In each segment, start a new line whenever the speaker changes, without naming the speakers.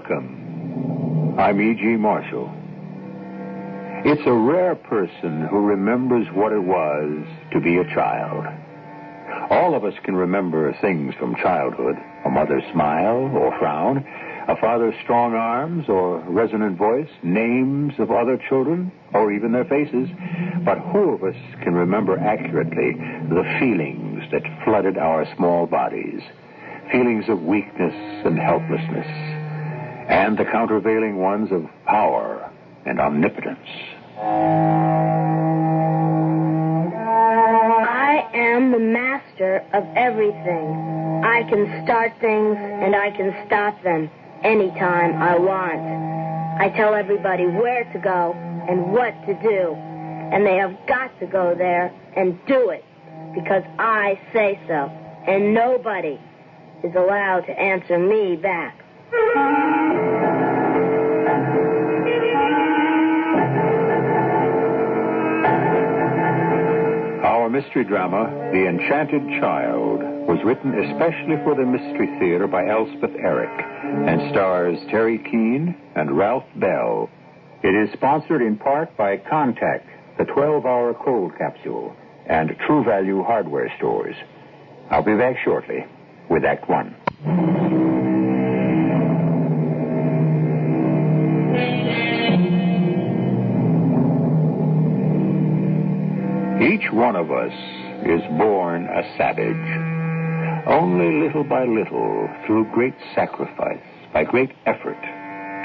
Welcome. I'm E.G. Marshall. It's a rare person who remembers what it was to be a child. All of us can remember things from childhood, a mother's smile or frown, a father's strong arms or resonant voice, names of other children, or even their faces. But who of us can remember accurately the feelings that flooded our small bodies? Feelings of weakness and helplessness, and the countervailing ones of power and omnipotence.
I am the master of everything. I can start things and I can stop them anytime I want. I tell everybody where to go and what to do, and they have got to go there and do it because I say so, and nobody is allowed to answer me back.
Our mystery drama, The Enchanted Child, was written especially for the Mystery Theater by Elspeth Eric and stars Terry Keane and Ralph Bell. It is sponsored in part by Contact, the 12-hour cold capsule, and True Value hardware stores. I'll be back shortly with Act One. Each one of us is born a savage. Only little by little, through great sacrifice, by great effort,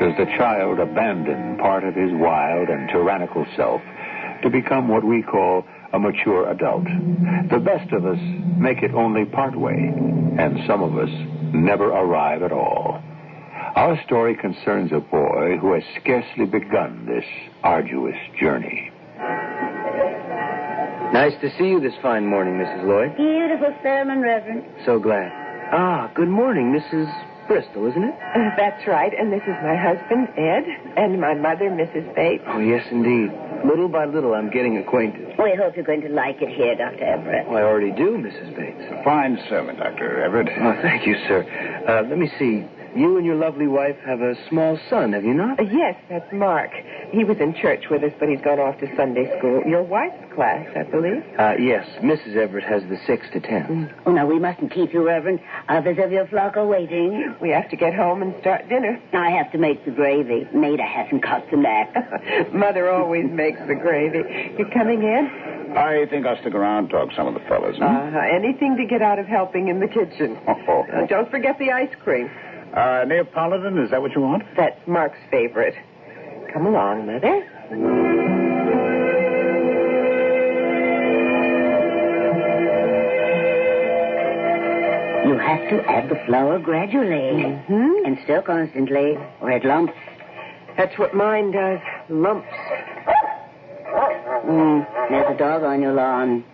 does the child abandon part of his wild and tyrannical self to become what we call a mature adult. The best of us make it only part way, and some of us never arrive at all. Our story concerns a boy who has scarcely begun this arduous journey.
Nice to see you this fine morning, Mrs. Lloyd.
Beautiful sermon, Reverend.
So glad. Good morning, Mrs. Bristol, isn't it?
That's right, and this is my husband, Ed, and my mother, Mrs. Bates.
Oh, yes, indeed. Little by little, I'm getting acquainted.
We hope you're going to like it here, Dr. Everett.
Oh, I already do, Mrs. Bates.
Fine sermon, Dr. Everett.
Oh, thank you, sir. Let me see. You and your lovely wife have a small son, have you not?
Yes, that's Mark. He was in church with us, but he's gone off to Sunday school. Your wife's class, I believe.
Yes. Mrs. Everett has the 6 to 10.
Oh, now, we mustn't keep you, Reverend. Others of your flock are waiting.
We have to get home and start dinner.
I have to make the gravy. Maida hasn't got some back.
Mother always makes the gravy. You coming in?
I think I'll stick around and talk to some of the fellas.
Anything to get out of helping in the kitchen. Don't forget the ice cream.
Neapolitan, is that what you want?
That's Mark's favorite. Come along, Mother.
You have to add the flour gradually.
Mm-hmm.
And stir constantly, or it lumps.
That's what mine does. Lumps.
There's a dog on your lawn.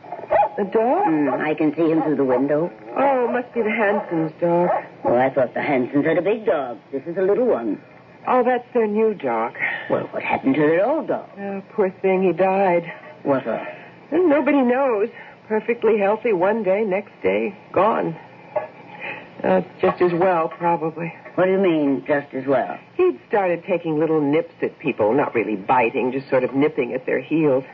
A dog?
I can see him through the window.
Oh, must be the Hansons' dog.
Oh, I thought the Hansons had a big dog. This is a little one.
Oh, that's their new dog.
Well, what happened to their old dog?
Oh, poor thing, he died.
What a...
Well, nobody knows. Perfectly healthy one day, next day, gone. Just as well, probably.
What do you mean, just as well?
He'd started taking little nips at people, not really biting, just sort of nipping at their heels.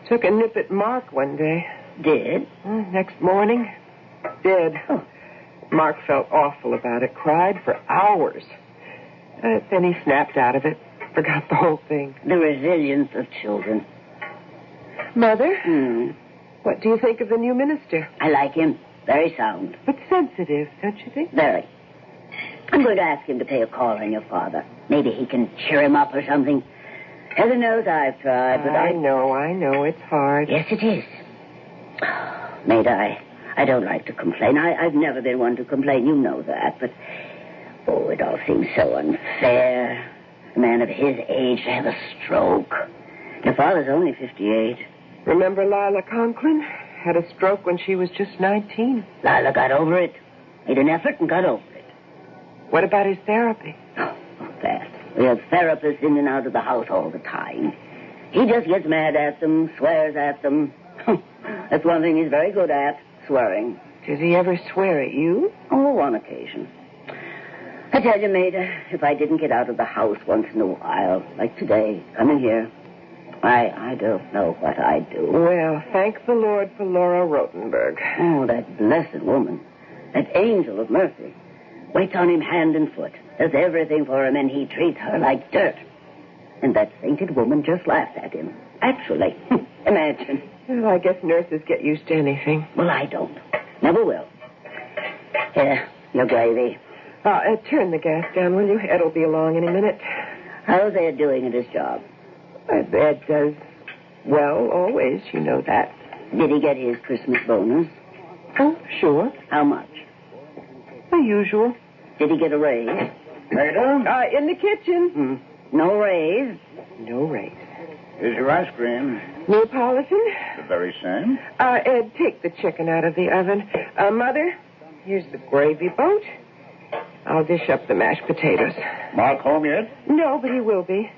Took a nip at Mark one day.
Did?
Next morning, dead.
Oh.
Mark felt awful about it, cried for hours. Then he snapped out of it, forgot the whole thing.
The resilience of children.
Mother? What do you think of the new minister?
I like him. Very sound.
But sensitive, don't you think?
Very. I'm going to ask him to pay a call on your father. Maybe he can cheer him up or something. Heaven knows I've tried, but
I know. It's hard.
Yes, it is. Maida, I don't like to complain. I've never been one to complain. You know that. But, it all seems so unfair. A man of his age to have a stroke. Your father's only 58.
Remember Lila Conklin? Had a stroke when she was just 19.
Lila got over it. Made an effort and got over it.
What about his therapy?
Oh, that. We have therapists in and out of the house all the time. He just gets mad at them, swears at them. That's one thing he's very good at, swearing.
Does he ever swear at you?
Oh, one occasion. I tell you, Maida, if I didn't get out of the house once in a while, like today, coming here, I don't know what I'd do.
Well, thank the Lord for Laura Rotenberg.
Oh, that blessed woman. That angel of mercy. Waits on him hand and foot. Does everything for him, and he treats her like dirt. And that sainted woman just laughs at him. Actually. Imagine.
Well, I guess nurses get used to anything.
Well, I don't. Never will. Here, your gravy.
Turn the gas down, will you? Ed'll be along any minute.
How's Ed doing at his job?
Ed does well, always. You know that.
Did he get his Christmas bonus?
Oh, sure.
How much?
The usual.
Did he get a raise?
Maida?
In the kitchen.
No raise.
No raise.
Here's your ice cream.
Neapolitan?
The very same.
Ed, take the chicken out of the oven. Mother, here's the gravy boat. I'll dish up the mashed potatoes.
Mark home yet?
No, but he will be.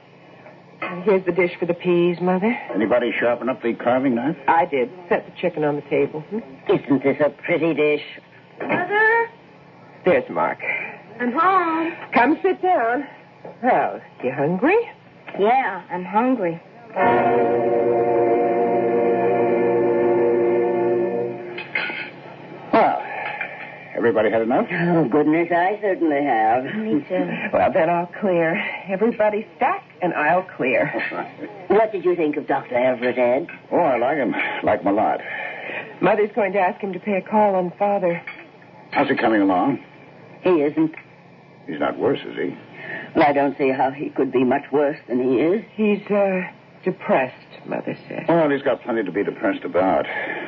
And here's the dish for the peas, Mother.
Anybody sharpen up the carving knife?
I did. Set the chicken on the table.
Isn't this a pretty dish?
Mother,
There's Mark.
I'm home.
Come sit down. Well, you hungry?
Yeah, I'm hungry.
Well, everybody had enough?
Oh, goodness, I certainly have.
Me too.
Well, then I'll clear. Everybody stack, and I'll clear.
What did you think of Dr. Everett, Ed?
Oh, I like him. Like him a lot.
Mother's going to ask him to pay a call on Father.
How's he coming along?
He isn't.
He's not worse, is he?
Well, I don't see how he could be much worse than he is.
He's, depressed, Mother said.
Well, he's got plenty to be depressed about.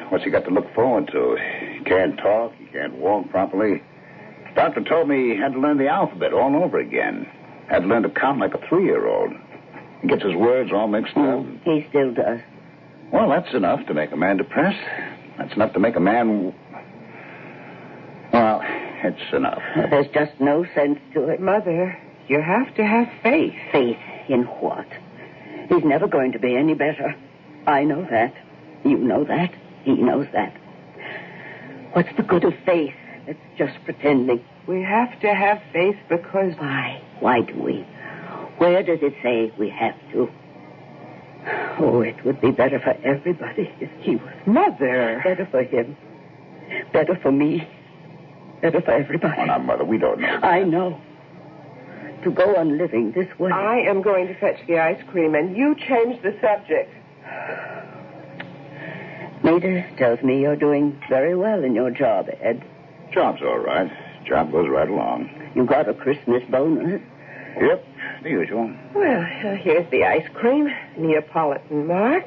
What's he got to look forward to? He can't talk. He can't walk properly. Doctor told me he had to learn the alphabet all over again. Had to learn to count like a 3-year-old. He gets his words all mixed up.
He still does.
Well, that's enough to make a man depressed. That's enough to make a man... Well, it's enough.
There's just no sense to it.
Mother, you have to have faith.
Faith in what? He's never going to be any better. I know that. You know that. He knows that. What's the good of faith? It's just pretending.
We have to have faith because...
Why? Why do we? Where does it say we have to? Oh, it would be better for everybody if he was...
Mother!
Better for him. Better for me. Better for everybody.
Oh, now, Mother, we don't know.
I know. To go on living this way.
I am going to fetch the ice cream, and you change the subject.
Maida tells me you're doing very well in your job, Ed.
Job's all right. Job goes right along.
You got a Christmas bonus.
Yep, the usual.
Well, here's the ice cream. Neapolitan, Mark.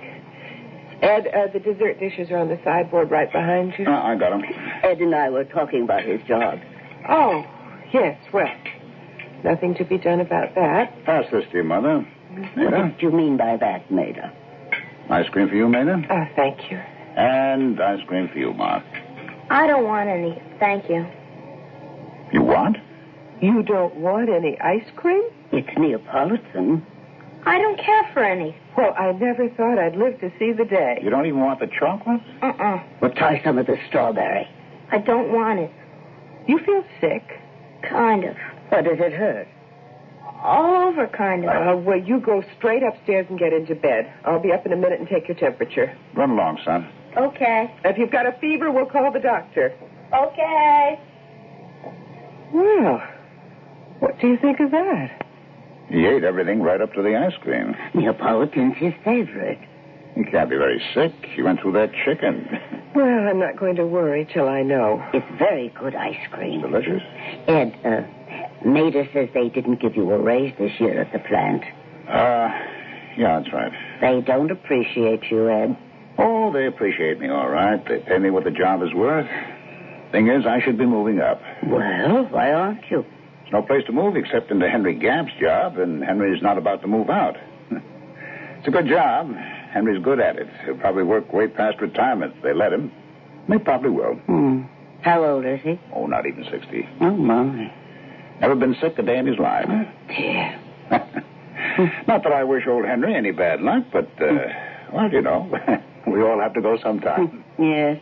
Ed, the dessert dishes are on the sideboard right behind you.
I got him.
Ed and I were talking about his job.
Oh, yes, well, nothing to be done about that.
Pass this to your mother.
What
Maida?
did you mean by that, Maida?
Ice cream for you, Maida?
Thank you.
And ice cream for you, Mark.
I don't want any, thank you.
You want?
You don't want any ice cream?
It's Neapolitan.
I don't care for any.
Well, I never thought I'd live to see the day.
You don't even want the chocolate?
Well, try some of the strawberry.
I don't want it.
You feel sick?
Kind of.
Or does it hurt?
All over, kind of.
Well, you go straight upstairs and get into bed. I'll be up in a minute and take your temperature.
Run along, son.
Okay.
If you've got a fever, we'll call the doctor.
Okay.
Well, what do you think of that?
He ate everything right up to the ice cream.
Neapolitan's his favorite.
He can't be very sick. He went through that chicken.
Well, I'm not going to worry till I know.
It's very good ice cream.
Delicious.
Ed, Maida says they didn't give you a raise this year at the plant.
Yeah, that's right.
They don't appreciate you, Ed.
Oh, they appreciate me all right. They pay me what the job is worth. Thing is, I should be moving up.
Well, why aren't you?
There's no place to move except into Henry Gamp's job, and Henry's not about to move out. It's a good job. Henry's good at it. He'll probably work way past retirement if they let him. They probably will.
How old is he?
Oh, not even 60.
Oh, my.
Never been sick a day in his life.
Dear.
Not that I wish old Henry any bad luck, but, well, you know, we all have to go sometime.
Yes.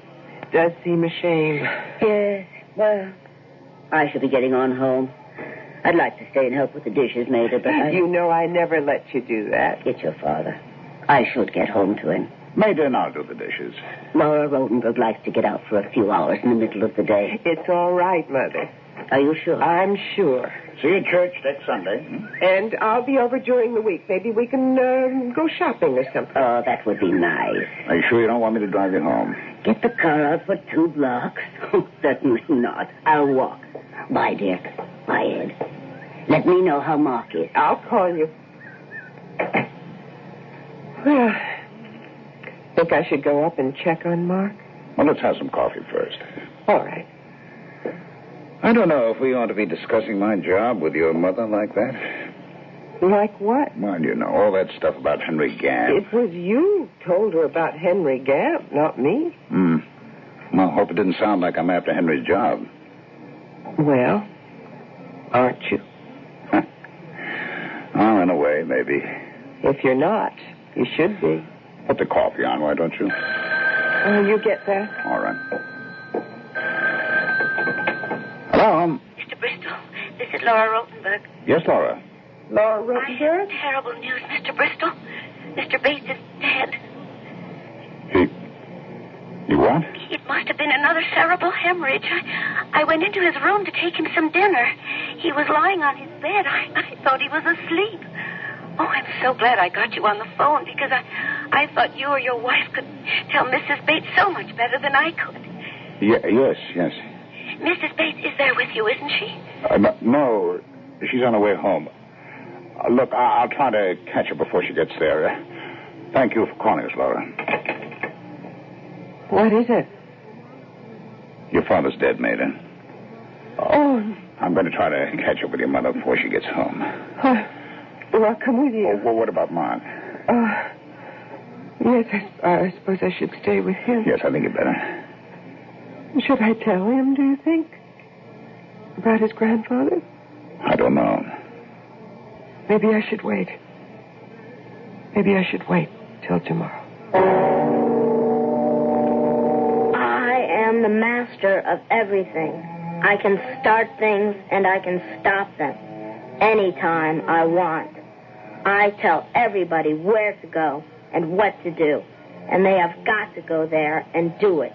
Does seem a shame.
Yes. Well, I should be getting on home. I'd like to stay and help with the dishes, Maida, but
You know I never let you do that.
It's your father. I should get home to him.
Maida and I'll do the dishes.
Laura Rotenberg likes to get out for a few hours in the middle of the day.
It's all right, Mother.
Are you sure?
I'm sure.
See you at church next Sunday.
And I'll be over during the week. Maybe we can go shopping or something.
Oh, that would be nice.
Are you sure you don't want me to drive you home?
Get the car out for 2 blocks? Oh, certainly not. I'll walk. Bye, dear. Bye, Ed. Let me know how Mark is.
I'll call you. Well, think I should go up and check on Mark?
Well, let's have some coffee first.
All right.
I don't know if we ought to be discussing my job with your mother like that.
Like what?
Well, you know, all that stuff about Henry Gamp.
It was you who told her about Henry Gamp, not me.
Well, hope it didn't sound like I'm after Henry's job.
Well, aren't you?
Oh, in a way, maybe.
If you're not, you should be.
Put the coffee on, why don't you?
Oh, you get that?
All right. Hello?
Mr. Bristol, this is Laura Rotenberg.
Yes, Laura.
Laura
I
Rotenberg?
have terrible news, Mr. Bristol. Mr. Bates is dead.
You what?
It must have been another cerebral hemorrhage. I went into his room to take him some dinner. He was lying on his bed. I thought he was asleep. Oh, I'm so glad I got you on the phone because I thought you or your wife could tell Mrs. Bates so much better than I could.
Yes.
Mrs. Bates is there with you, isn't she?
No, she's on her way home. Look, I'll try to catch her before she gets there. Thank you for calling us, Laura.
What is it?
Your father's dead, Maida.
Oh.
I'm going to try to catch up with your mother before she gets home.
Well, I'll come with you.
Well, what about Mark?
Yes, I suppose I should stay with him.
Yes, I think you better.
Should I tell him, do you think? About his grandfather?
I don't know.
Maybe I should wait. Maybe I should wait till tomorrow.
I am the master of everything. I can start things and I can stop them anytime I want. I tell everybody where to go and what to do, and they have got to go there and do it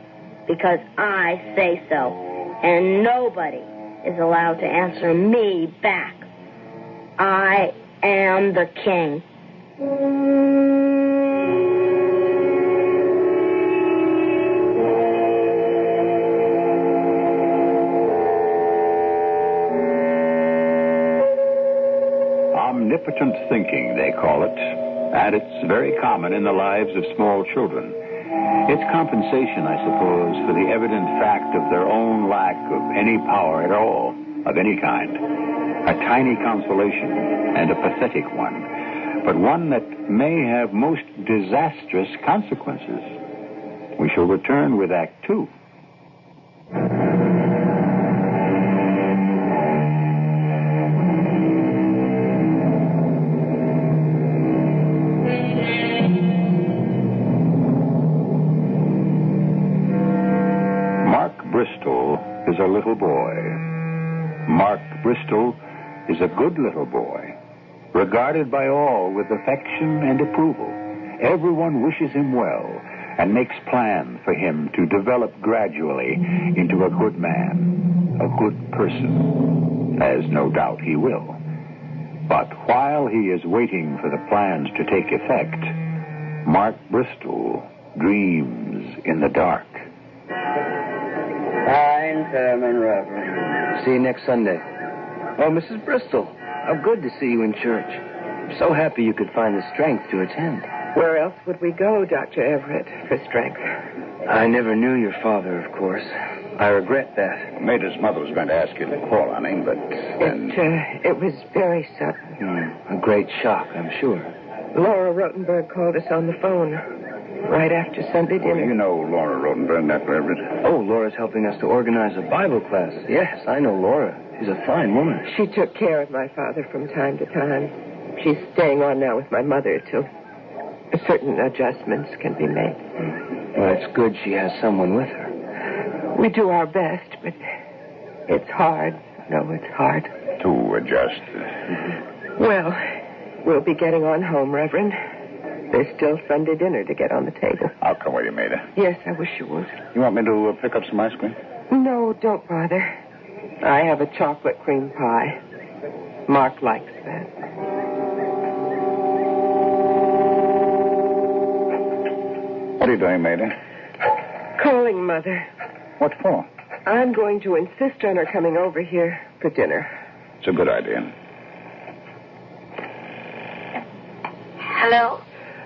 because I say so, and nobody is allowed to answer me back. I am the king.
Omnipotent thinking, they call it, and it's very common in the lives of small children. It's compensation, I suppose, for the evident fact of their own lack of any power at all, of any kind. A tiny consolation, and a pathetic one, but one that may have most disastrous consequences. We shall return with Act 2. Bristol is a little boy. Mark Bristol is a good little boy, regarded by all with affection and approval. Everyone wishes him well and makes plans for him to develop gradually into a good man, a good person, as no doubt he will. But while he is waiting for the plans to take effect, Mark Bristol dreams in the dark.
Fine sermon, Reverend. See you next Sunday. Oh, Mrs. Bristol, how good to see you in church. I'm so happy you could find the strength to attend.
Where else would we go, Dr. Everett, for strength?
I never knew your father, of course. I regret that.
Maida's mother was going to ask you to call on him, but then...
It was very sudden.
A great shock, I'm sure.
Laura Rotenberg called us on the phone right after Sunday dinner.
You know Laura Rotenberg, Dr. Everett.
Oh, Laura's helping us to organize a Bible class. Yes, I know Laura. She's a fine woman.
She took care of my father from time to time. She's staying on now with my mother till certain adjustments can be made.
Well, it's good she has someone with her.
We do our best, but it's hard No, it's hard.
To adjust.
Well, we'll be getting on home, Reverend. There's still Sunday dinner to get on the table.
I'll come with you, Maida.
Yes, I wish you would.
You want me to pick up some ice cream?
No, don't bother. I have a chocolate cream pie. Mark likes that.
What are you doing, Maida?
Calling Mother.
What for?
I'm going to insist on her coming over here for dinner.
It's a good idea.
Hello?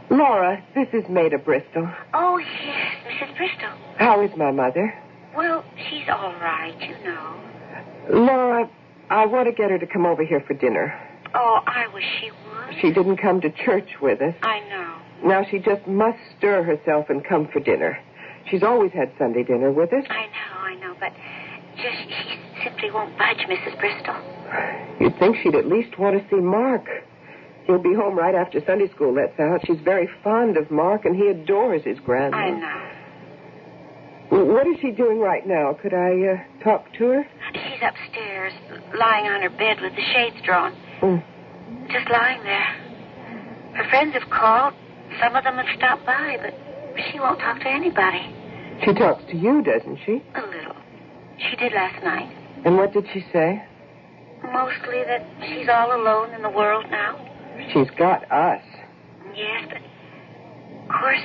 Laura, this is Maida Bristol.
Oh, yes, Mrs. Bristol.
How is my mother?
Well, she's all right, you know.
Laura, I want to get her to come over here for dinner.
Oh, I wish she would.
She didn't come to church with us.
I know.
Now she just must stir herself and come for dinner. She's always had Sunday dinner with us.
I know, but she simply won't budge, Mrs. Bristol.
You'd think she'd at least want to see Mark. He'll be home right after Sunday school lets out. She's very fond of Mark, and he adores his grandma.
I know.
What is she doing right now? Could I talk to her?
She's upstairs, lying on her bed with the shades drawn. Just lying there. Her friends have called. Some of them have stopped by, but she won't talk to anybody.
She talks to you, doesn't she?
A little. She did last night.
And what did she say?
Mostly that she's all alone in the world now.
She's got us.
Yes, but of course,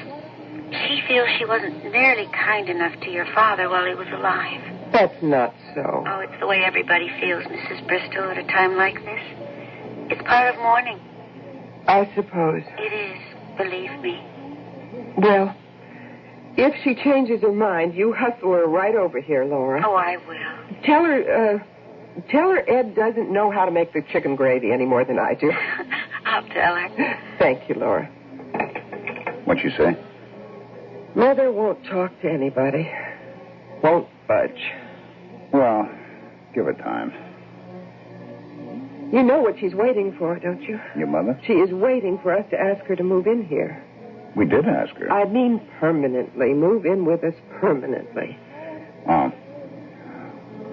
she feels she wasn't nearly kind enough to your father while he was alive.
That's not so.
Oh, it's the way everybody feels, Mrs. Bristol, at a time like this. It's part of mourning.
I suppose.
It is, believe me.
Well, if she changes her mind, you hustle her right over here, Laura.
Oh, I will.
Tell her Ed doesn't know how to make the chicken gravy any more than I do.
I'll tell her.
Thank you, Laura.
What'd she say?
Mother won't talk to anybody. Won't budge.
Well, give her time.
You know what she's waiting for, don't you?
Your mother?
She is waiting for us to ask her to move in here.
We did ask her.
I mean permanently. Move in with us permanently.
Oh.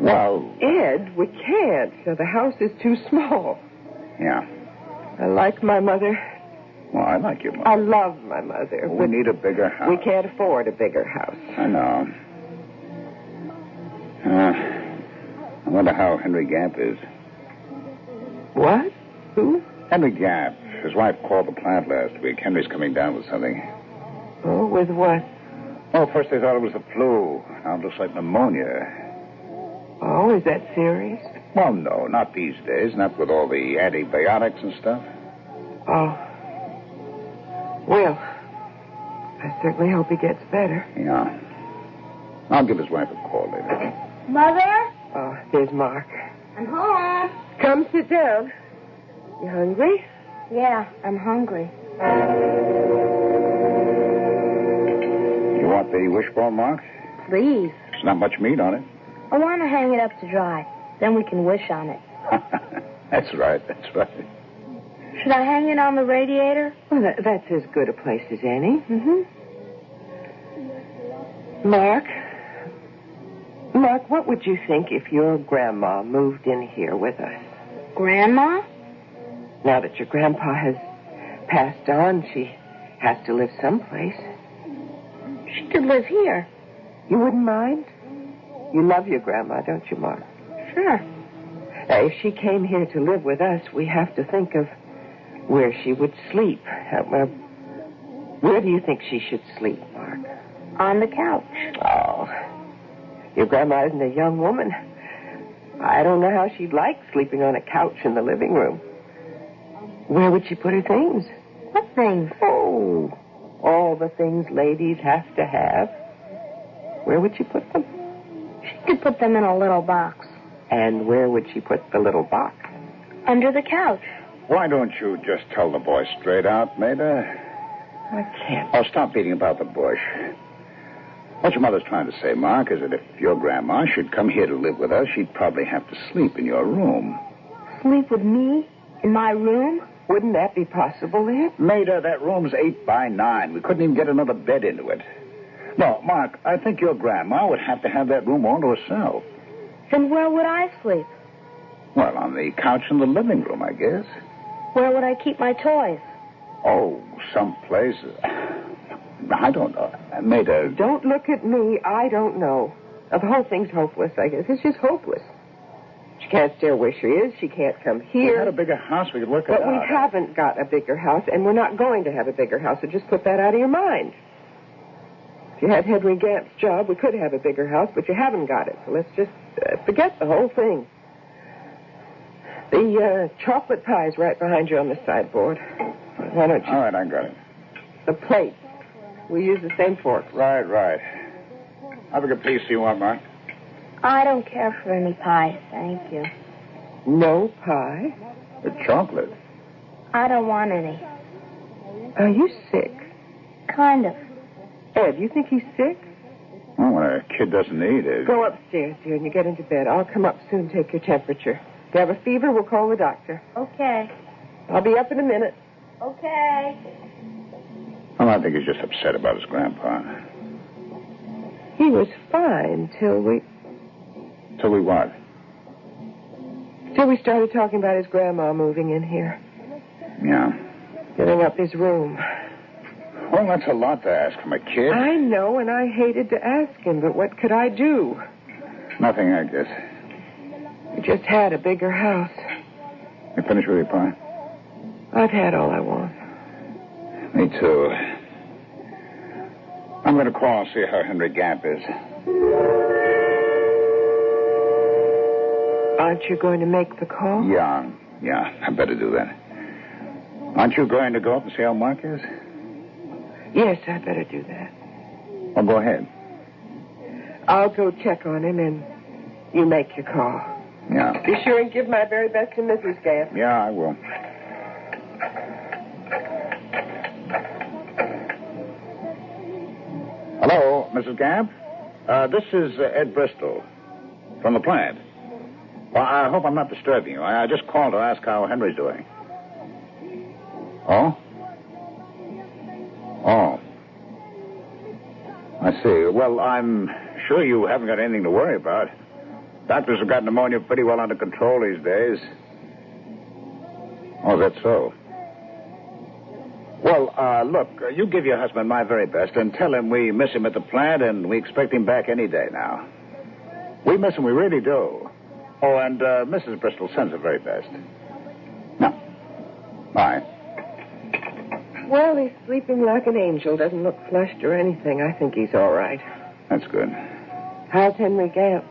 Well...
Ed, we can't. So the house is too small.
Yeah.
I like my mother.
Well, I like your mother.
I love my mother.
We need a bigger house.
We can't afford a bigger house.
I know. I wonder how Henry Gamp is.
What? Who?
Henry Gamp. His wife called the plant last week. Henry's coming down with something.
Oh, with what?
Oh, first they thought it was the flu. Now it looks like pneumonia.
Oh, is that serious?
Well, no, not these days. Not with all the antibiotics and stuff.
Oh. Well, I certainly hope he gets better.
Yeah. I'll give his wife a call later.
Mother?
Oh, there's Mark.
I'm home.
Come sit down. You hungry?
Yeah, I'm hungry.
You want the wishbone, Mark?
Please.
There's not much meat on it.
I want to hang it up to dry. Then we can wish on it.
That's right.
Should I hang it on the radiator?
Well, that's as good a place as any.
Mm-hmm.
Mark, what would you think if your grandma moved in here with us?
Grandma?
Now that your grandpa has passed on, she has to live someplace.
She could live here.
You wouldn't mind? You love your grandma, don't you, Mark?
Sure.
Now, if she came here to live with us, we have to think of where she would sleep. Where do you think she should sleep, Mark?
On the couch.
Oh, your grandma isn't a young woman. I don't know how she'd like sleeping on a couch in the living room. Where would she put her things?
What things?
Oh, all the things ladies have to have. Where would she put them?
She could put them in a little box.
And where would she put the little box?
Under the couch.
Why don't you just tell the boy straight out, Maida?
I can't.
Oh, stop beating about the bush. What your mother's trying to say, Mark, is that if your grandma should come here to live with us, she'd probably have to sleep in your room.
Sleep with me? In my room?
Wouldn't that be possible, Ed?
Maida, that room's 8 by 9. We couldn't even get another bed into it. No, Mark, I think your grandma would have to have that room all to herself.
Then where would I sleep?
Well, on the couch in the living room, I guess.
Where would I keep my toys?
Oh, someplace. I don't know. Maida.
Don't look at me. I don't know. The whole thing's hopeless, I guess. It's just hopeless. She can't stay where she is. She can't come here.
We had a bigger house. We could work it out.
But we haven't got a bigger house, and we're not going to have a bigger house, so just put that out of your mind. If you had Henry Gamp's job, we could have a bigger house, but you haven't got it. So let's just forget the whole thing. The chocolate pie's right behind you on the sideboard. Why don't you...
All right, I got it.
The plate. We use the same forks.
Right. How big a piece do you want, Mark?
I don't care for any pie, thank you.
No pie?
The chocolate.
I don't want any.
Are you sick?
Kind of.
Ed, you think he's sick?
Well, when a kid doesn't eat it...
Go upstairs, dear, and you get into bed. I'll come up soon and take your temperature. If you have a fever, we'll call the doctor.
Okay.
I'll be up in a minute.
Okay.
Well, I think he's just upset about his grandpa.
He was fine till we...
Till we what?
Till we started talking about his grandma moving in here.
Yeah.
Filling up his room.
Well, that's a lot to ask from a kid.
I know, and I hated to ask him, but what could I do?
Nothing, I guess.
We just had a bigger house.
You finished with your pie?
I've had all I want.
Me too. I'm going to call and see how Henry Gamp is.
Aren't you going to make the call?
Yeah, I better do that. Aren't you going to go up and see how Mark is?
Yes, I better do that.
Well, go ahead.
I'll go check on him, and you make your call.
Yeah.
Be sure and give my very best to Mrs. Gamp.
Yeah, I will. Hello, Mrs. Gamp? This is Ed Bristol from the plant. Well, I hope I'm not disturbing you. I just called to ask how Henry's doing. Oh? Oh. I see. Well, I'm sure you haven't got anything to worry about. Doctors have got pneumonia pretty well under control these days. Oh, that's so. Well, look, you give your husband my very best and tell him we miss him at the plant and we expect him back any day now. We miss him, we really do. Oh, and Mrs. Bristol sends her very best. Now, bye.
Well, he's sleeping like an angel. Doesn't look flushed or anything. I think he's all right.
That's good.
How's Henry Gamp?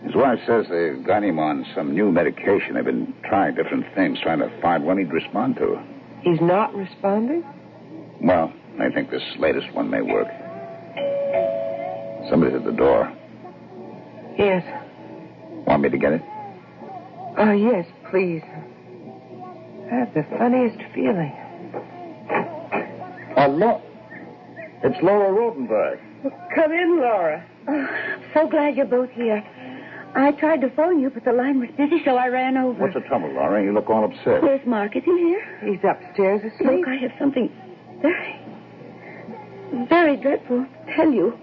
His wife says they've got him on some new medication. They've been trying different things, trying to find one he'd respond to.
He's not responding?
Well, I think this latest one may work. Somebody's at the door.
Yes.
Want me to get it?
Yes, please. I have the funniest feeling.
Oh, look. It's Laura Rodenberg.
Come in, Laura.
Oh, so glad you're both here. I tried to phone you, but the line was busy, so I ran over.
What's the trouble, Laura? You look all upset.
Where's Mark? Is he here?
He's upstairs asleep.
Look, I have something very, very dreadful to tell you.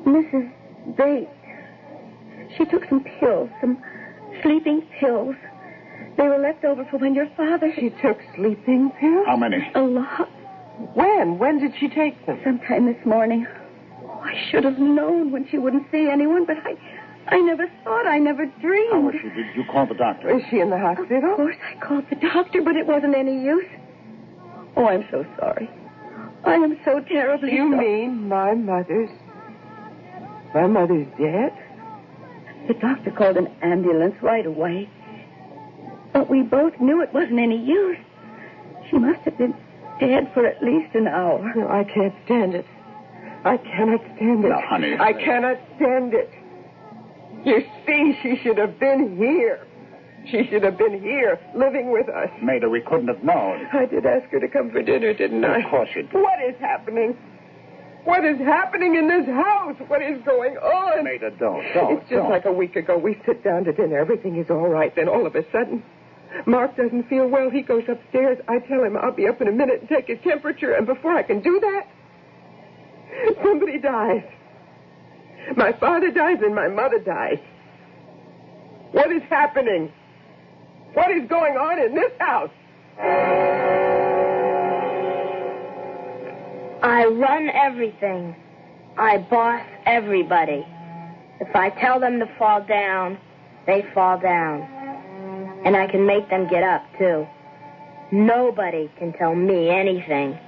Mrs. Bates, she took some pills, some sleeping pills. They were left over for when your father...
She took sleeping pills?
How many?
A lot.
When? When did she take them?
Sometime this morning. Oh, I should have known when she wouldn't see anyone, but I never thought, I never dreamed.
How was she? Did you call the doctor?
Is she in the hospital?
Of course I called the doctor, but it wasn't any use. Oh, I'm so sorry. I am so terribly
You
sorry.
mean my mother's dead?
The doctor called an ambulance right away. But we both knew it wasn't any use. She must have been dead for at least an hour.
No, I can't stand it. I cannot stand it.
Now, honey.
I cannot stand it. You see, she should have been here. She should have been here, living with us.
Maida, we couldn't have known.
I did ask her to come for dinner, didn't I?
Of course you did.
What is happening? What is happening in this house? What is going on?
Maida, don't.
It's just like a week ago. We sit down to dinner. Everything is all right. Then all of a sudden, Mark doesn't feel well. He goes upstairs. I tell him I'll be up in a minute and take his temperature. And before I can do that, somebody dies. My father dies and my mother dies. What is happening? What is going on in this house?
I run everything. I boss everybody. If I tell them to fall down, they fall down. And I can make them get up, too. Nobody can tell me anything.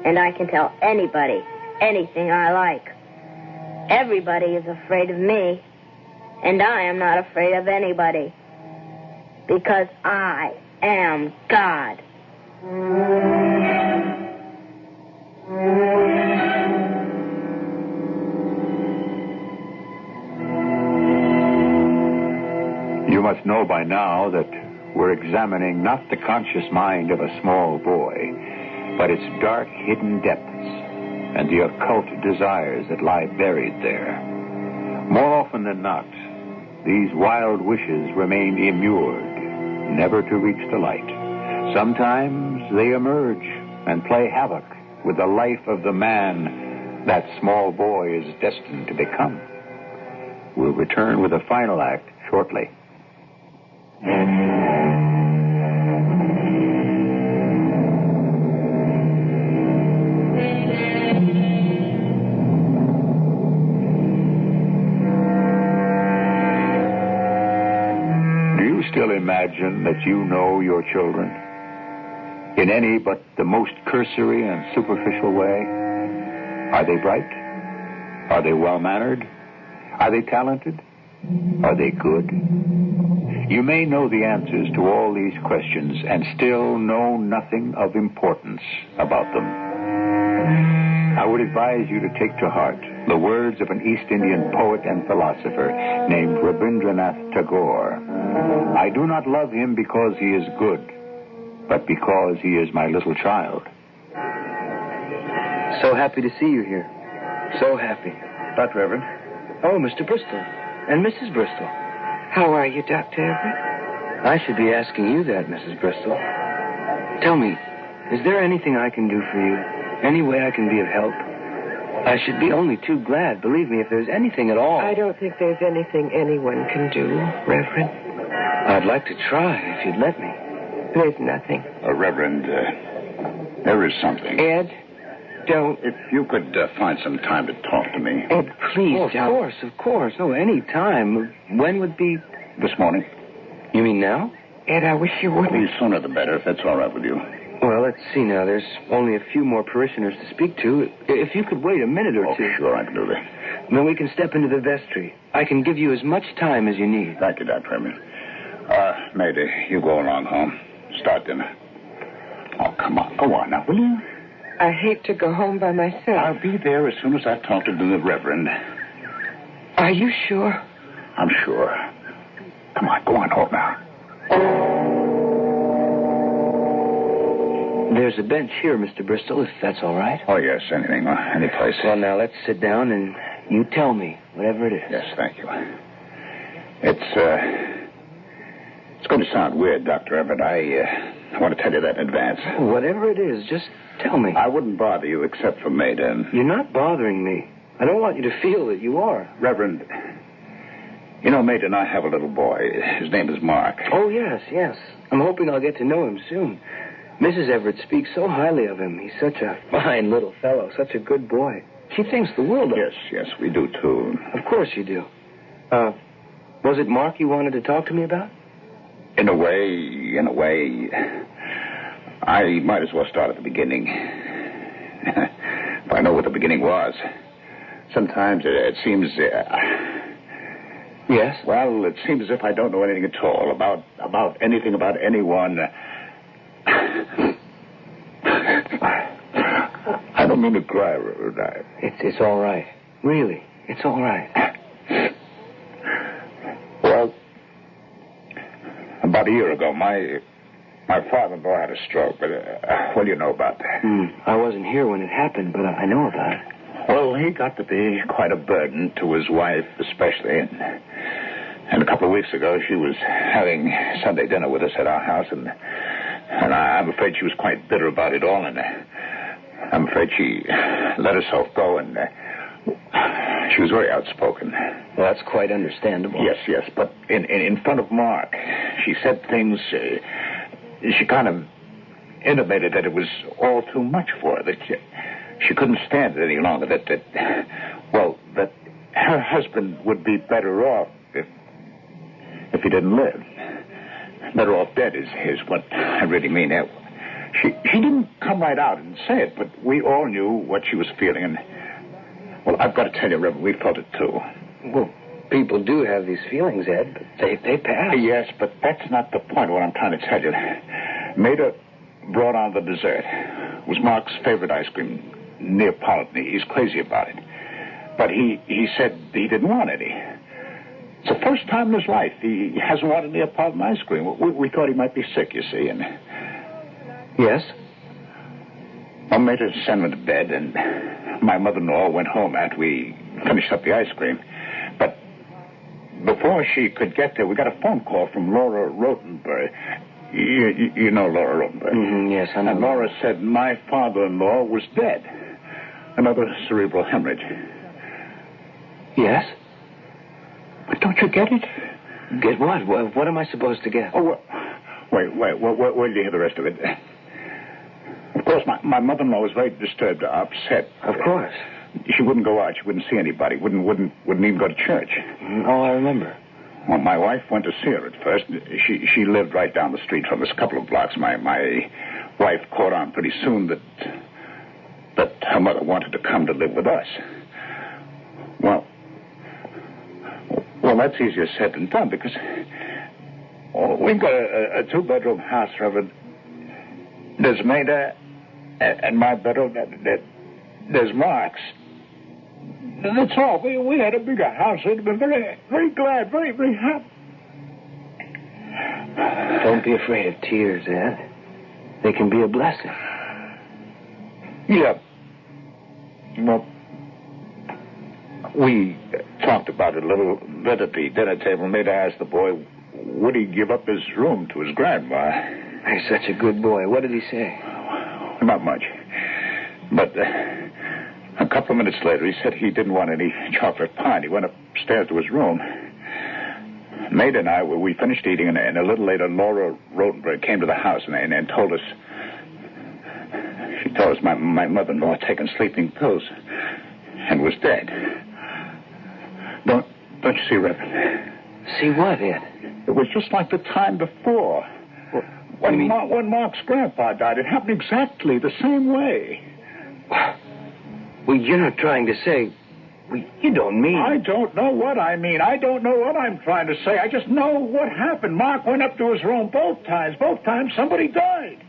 And I can tell anybody anything I like. Everybody is afraid of me. And I am not afraid of anybody. Because I am God.
You must know by now that we're examining not the conscious mind of a small boy, but its dark, hidden depths and the occult desires that lie buried there. More often than not, these wild wishes remain immured, never to reach the light. Sometimes they emerge and play havoc with the life of the man that small boy is destined to become. We'll return with the final act shortly. Do you still imagine that you know your children? In any but the most cursory and superficial way? Are they bright? Are they well-mannered? Are they talented? Are they good? You may know the answers to all these questions and still know nothing of importance about them. I would advise you to take to heart the words of an East Indian poet and philosopher named Rabindranath Tagore. I do not love him because he is good, but because he is my little child.
So happy to see you here. So happy. Dr. Everett. Oh, Mr. Bristol. And Mrs. Bristol.
How are you, Dr. Everett?
I should be asking you that, Mrs. Bristol. Tell me, is there anything I can do for you? Any way I can be of help? I should be only too glad, believe me, if there's anything at all.
I don't think there's anything anyone can do, Reverend.
I'd like to try, if you'd let me.
There's nothing.
Reverend, there is something.
Ed, don't.
If you could find some time to talk to me.
Ed, please don't.
Of course. No, any time. When would be...
This morning.
You mean now?
Ed, I wish you wouldn't.
The sooner the better, if that's all right with you.
Well, let's see now. There's only a few more parishioners to speak to. If you could wait a minute or two.
Sure, I can do that.
Then we can step into the vestry. I can give you as much time as you need.
Thank you, Dr. Everett. Mayday, you go along home. Start dinner. Oh, come on. Go on now, will you?
I hate to go home by myself.
I'll be there as soon as I've talked to the Reverend.
Are you sure?
I'm sure. Come on, go on home now.
There's a bench here, Mr. Bristol, if that's all right.
Oh, yes, anything, any place.
Well, now, let's sit down and you tell me, whatever it is.
Yes, thank you. It's going to sound weird, Dr. Everett. I want to tell you that in advance.
Oh, whatever it is, just tell me.
I wouldn't bother you except for Maiden.
You're not bothering me. I don't want you to feel that you are.
Reverend, you know, Maiden, I have a little boy. His name is Mark.
Oh, yes. I'm hoping I'll get to know him soon. Mrs. Everett speaks so highly of him. He's such a fine little fellow, such a good boy. She thinks the world of him.
Yes, we do, too.
Of course you do. Was it Mark you wanted to talk to me about?
In a way, I might as well start at the beginning. If I know what the beginning was. Sometimes it seems...
Yes?
Well, it seems as if I don't know anything at all about anything about anyone. I don't mean to cry, Reverend.
It's all right. Really, it's all right.
Well, about a year ago, my father-in-law had a stroke, but, well, you know about that.
I wasn't here when it happened, but I know about it.
Well, he got to be quite a burden to his wife, especially. And a couple of weeks ago, she was having Sunday dinner with us at our house, and I'm afraid she was quite bitter about it all, and I'm afraid she let herself go, and She was very outspoken.
Well, that's quite understandable.
Yes, but in front of Mark, she said things... she kind of intimated that it was all too much for her, that she couldn't stand it any longer, that her husband would be better off if he didn't live. Better off dead is what I really mean. She didn't come right out and say it, but we all knew what she was feeling, and, well, I've got to tell you, Reverend, we felt it too.
Well, people do have these feelings, Ed, but they pass.
Yes, but that's not the point of what I'm trying to tell you. Maida brought on the dessert. It was Mark's favorite ice cream, Neapolitan. He's crazy about it. But he said he didn't want any. It's the first time in his life he hasn't wanted Neapolitan ice cream. We thought he might be sick, you see, and...
Yes?
I made her send him to bed, and my mother-in-law went home after we finished up the ice cream. But before she could get there, we got a phone call from Laura Rotenberg. You know Laura Rotenberg?
Mm-hmm, yes, I know.
And Laura said my father-in-law was dead. Another cerebral hemorrhage.
Yes?
But don't you get it?
Get what? What am I supposed to get?
Oh, well, wait till you hear the rest of it. Of course, my mother-in-law was very disturbed, upset.
Of course.
She wouldn't go out. She wouldn't see anybody. Wouldn't even go to church.
Oh, I remember.
Well, my wife went to see her at first. She lived right down the street from us, a couple of blocks. My wife caught on pretty soon that her mother wanted to come to live with us. Well, that's easier said than done, because we've got a two-bedroom house, Reverend. There's Maida, and my bedroom, there's Mark's. That's all. We had a bigger house. We'd have been very, very glad, very, very happy.
Don't be afraid of tears, Ed. They can be a blessing.
Yeah. Well, we talked about it a little bit at the dinner table. Maida asked the boy, would he give up his room to his grandma?
He's such a good boy. What did he say?
Not much. But a couple of minutes later, he said he didn't want any chocolate pie. And he went upstairs to his room. Maida and I, we finished eating, and a little later, Laura Rotenberg came to the house and told us... She told us my mother-in-law had taken sleeping pills and was dead. Don't you see, Reverend?
See what, Ed?
It was just like the time before. When Mark's grandpa died, it happened exactly the same way.
Well, you're not trying to say... Well, you don't mean...
I don't know what I mean. I don't know what I'm trying to say. I just know what happened. Mark went up to his room both times. Both times, somebody died.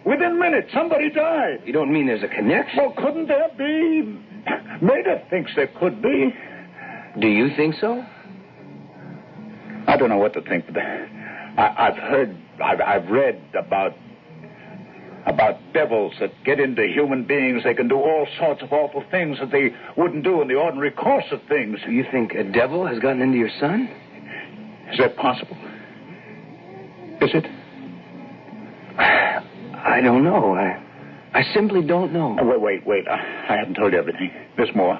Within minutes, somebody died.
You don't mean there's a connection?
Well, couldn't there be? Maida thinks there could be.
Do you think so?
I don't know what to think, but I've read about devils that get into human beings. They can do all sorts of awful things that they wouldn't do in the ordinary course of things.
You think a devil has gotten into your son?
Is that possible? Is it?
I don't know. I simply don't know.
Wait. I haven't told you everything. There's more.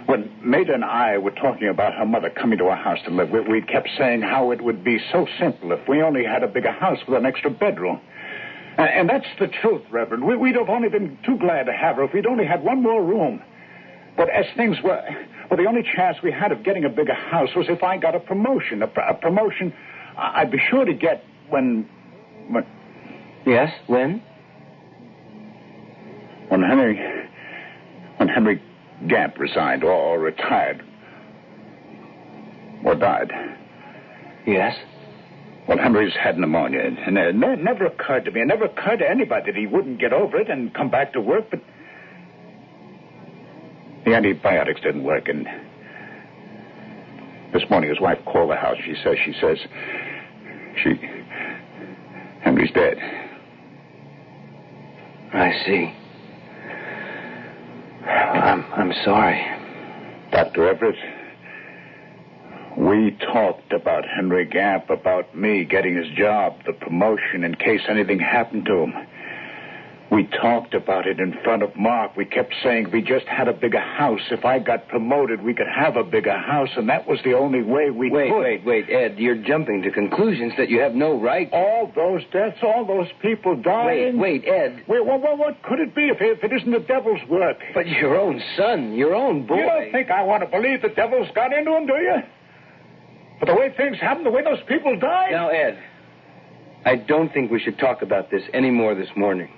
When Maida and I were talking about her mother coming to our house to live, we kept saying how it would be so simple if we only had a bigger house with an extra bedroom. And that's the truth, Reverend. We'd have only been too glad to have her if we'd only had one more room. But as things were, the only chance we had of getting a bigger house was if I got a promotion. A promotion I'd be sure to get when...
Yes, when?
When Henry Gamp resigned or retired or died.
Yes?
Well, Henry's had pneumonia, and it never occurred to me, it never occurred to anybody that he wouldn't get over it and come back to work, but the antibiotics didn't work, and this morning his wife called the house. She says, Henry's dead.
I see. I'm sorry.
Dr. Everett, we talked about Henry Gamp, about me getting his job, the promotion, in case anything happened to him. We talked about it in front of Mark. We kept saying we just had a bigger house. If I got promoted, we could have a bigger house, and that was the only way we could.
Wait, Ed. You're jumping to conclusions that you have no right.
All those deaths, all those people dying.
Wait, Ed.
What could it be if it isn't the devil's work?
But your own son, your own boy.
You don't think I want to believe the devil's got into him, do you? But the way things happen, the way those people died.
Now, Ed, I don't think we should talk about this any more this morning.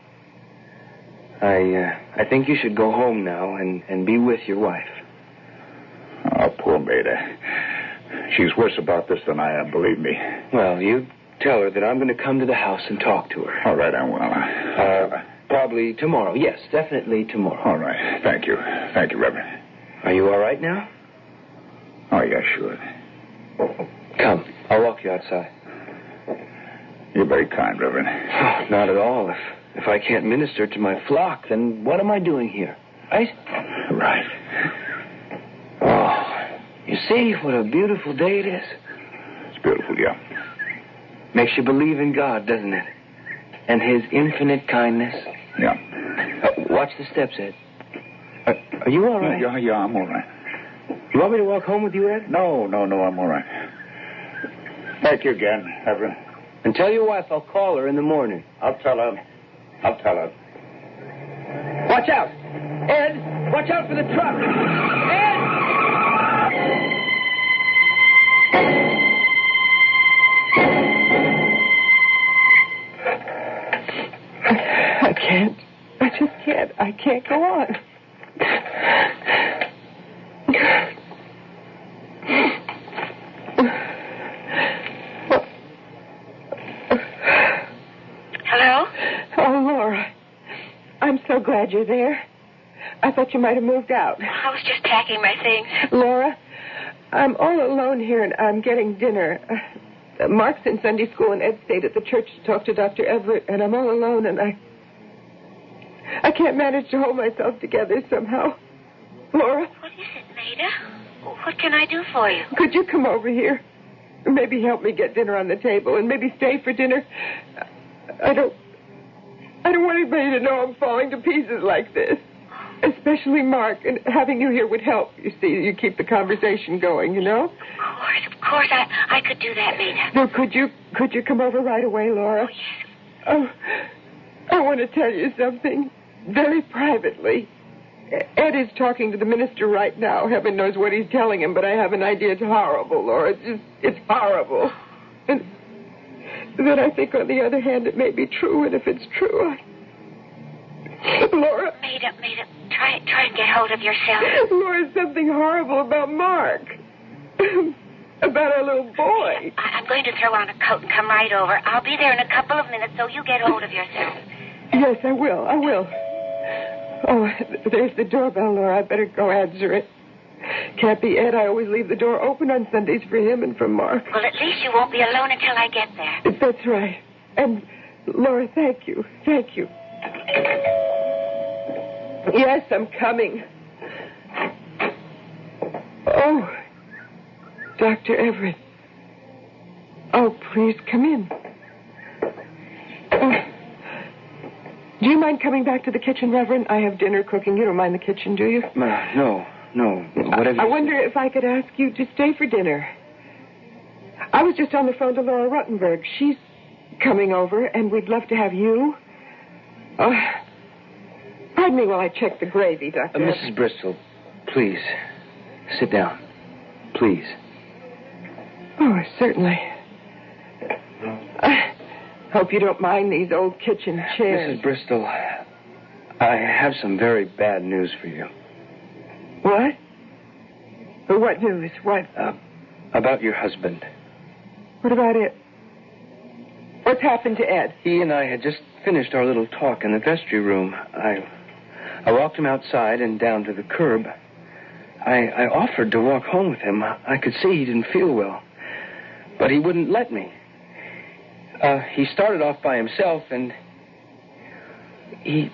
I think you should go home now and be with your wife.
Oh, poor Maida. She's worse about this than I am, believe me.
Well, you tell her that I'm going to come to the house and talk to her.
All right, I will.
Probably tomorrow. Yes, definitely tomorrow.
All right. Thank you. Thank you, Reverend.
Are you all right now?
Oh, yeah, sure.
Come, I'll walk you outside.
You're very kind, Reverend.
Oh, not at all. If I can't minister to my flock, then what am I doing here? Right?
Right.
Oh, you see what a beautiful day it is?
It's beautiful, yeah.
Makes you believe in God, doesn't it? And His infinite kindness.
Yeah.
Watch the steps, Ed. Are you all right?
Yeah, I'm all right.
You want me to walk home with you, Ed?
No, I'm all right. Thank you again, Reverend.
And tell your wife I'll call her in the morning.
I'll tell her.
Watch out! Ed, watch out for the truck! Ed!
I can't. I just can't. I can't go on.
Hello?
Oh, Laura. I'm so glad you're there. I thought you might have moved out.
I was just packing my things.
Laura, I'm all alone here, and I'm getting dinner. Mark's in Sunday school, and Ed stayed at the church to talk to Dr. Everett, and I'm all alone, and I can't manage to hold myself together somehow. Laura?
What is it, Maida? What can I do for you?
Could you come over here? Maybe help me get dinner on the table, and maybe stay for dinner. I don't want anybody to know I'm falling to pieces like this. Especially Mark. And having you here would help. You see, you keep the conversation going, you know?
Of course. I could do that, Maida.
No, could you come over right away, Laura?
Oh, yes.
Oh, I want to tell you something very privately. Ed is talking to the minister right now. Heaven knows what he's telling him, but I have an idea it's horrible, Laura. It's horrible. And then I think, on the other hand, it may be true, and if it's true, Laura...
Maida, try and get hold of yourself.
Laura, something horrible about Mark. About our little boy.
I'm going to throw on a coat and come right over. I'll be there in a couple of minutes, so you get hold of yourself.
Yes, I will. Oh, there's the doorbell, Laura. I better go answer it. Can't be Ed. I always leave the door open on Sundays for him and for Mark.
Well, at least you won't be alone until I get there.
That's right. And, Laura, thank you. Thank you. Yes, I'm coming. Oh, Dr. Everett. Oh, please, come in. Oh. Do you mind coming back to the kitchen, Reverend? I have dinner cooking. You don't mind the kitchen, do you?
No. Whatever.
I wonder if I could ask you to stay for dinner. I was just on the phone to Laura Ruttenberg. She's coming over, and we'd love to have you. Pardon me while I check the gravy, Doctor.
Mrs. Bristol, please, sit down. Please.
Oh, certainly. I hope you don't mind these old kitchen chairs.
Mrs. Bristol, I have some very bad news for you.
What? What news? What?
About your husband.
What about it? What's happened to Ed?
He and I had just finished our little talk in the vestry room. I walked him outside and down to the curb. I offered to walk home with him. I could see he didn't feel well. But he wouldn't let me. He started off by himself, and he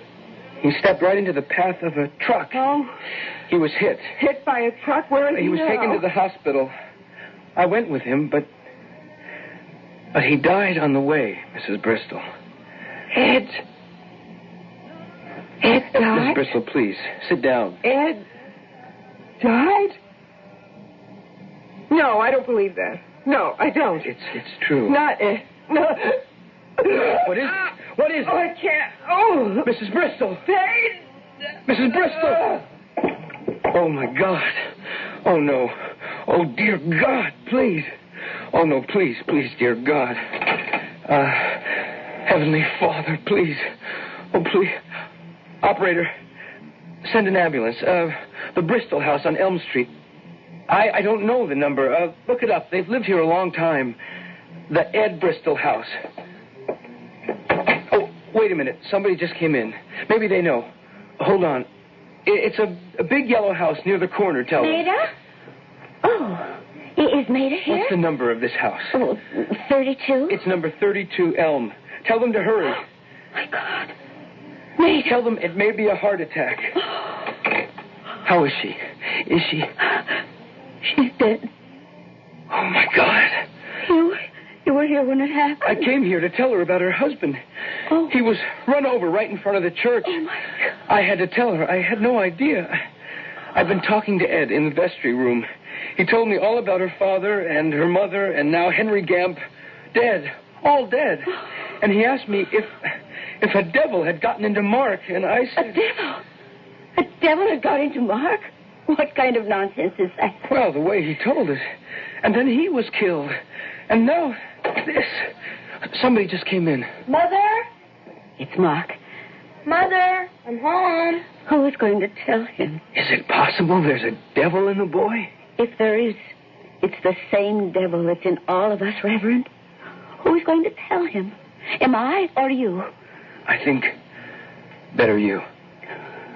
stepped right into the path of a truck.
Oh?
He was hit.
Hit by a truck? Where is he
He was
now?
taken to the hospital. I went with him, but he died on the way, Mrs. Bristol.
Ed? Ed died?
Miss Bristol, please, sit down.
Ed died? No, I don't believe that. No, I don't.
It's true.
Not Ed. No.
What is it? What is it?
Oh, I can't. Oh.
Mrs. Bristol.
Pain.
Mrs. Bristol. Oh, my God. Oh, no. Oh, dear God, please. Oh, no, please, dear God. Heavenly Father, please. Oh, please. Operator, send an ambulance. The Bristol house on Elm Street. I don't know the number. Look it up. They've lived here a long time. The Ed Bristol house. Oh, wait a minute. Somebody just came in. Maybe they know. Hold on. It's a big yellow house near the corner, tell them.
Maida? Oh, is Maida here?
What's the number of this house?
Oh, 32?
It's number 32 Elm. Tell them to hurry.
Oh, my God. Maida.
Tell them it may be a heart attack. How is she? Is she?
She's dead.
Oh, my God.
You were here when it happened?
I came here to tell her about her husband.
Oh.
He was run over right in front of the church.
Oh, my God.
I had to tell her. I had no idea. I've been talking to Ed in the vestry room. He told me all about her father and her mother and now Henry Gamp. Dead. All dead. And he asked me if a devil had gotten into Mark, and I said...
A devil? A devil had got into Mark? What kind of nonsense is that?
Well, the way he told it. And then he was killed. And now, this. Somebody just came in.
Mother?
It's Mark.
Mother, I'm home.
Who is going to tell him?
Is it possible there's a devil in the boy?
If there is, it's the same devil that's in all of us, Reverend. Who is going to tell him? Am I or you?
I think better you.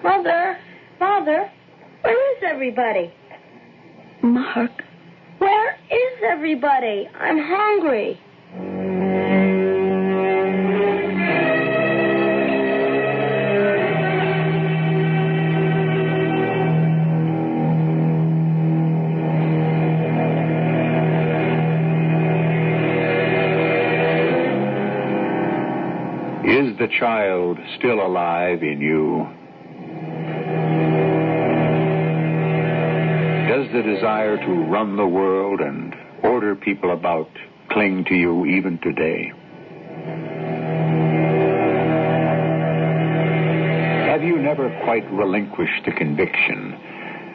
Mother, where is everybody?
Mark.
Where is everybody? I'm hungry.
Is the child still alive in you? Does the desire to run the world and order people about cling to you even today? Have you never quite relinquished the conviction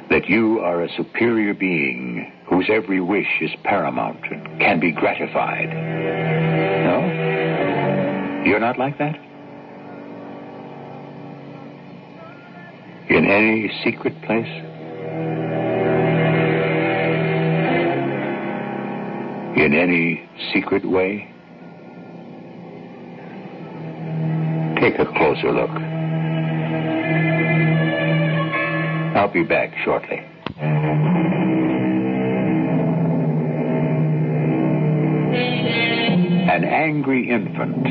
that you are a superior being whose every wish is paramount and can be gratified? No? You're not like that? In any secret place? In any secret way? Take a closer look. I'll be back shortly. An angry infant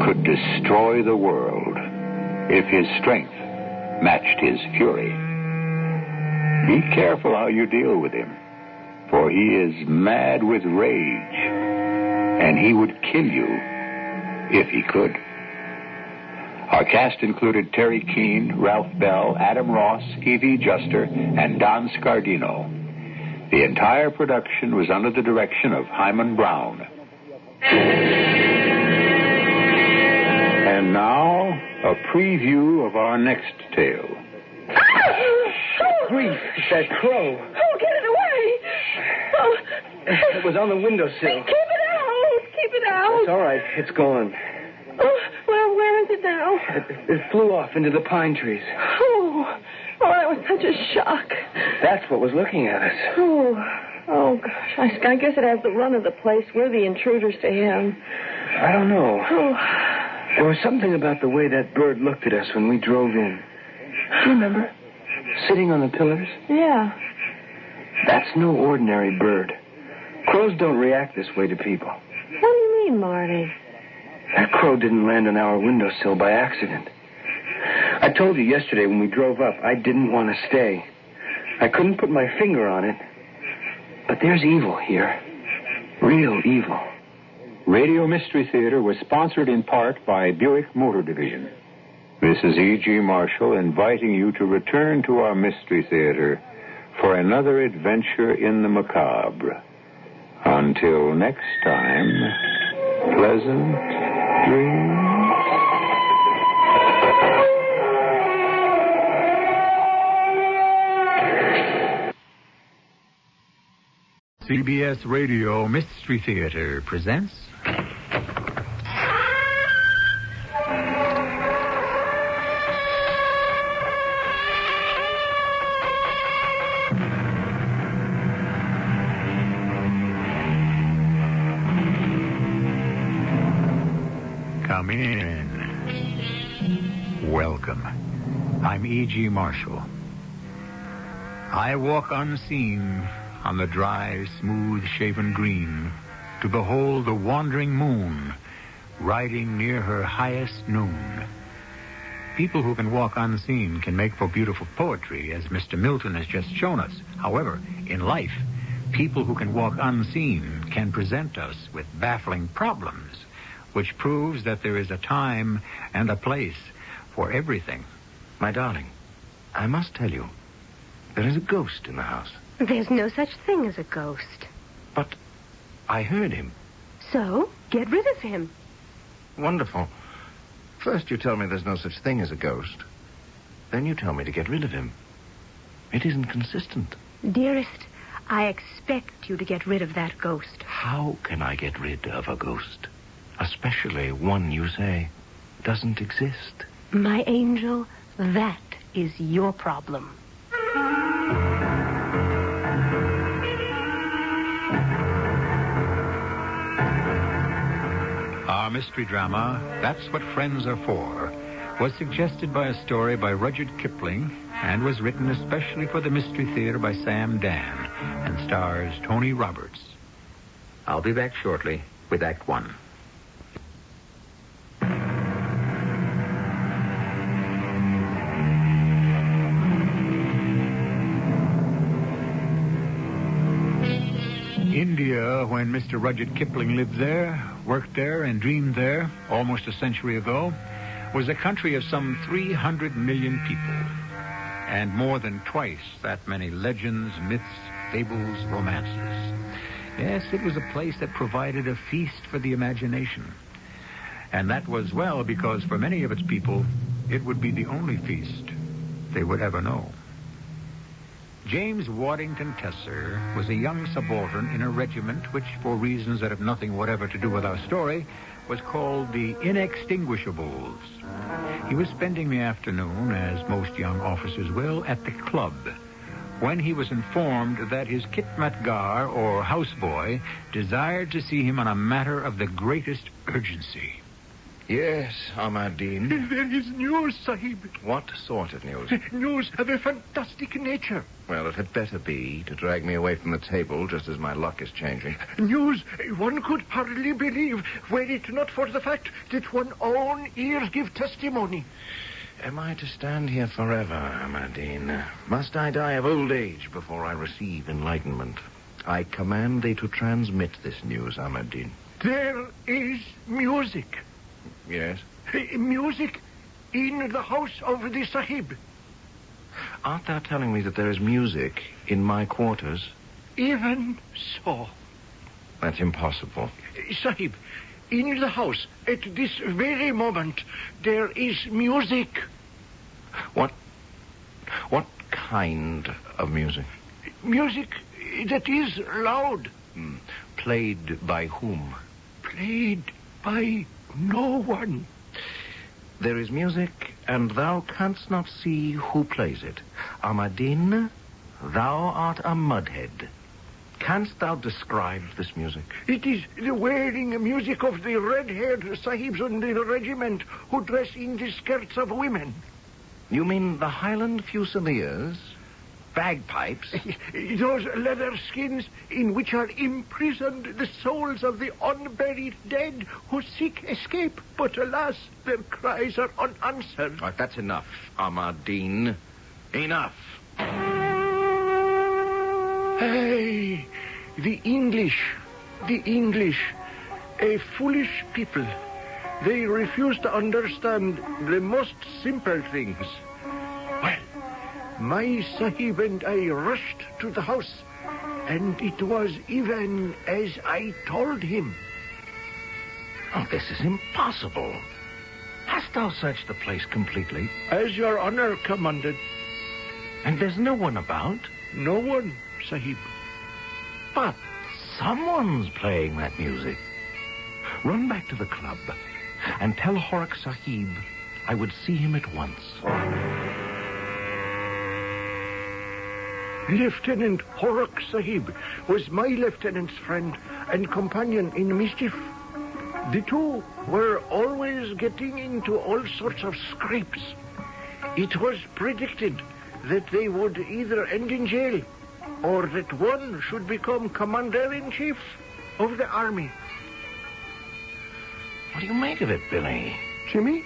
could destroy the world if his strength matched his fury. Be careful how you deal with him, for he is mad with rage, and he would kill you if he could. Our cast included Terry Keane, Ralph Bell, Adam Ross, Evie Juster, and Don Scardino. The entire production was under the direction of Hyman Brown. And now, a preview of our next tale.
Grief, it's that crow.
Oh, get it away. Oh.
It was on the windowsill.
Keep it out. Keep it out.
It's all right. It's gone.
Oh, well, where is it now?
It flew off into the pine trees.
Oh, that was such a shock.
That's what was looking at us.
Oh, gosh. I guess it has the run of the place. We're the intruders to him.
I don't know.
Oh.
There was something about the way that bird looked at us when we drove in. Do you remember? Sitting on the pillars?
Yeah.
That's no ordinary bird. Crows don't react this way to people.
What do you mean, Marty?
That crow didn't land on our windowsill by accident. I told you yesterday when we drove up, I didn't want to stay. I couldn't put my finger on it. But there's evil here. Real evil.
Radio Mystery Theater was sponsored in part by Buick Motor Division. This is E.G. Marshall inviting you to return to our Mystery Theater for another adventure in the macabre. Until next time, pleasant dreams.
CBS Radio Mystery Theater presents... Come in. Welcome. I'm E.G. Marshall. I walk unseen on the dry, smooth-shaven green to behold the wandering moon riding near her highest noon. People who can walk unseen can make for beautiful poetry, as Mr. Milton has just shown us. However, in life, people who can walk unseen can present us with baffling problems, which proves that there is a time and a place for everything.
My darling, I must tell you, there is a ghost in the house.
There's no such thing as a ghost.
But I heard him.
So, get rid of him.
Wonderful. First you tell me there's no such thing as a ghost. Then you tell me to get rid of him. It isn't consistent.
Dearest, I expect you to get rid of that ghost.
How can I get rid of a ghost? Especially one you say doesn't exist.
My angel, that is your problem.
Our mystery drama, That's What Friends Are For, was suggested by a story by Rudyard Kipling and was written especially for the Mystery Theater by Sam Dan and stars Tony Roberts. I'll be back shortly with Act One. India, when Mr. Rudyard Kipling lived there, worked there, and dreamed there almost a century ago, was a country of some 300 million people, and more than twice that many legends, myths, fables, romances. Yes, it was a place that provided a feast for the imagination. And that was well because for many of its people, it would be the only feast they would ever know. James Waddington Tesser was a young subaltern in a regiment which, for reasons that have nothing whatever to do with our story, was called the Inextinguishables. He was spending the afternoon, as most young officers will, at the club, when he was informed that his khitmatgar, or houseboy, desired to see him on a matter of the greatest urgency.
Yes, Ahmadine.
There is news, Sahib.
What sort of news?
News of a fantastic nature.
Well, it had better be to drag me away from the table just as my luck is changing.
News one could hardly believe were it not for the fact that one's own ears give testimony.
Am I to stand here forever, Ahmadine? Must I die of old age before I receive enlightenment? I command thee to transmit this news, Ahmadine.
There is music.
Yes?
Music in the house of the Sahib.
Art thou telling me that there is music in my quarters?
Even so.
That's impossible.
Sahib, in the house, at this very moment, there is music.
What kind of music?
Music that is loud.
Played by whom?
Played by no one.
There is music, and thou canst not see who plays it. Ahmadine, thou art a mudhead. Canst thou describe this music?
It is the wailing music of the red-haired sahibs in the regiment who dress in the skirts of women.
You mean the Highland Fusiliers? Bagpipes?
Those leather skins in which are imprisoned the souls of the unburied dead who seek escape, but alas, their cries are unanswered.
Right, that's enough, Ahmadine. Enough.
Hey, the English, a foolish people. They refuse to understand the most simple things. Well, my Sahib and I rushed to the house, and it was even as I told him.
Oh, this is impossible. Hast thou searched the place completely?
As your honor commanded.
And there's no one about?
No one, Sahib.
But someone's playing that music. Run back to the club and tell Horak Sahib I would see him at once.
Lieutenant Horak Sahib was my lieutenant's friend and companion in mischief. The two were always getting into all sorts of scrapes. It was predicted that they would either end in jail or that one should become commander-in-chief of the army.
What do you make of it, Billy?
Jimmy,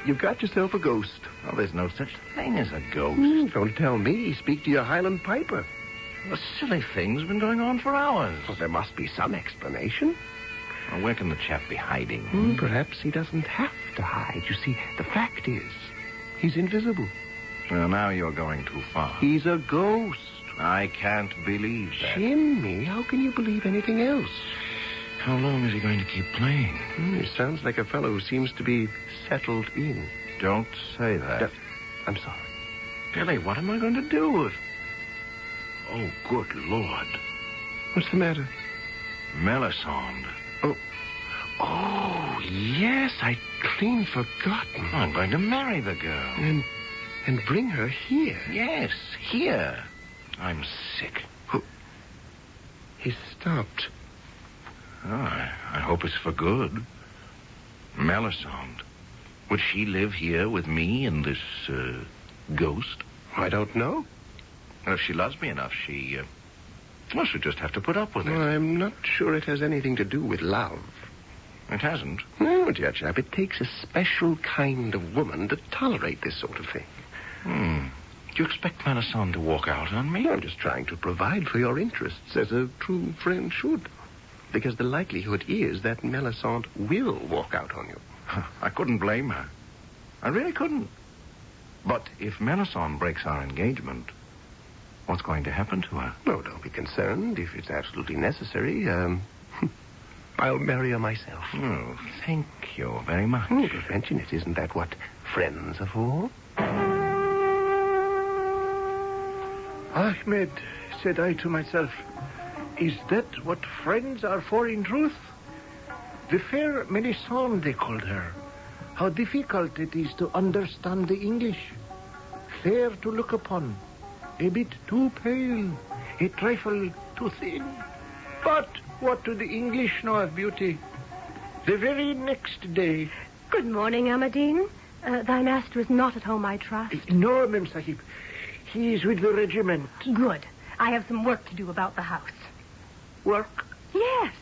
you've got yourself a ghost.
Oh, there's no such thing as a ghost.
Don't tell me. Speak to your Highland piper.
The silly thing's been going on for hours.
Well, there must be some explanation.
Well, where can the chap be hiding?
Perhaps he doesn't have to hide. You see, the fact is, he's invisible.
Well, now you're going too far.
He's a ghost.
I can't believe that.
Jimmy, how can you believe anything else?
How long is he going to keep playing?
He sounds like a fellow who seems to be settled in.
Don't say that.
I'm sorry.
Billy, what am I going to do with... Oh, good Lord.
What's the matter?
Melisande.
Oh, yes, I'd clean forgotten.
I'm going to marry the girl.
And bring her here.
Yes, here. I'm sick.
He stopped.
Oh, I hope it's for good. Melisande. Would she live here with me and this, ghost?
I don't know.
Well, if she loves me enough, she'll just have to put up with it.
Well, I'm not sure it has anything to do with love.
It hasn't?
No, dear chap, it takes a special kind of woman to tolerate this sort of thing.
Do you expect Melisande to walk out on me?
No, I'm just trying to provide for your interests, as a true friend should. Because the likelihood is that Melisande will walk out on you.
I couldn't blame her. I really couldn't. But if Melisande breaks our engagement, what's going to happen to her?
No, don't be concerned. If it's absolutely necessary, I'll marry her myself.
Oh, thank you very much.
Don't mention it. Isn't that what friends are for?
Ahmed, said I to myself, is that what friends are for in truth? The fair Melisande, they called her. How difficult it is to understand the English. Fair to look upon, a bit too pale, a trifle too thin. But what do the English know of beauty? The very next day...
Good morning, Amadine. Thy master is not at home, I trust.
No, Mem Sahib. He is with the regiment.
Good. I have some work to do about the house.
Work?
Yes.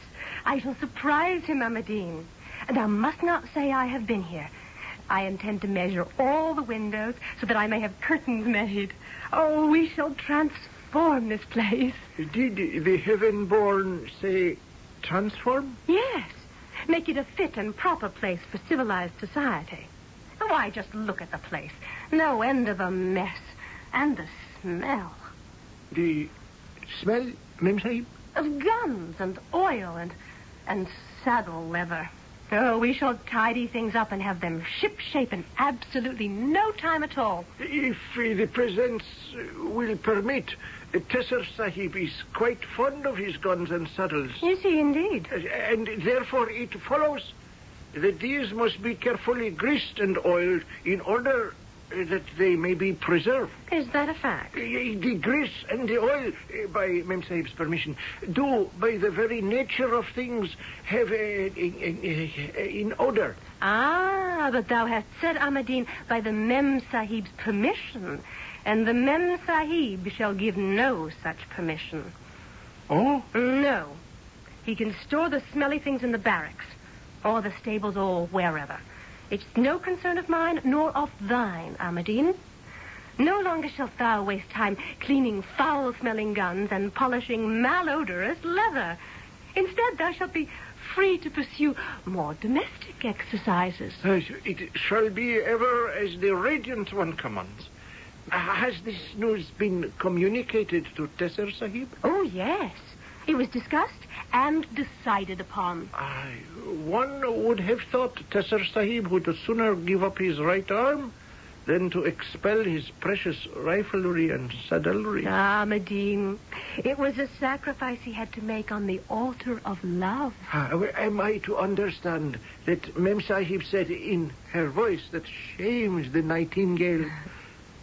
I shall surprise him, Amadine. Thou must not say I have been here. I intend to measure all the windows so that I may have curtains made. Oh, we shall transform this place.
Did the heaven-born say transform?
Yes. Make it a fit and proper place for civilized society. Why, just look at the place. No end of a mess. And the smell.
The smell, Mem Sahib?
Of guns and oil and saddle leather. Oh, we shall tidy things up and have them ship-shape in absolutely no time at all.
If the presence will permit, Tesser Sahib is quite fond of his guns and saddles.
Is he indeed?
And therefore it follows that these must be carefully greased and oiled in order that they may be preserved.
Is that a fact?
The grease and the oil, by Mem Sahib's permission, do, by the very nature of things, have an odor.
Ah, but thou hast said, Amadine, by the Mem Sahib's permission, and the Mem Sahib shall give no such permission.
Oh?
No. He can store the smelly things in the barracks, or the stables, or wherever. It's no concern of mine, nor of thine, Amadine. No longer shalt thou waste time cleaning foul-smelling guns and polishing malodorous leather. Instead, thou shalt be free to pursue more domestic exercises.
It shall be ever as the Radiant One commands. Has this news been communicated to Tesser Sahib?
Oh, yes. It was discussed and decided upon.
One would have thought Tesser Sahib would sooner give up his right arm than to expel his precious riflery and saddlery.
Ah, Medine, it was a sacrifice he had to make on the altar of love.
Am I to understand that Mem Sahib said in her voice that shames the nightingale,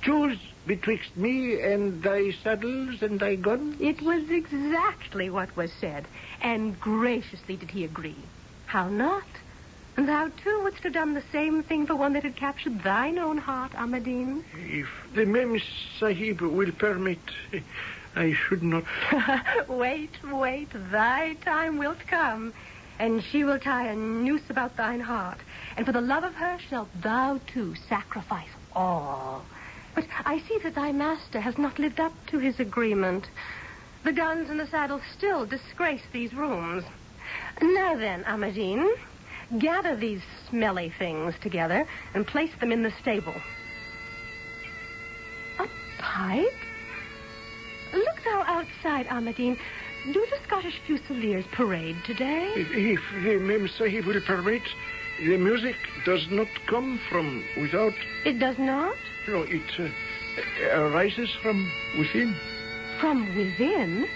choose betwixt me and thy saddles and thy gun?
It was exactly what was said, and graciously did he agree. How not? Thou, too, wouldst have done the same thing for one that had captured thine own heart, Ahmadine.
If the Mem Sahib will permit, I should not...
Wait, thy time wilt come, and she will tie a noose about thine heart, and for the love of her shalt thou, too, sacrifice all. But I see that thy master has not lived up to his agreement. The guns and the saddle still disgrace these rooms. Now then, Ahmadine, gather these smelly things together and place them in the stable. A pipe? Look thou outside, Ahmadine. Do the Scottish Fusiliers parade today?
If the Mem Sahib will permit, the music does not come from without.
It does not?
No, it arises from within.
From within?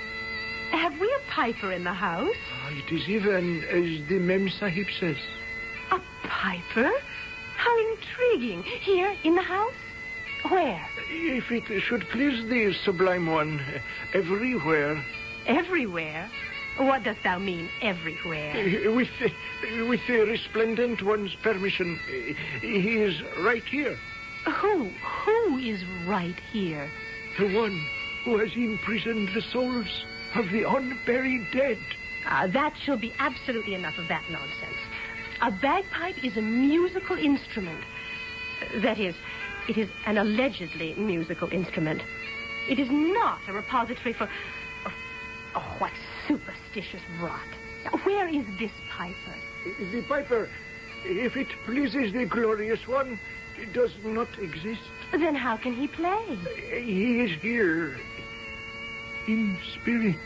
Have we a piper in the house?
It is even as the Mem Sahib says.
A piper? How intriguing. Here, in the house? Where?
If it should please the Sublime One, everywhere.
Everywhere? What dost thou mean, everywhere?
With the Resplendent One's permission, he is right here.
Who is right here?
The one who has imprisoned the souls of the unburied dead.
That shall be absolutely enough of that nonsense. A bagpipe is a musical instrument. That is, it is an allegedly musical instrument. It is not a repository for... Oh, what superstitious rot. Now, where is this piper?
The piper, if it pleases the Glorious One, it does not exist.
Then how can he play?
He is here, in spirit.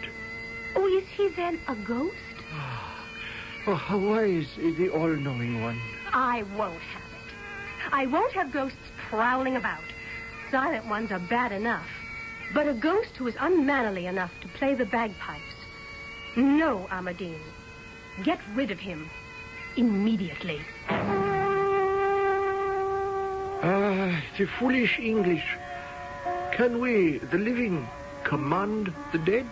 Oh, is he then a ghost?
Oh, how wise is the all-knowing one.
I won't have it. I won't have ghosts prowling about. Silent ones are bad enough. But a ghost who is unmannerly enough to play the bagpipes. No, Ahmadine. Get rid of him. Immediately.
The foolish English. Can we, the living, command the dead?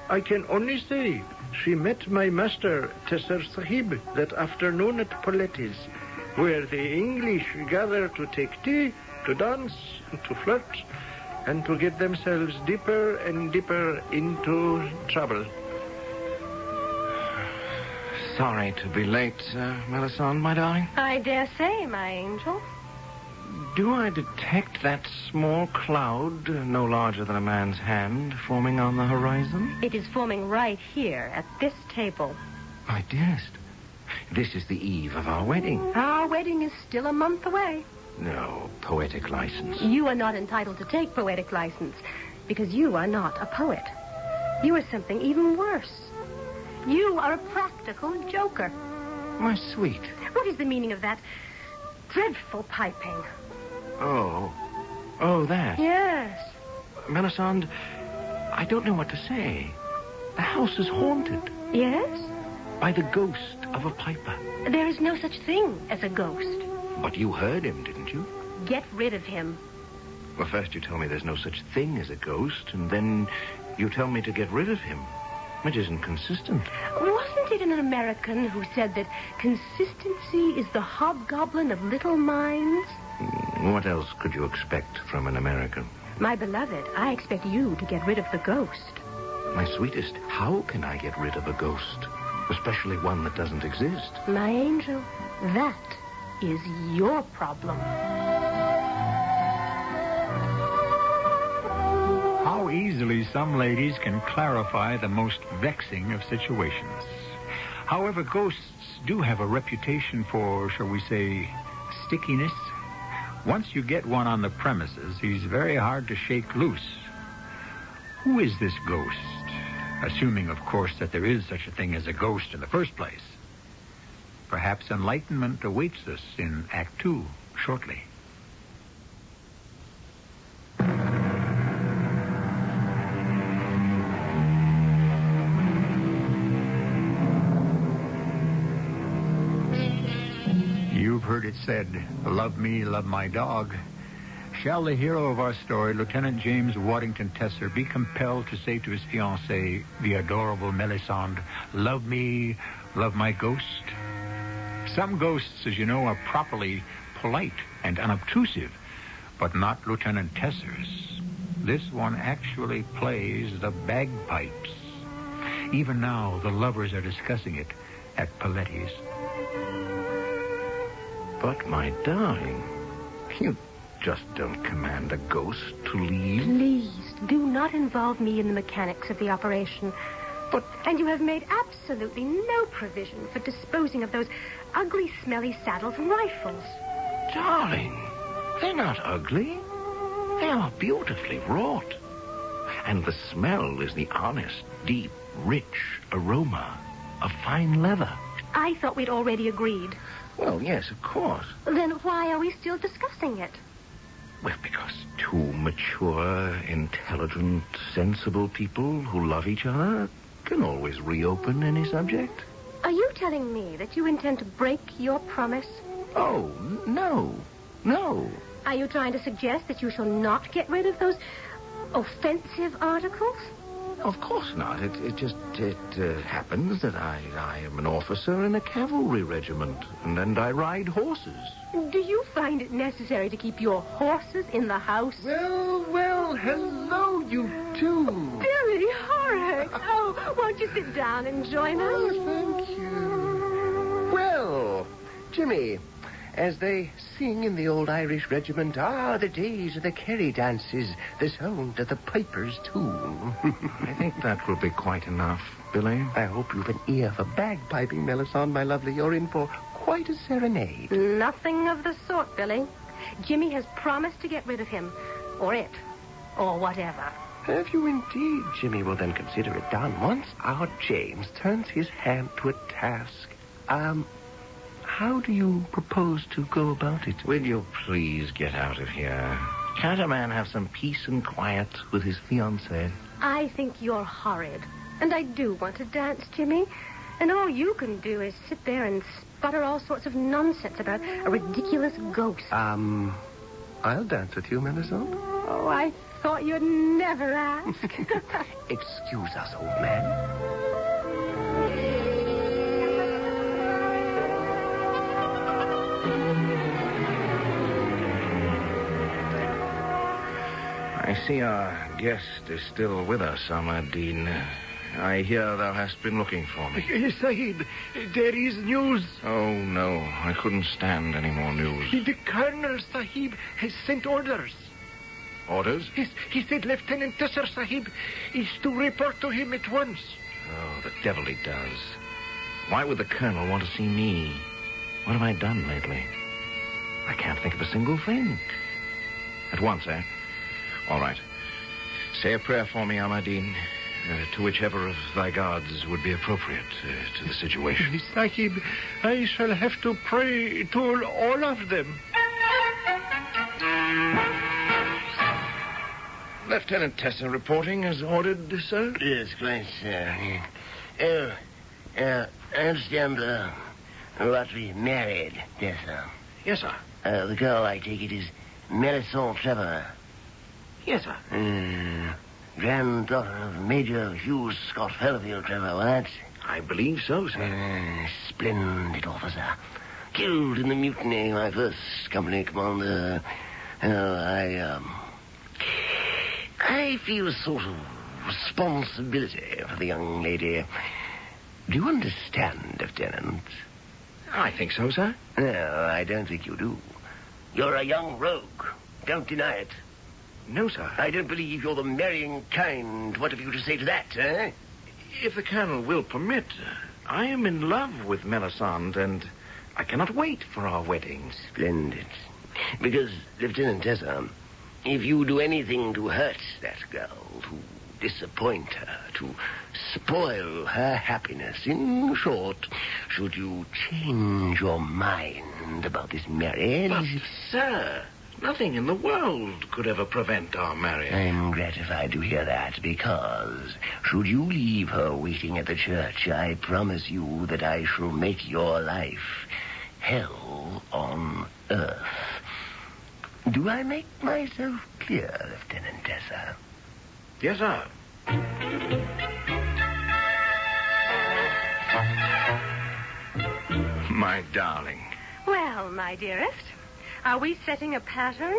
I can only say she met my master, Tesser Sahib, that afternoon at Pauletti's, where the English gather to take tea, to dance, to flirt, and to get themselves deeper and deeper into trouble.
Sorry to be late, Melisande, my darling.
I dare say, my angel.
Do I detect that small cloud, no larger than a man's hand, forming on the horizon?
It is forming right here, at this table.
My dearest, this is the eve of our wedding.
Our wedding is still a month away.
No, poetic license.
You are not entitled to take poetic license, because you are not a poet. You are something even worse. You are a practical joker.
My sweet.
What is the meaning of that dreadful piping?
Oh, that.
Yes.
Melisande, I don't know what to say. The house is haunted.
Yes?
By the ghost of a piper.
There is no such thing as a ghost.
But you heard him, didn't you?
Get rid of him.
Well, first you tell me there's no such thing as a ghost, and then you tell me to get rid of him. Which isn't consistent.
Wasn't it an American who said that consistency is the hobgoblin of little minds?
What else could you expect from an American?
My beloved, I expect you to get rid of the ghost.
My sweetest, how can I get rid of a ghost? Especially one that doesn't exist.
My angel, that is your problem.
How easily some ladies can clarify the most vexing of situations. However, ghosts do have a reputation for, shall we say, stickiness. Once you get one on the premises, he's very hard to shake loose. Who is this ghost? Assuming, of course, that there is such a thing as a ghost in the first place. Perhaps enlightenment awaits us in Act 2 shortly. You've heard it said, love me, love my dog. Shall the hero of our story, Lieutenant James Waddington Tesser, be compelled to say to his fiancée, the adorable Melisande, love me, love my ghost? Some ghosts, as you know, are properly polite and unobtrusive, but not Lieutenant Tesser's. This one actually plays the bagpipes. Even now, the lovers are discussing it at Paletti's.
But, my darling, you just don't command a ghost to leave.
Please, do not involve me in the mechanics of the operation. And you have made absolutely no provision for disposing of those ugly, smelly saddles and rifles.
Darling, they're not ugly. They are beautifully wrought. And the smell is the honest, deep, rich aroma of fine leather.
I thought we'd already agreed.
Well, yes, of course.
Then why are we still discussing it?
Well, because two mature, intelligent, sensible people who love each other can always reopen any subject.
Are you telling me that you intend to break your promise?
Oh, no. No.
Are you trying to suggest that you shall not get rid of those offensive articles?
Of course not. It just happens that I am an officer in a cavalry regiment, and I ride horses.
Do you find it necessary to keep your horses in the house?
Well, hello, you two.
Billy, Horace. Oh, won't you sit down and join us?
Oh, thank you. Well, Jimmy, as they sing in the old Irish regiment, the days of the Kerry dances, the sound of the piper's tune.
I think that will be quite enough, Billy.
I hope you've an ear for bagpiping, Melisande, my lovely. You're in for quite a serenade.
Nothing of the sort, Billy. Jimmy has promised to get rid of him, or it, or whatever.
Have you indeed, Jimmy? Well, then consider it done. Once our James turns his hand to a task, how do you propose to go about it?
Will you please get out of here? Can't a man have some peace and quiet with his fiancée?
I think you're horrid. And I do want to dance, Jimmy. And all you can do is sit there and sputter all sorts of nonsense about a ridiculous ghost.
I'll dance with you, Melisande.
Oh, I thought you'd never ask.
Excuse us, old man.
I see our guest is still with us, Ahmadine. I hear thou hast been looking for me.
Yes, Sahib, there is news.
Oh, no, I couldn't stand any more news.
The Colonel, Sahib, has sent orders.
Orders?
Yes, he said Lieutenant Tesser, Sahib, is to report to him at once.
Oh, the devil he does. Why would the Colonel want to see me? What have I done lately? I can't think of a single thing. At once, eh? All right. Say a prayer for me, Ahmadine, to whichever of thy gods would be appropriate to the situation.
Sahib, I shall have to pray to all of them.
Lieutenant Tesser reporting as ordered, sir?
Yes, quite, sir. I understand you are to be married, Tesser.
Yes, sir.
The girl, I take it, is Melisande Trevor.
Yes, sir.
Granddaughter of Major Hugh Scott Fellowfield Trevor, what?
I believe so, sir.
Splendid officer. Killed in the mutiny, my first company commander. I feel a sort of responsibility for the young lady. Do you understand, Lieutenant?
I think so, sir.
No, I don't think you do. You're a young rogue. Don't deny it.
No, sir.
I don't believe you're the marrying kind. What have you to say to that, eh?
If the Colonel will permit, I am in love with Melisande, and I cannot wait for our wedding.
Splendid. Because, Lieutenant Tessa, if you do anything to hurt that girl, to disappoint her, to spoil her happiness, in short, should you change your mind about this marriage...
But, sir, nothing in the world could ever prevent our marriage.
I'm gratified to hear that, because should you leave her waiting at the church, I promise you that I shall make your life hell on earth. Do I make myself clear, Lieutenant Tessa?
Yes, sir. My darling.
Well, my dearest, are we setting a pattern?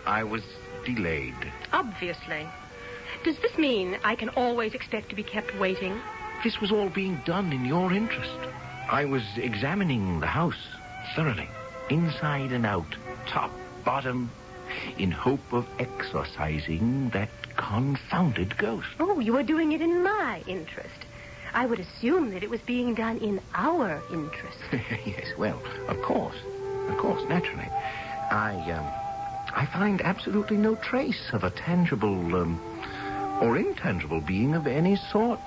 I was delayed.
Obviously. Does this mean I can always expect to be kept waiting?
This was all being done in your interest. I was examining the house thoroughly, inside and out, top, bottom, in hope of exorcising that confounded ghost.
Oh, you were doing it in my interest. I would assume that it was being done in our interest.
Yes, well, of course, naturally. I find absolutely no trace of a tangible or intangible being of any sort,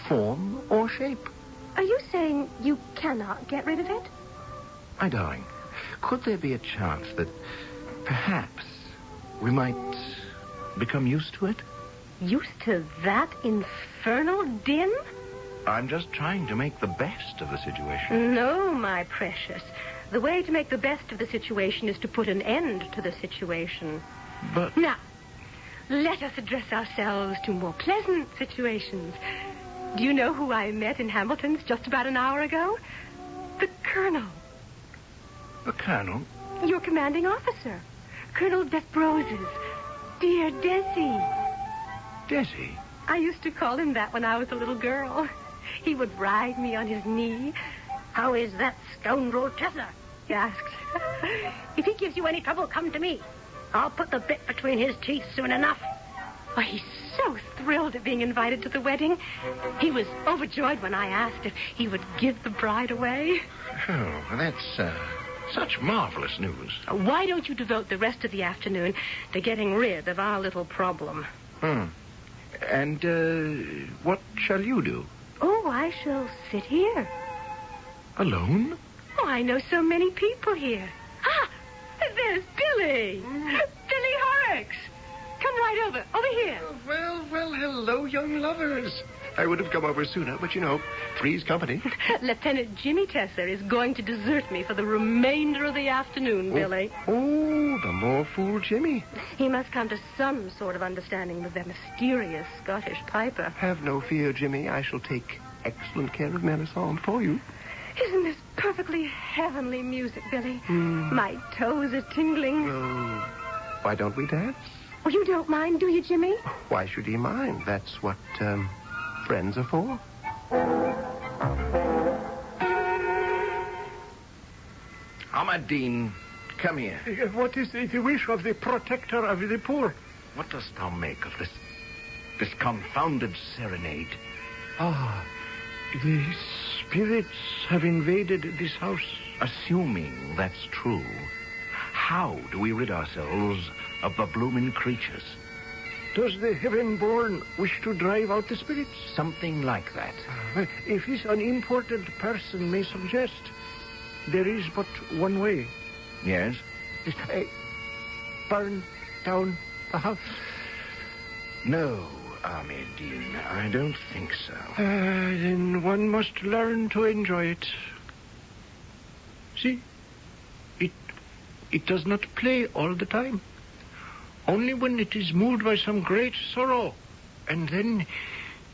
form, or shape.
Are you saying you cannot get rid of it?
My darling, could there be a chance that perhaps we might become used to it?
Used to that infernal din?
I'm just trying to make the best of the situation.
No, my precious. The way to make the best of the situation is to put an end to the situation.
But...
Now, let us address ourselves to more pleasant situations. Do you know who I met in Hamilton's just about an hour ago? The Colonel.
The Colonel?
Your commanding officer. Colonel Desbroses. Dear Desi.
Desi?
I used to call him that when I was a little girl. He would ride me on his knee. How is that scoundrel Tessa? He asked. If he gives you any trouble, come to me. I'll put the bit between his teeth soon enough. Oh, he's so thrilled at being invited to the wedding. He was overjoyed when I asked if he would give the bride away.
Oh, that's such marvelous news.
Why don't you devote the rest of the afternoon to getting rid of our little problem?
And what shall you do?
Oh, I shall sit here.
Alone?
Oh, I know so many people here. Ah, there's Billy. Billy Horrocks. Come right over here.
Well, hello, young lovers. I would have come over sooner, but three's company.
Lieutenant Jimmy Tesser is going to desert me for the remainder of the afternoon, Billy.
Oh, the more fool Jimmy.
He must come to some sort of understanding with that mysterious Scottish piper.
Have no fear, Jimmy. I shall take excellent care of Melisande for you.
Isn't this perfectly heavenly music, Billy? My toes are tingling.
Oh, why don't we dance?
Oh, you don't mind, do you, Jimmy?
Why should he mind? That's what friends are for.
Ahmadine, come here.
What is the wish of the protector of the poor?
What dost thou make of this confounded serenade?
The spirits have invaded this house.
Assuming that's true, how do we rid ourselves of the blooming creatures?
Does the heaven-born wish to drive out the spirits?
Something like that.
If this unimportant person may suggest, there is but one way.
Yes?
Burn down the house.
No, Ahmadine, I don't think so.
Then one must learn to enjoy it. See? It does not play all the time. Only when it is moved by some great sorrow. And then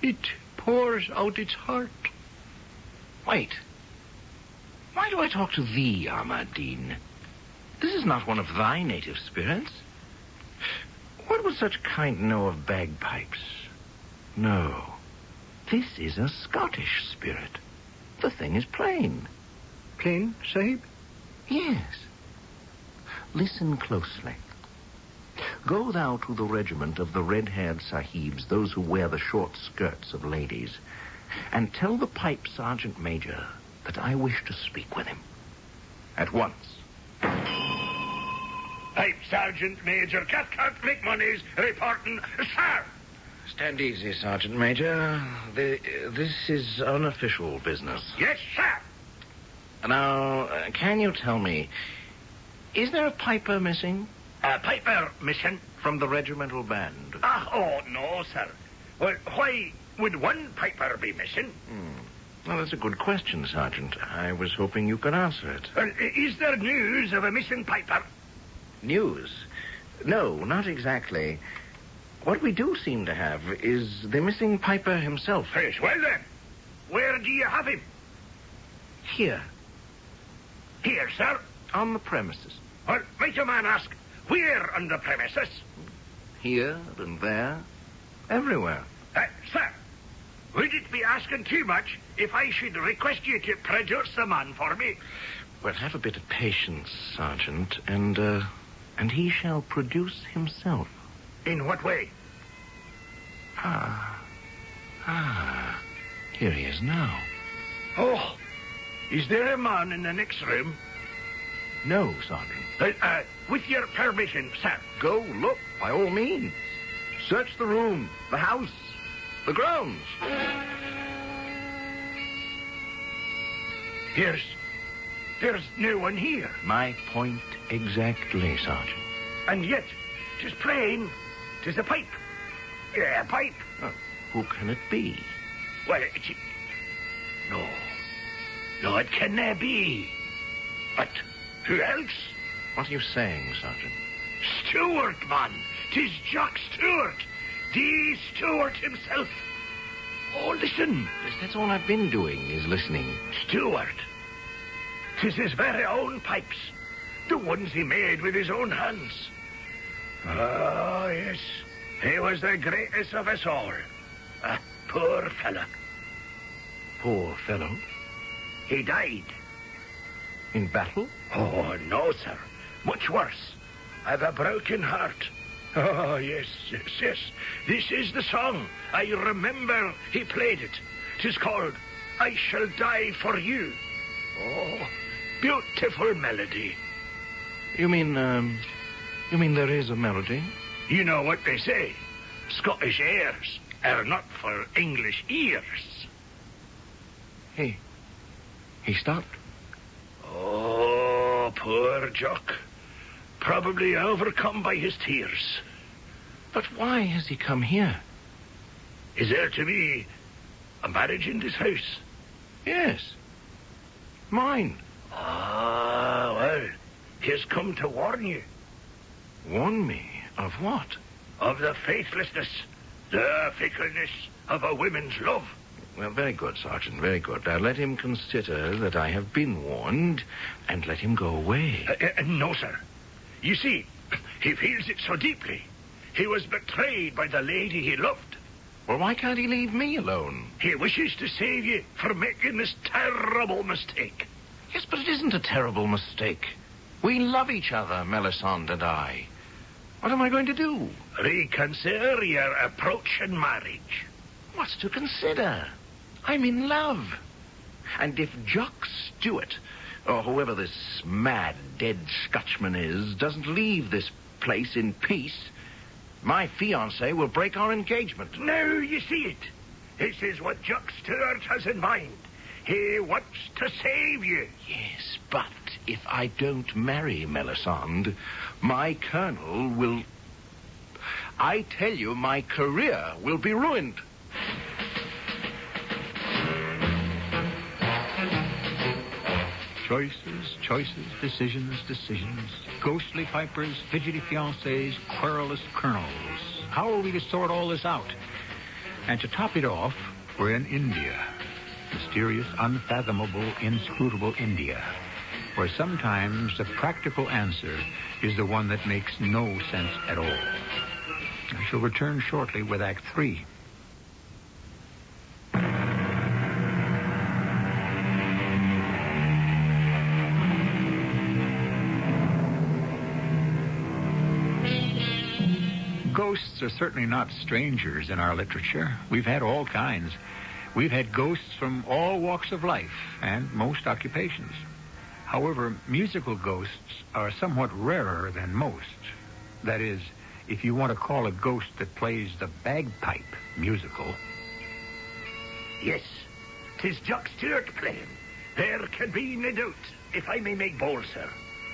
it pours out its heart.
Wait. Why do I talk to thee, Ahmadine? This is not one of thy native spirits. What would such kind know of bagpipes? No. This is a Scottish spirit. The thing is plain.
Plain, Sahib?
Yes. Listen closely. Go thou to the regiment of the red-haired sahibs, those who wear the short skirts of ladies, and tell the pipe sergeant major that I wish to speak with him. At once.
Pipe Sergeant Major Cathcart McMoney's reporting, sir.
Stand easy, Sergeant Major. This is unofficial business.
Yes, sir.
Now, can you tell me, is there a piper missing?
A piper missing?
From the regimental band.
Oh, no, sir. Well, why would one piper be missing?
Well, that's a good question, Sergeant. I was hoping you could answer it.
Well, is there news of a missing piper?
News? No, not exactly. What we do seem to have is the missing piper himself.
Yes, well then, where do you have him?
Here.
Here, sir?
On the premises.
Well, might a man ask, where on the premises?
Here and there. Everywhere.
Sir, would it be asking too much if I should request you to produce the man for me?
Well, have a bit of patience, Sergeant, and he shall produce himself.
In what way?
Here he is now.
Oh, is there a man in the next room?
No, Sergeant.
With your permission, sir.
Go look, by all means. Search the room, the house, the grounds.
There's no one here.
My point exactly, Sergeant.
And yet, 'tis plain, 'tis a pipe. Yeah, a pipe.
Oh, who can it be?
Well, No, it cannot be. But who else?
What are you saying, Sergeant?
Stewart, man. 'Tis Jock Stewart. The Stewart himself. Oh, listen.
Yes, that's all I've been doing, is listening.
Stewart. 'Tis his very own pipes. The ones he made with his own hands. Oh, yes. He was the greatest of us all. A poor fellow.
Poor fellow?
He died.
In battle?
Oh, no, sir. Much worse. I've a broken heart. Oh, yes. This is the song. I remember he played it. 'Tis called I Shall Die for You. Oh, beautiful melody.
You mean there is a melody?
You know what they say. Scottish airs are not for English ears.
He stopped.
Oh, poor Jock. Probably overcome by his tears.
But why has he come here?
Is there to be a marriage in this house?
Yes. Mine.
Well, he has come to warn you.
Warn me of what?
Of the faithlessness, the fickleness of a woman's love.
Well, very good, Sergeant, very good. Now, let him consider that I have been warned, and let him go away.
No, sir. You see, he feels it so deeply. He was betrayed by the lady he loved.
Well, why can't he leave me alone?
He wishes to save you from making this terrible mistake.
Yes, but it isn't a terrible mistake. We love each other, Melisande and I. What am I going to do?
Reconsider your approach in marriage.
What's to consider? I'm in love. And if Jock Stewart, or whoever this mad, dead Scotchman is, doesn't leave this place in peace, my fiancée will break our engagement.
Now you see it. This is what Jock Stewart has in mind. He wants to save you.
Yes, but if I don't marry Melisande, my colonel will... I tell you, my career will be ruined.
Choices, decisions. Ghostly pipers, fidgety fiancés, querulous colonels. How are we to sort all this out? And to top it off, we're in India. Mysterious, unfathomable, inscrutable India, where sometimes the practical answer is the one that makes no sense at all. I shall return shortly with Act 3. Ghosts are certainly not strangers in our literature. We've had all kinds. We've had ghosts from all walks of life and most occupations. However, musical ghosts are somewhat rarer than most. That is, if you want to call a ghost that plays the bagpipe musical.
Yes, 'tis Jock Stewart playing. There can be no doubt. If I may make bold, sir,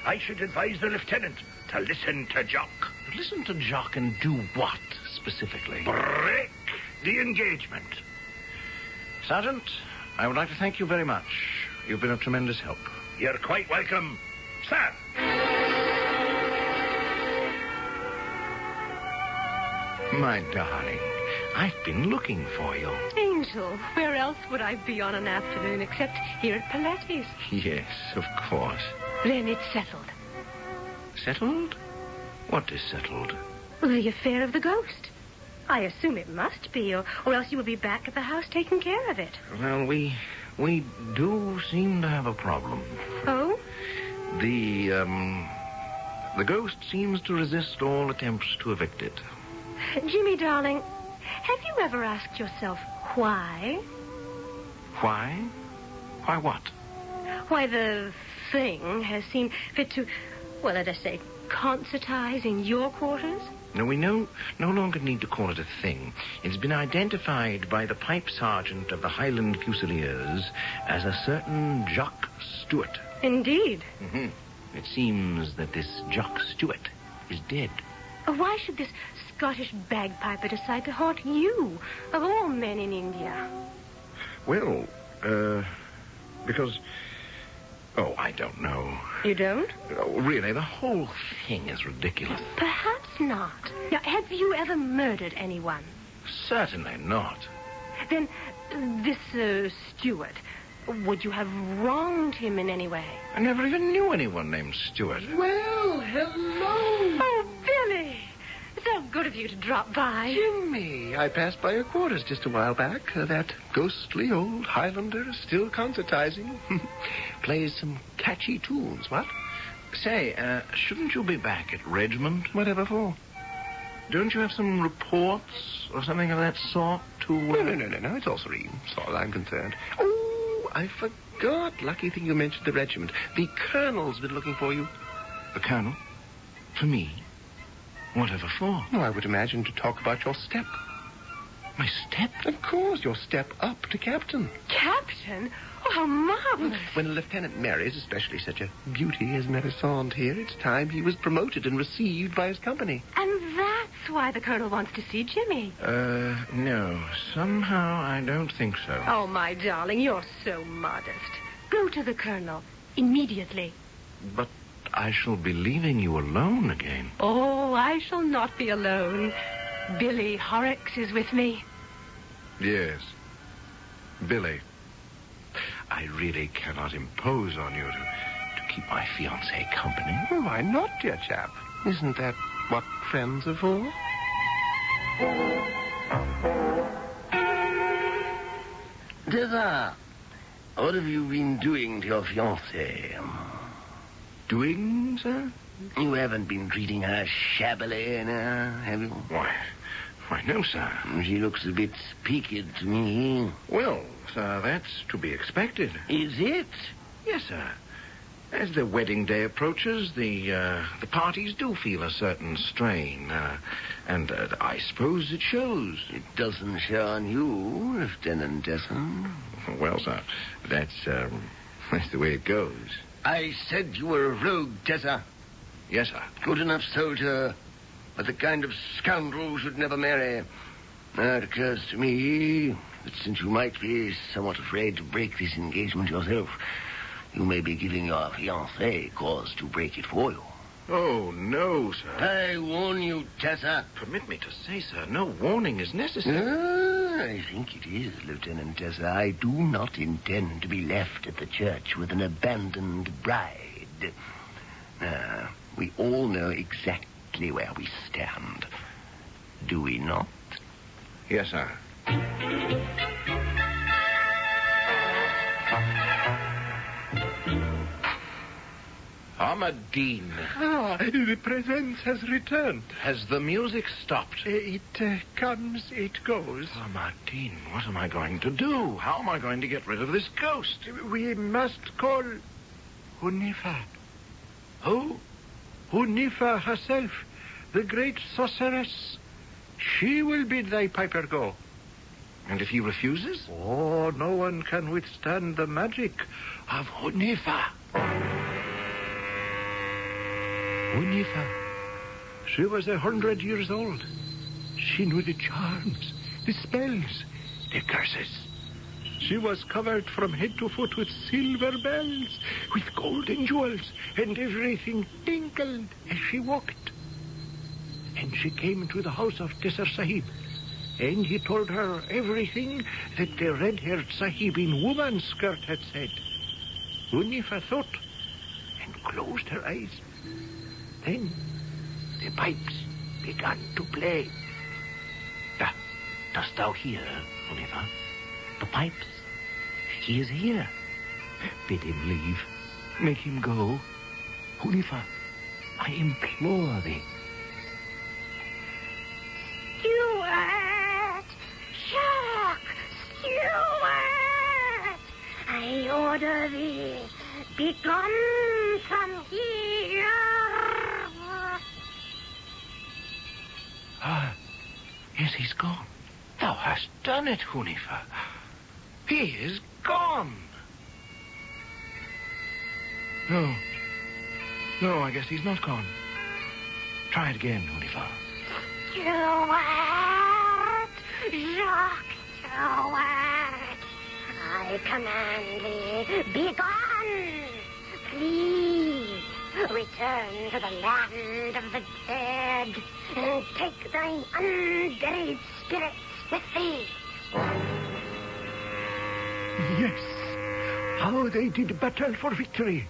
I should advise the lieutenant to listen to Jock.
Listen to Jock and do what, specifically?
Break the engagement.
Sergeant, I would like to thank you very much. You've been a tremendous help.
You're quite welcome, sir.
My darling, I've been looking for you.
Angel, where else would I be on an afternoon except here at Paletti's?
Yes, of course.
Then it's settled.
Settled? What is settled?
Well, the affair of the ghost. I assume it must be, or else you will be back at the house taking care of it.
Well, we do seem to have a problem.
Oh?
The ghost seems to resist all attempts to evict it.
Jimmy, darling, have you ever asked yourself why?
Why? Why what?
Why the thing has seen fit to, well, let us say, concertize in your quarters?
No, we no longer need to call it a thing. It's been identified by the pipe sergeant of the Highland Fusiliers as a certain Jock Stewart.
Indeed.
Mm-hmm. It seems that this Jock Stewart is dead.
Why should this Scottish bagpiper decide to haunt you, of all men in India?
Well, because... Oh, I don't know.
You don't?
Oh, really, the whole thing is ridiculous.
Perhaps not. Now, have you ever murdered anyone?
Certainly not.
Then, this Stewart, would you have wronged him in any way?
I never even knew anyone named Stewart.
Well, hello.
Oh, Billy! So good of you to drop by.
Jimmy, I passed by your quarters just a while back. That ghostly old Highlander is still concertizing. Plays some catchy tunes, what?
Say, shouldn't you be back at regiment?
Whatever for?
Don't you have some reports or something of that sort to...
No. It's all serene, as far as I'm concerned. Oh, I forgot. Lucky thing you mentioned the regiment. The colonel's been looking for you.
The colonel? For me? Whatever for?
Oh, I would imagine to talk about your step.
My step?
Of course, your step up to captain.
Captain? Oh, how marvelous.
When a lieutenant marries, especially such a beauty as Melisande here, it's time he was promoted and received by his company.
And that's why the colonel wants to see Jimmy.
No. Somehow I don't think so.
Oh, my darling, you're so modest. Go to the colonel immediately.
But I shall be leaving you alone again.
Oh, I shall not be alone. Billy Horrocks is with me.
Yes. Billy. I really cannot impose on you to keep my fiancée company.
Oh, why not, dear chap? Isn't that what friends are for?
Tessa, what have you been doing to your fiancée?
Doing, sir?
You haven't been treating her shabbily, have you?
Why, no, sir.
She looks a bit peaked to me.
Well, sir, that's to be expected.
Is it?
Yes, sir. As the wedding day approaches, the parties do feel a certain strain, and I suppose it shows.
It doesn't show on you, Lieutenant Desson.
Well, sir, that's the way it goes.
I said you were a rogue, Tessa.
Yes, sir.
Good enough soldier, but the kind of scoundrel who should never marry. Now, it occurs to me that since you might be somewhat afraid to break this engagement yourself, you may be giving your fiancé cause to break it for you.
Oh, no, sir.
I warn you, Tessa.
Permit me to say, sir, no warning is necessary.
I think it is, Lieutenant Tessa. I do not intend to be left at the church with an abandoned bride. Now, we all know exactly where we stand. Do we not?
Yes, sir. Amadine.
The presence has returned.
Has the music stopped?
It comes, it goes.
Amadine, what am I going to do? How am I going to get rid of this ghost?
We must call Hunifa.
Who?
Hunifa herself, the great sorceress. She will bid thy piper go.
And if he refuses?
Oh, no one can withstand the magic of Hunifa. Hunifa. She was 100 years old. She knew the charms, the spells, the curses. She was covered from head to foot with silver bells, with golden jewels, and everything tinkled as she walked. And she came to the house of Tesser Sahib, and he told her everything that the red-haired Sahib in woman's skirt had said. Hunifa thought and closed her eyes. Then the pipes began to play.
Dost thou hear, Hunifa? The pipes. He is here. Bid him leave. Make him go. Hunifa, I implore thee.
Steward! Shark! Steward! I order thee, begone from here!
Yes, he's gone. Thou hast done it, Hunifa. He is gone. No, I guess he's not gone. Try it again, Hunifa.
Steward! Jacques Steward! I command thee, begone! Please, return to the land of the dead, and take thine unburied spirits with thee.
Yes, how they did battle for victory.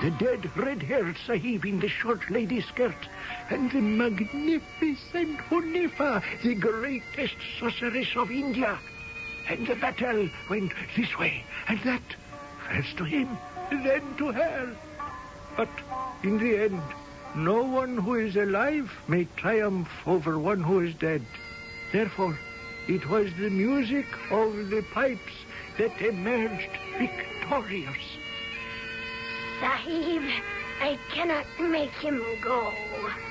The dead red-haired Sahib in the short lady skirt, and the magnificent Hunifa, the greatest sorceress of India. And the battle went this way and that, first to him, then to her. But in the end, no one who is alive may triumph over one who is dead. Therefore, it was the music of the pipes that emerged victorious.
Sahib, I cannot make him go.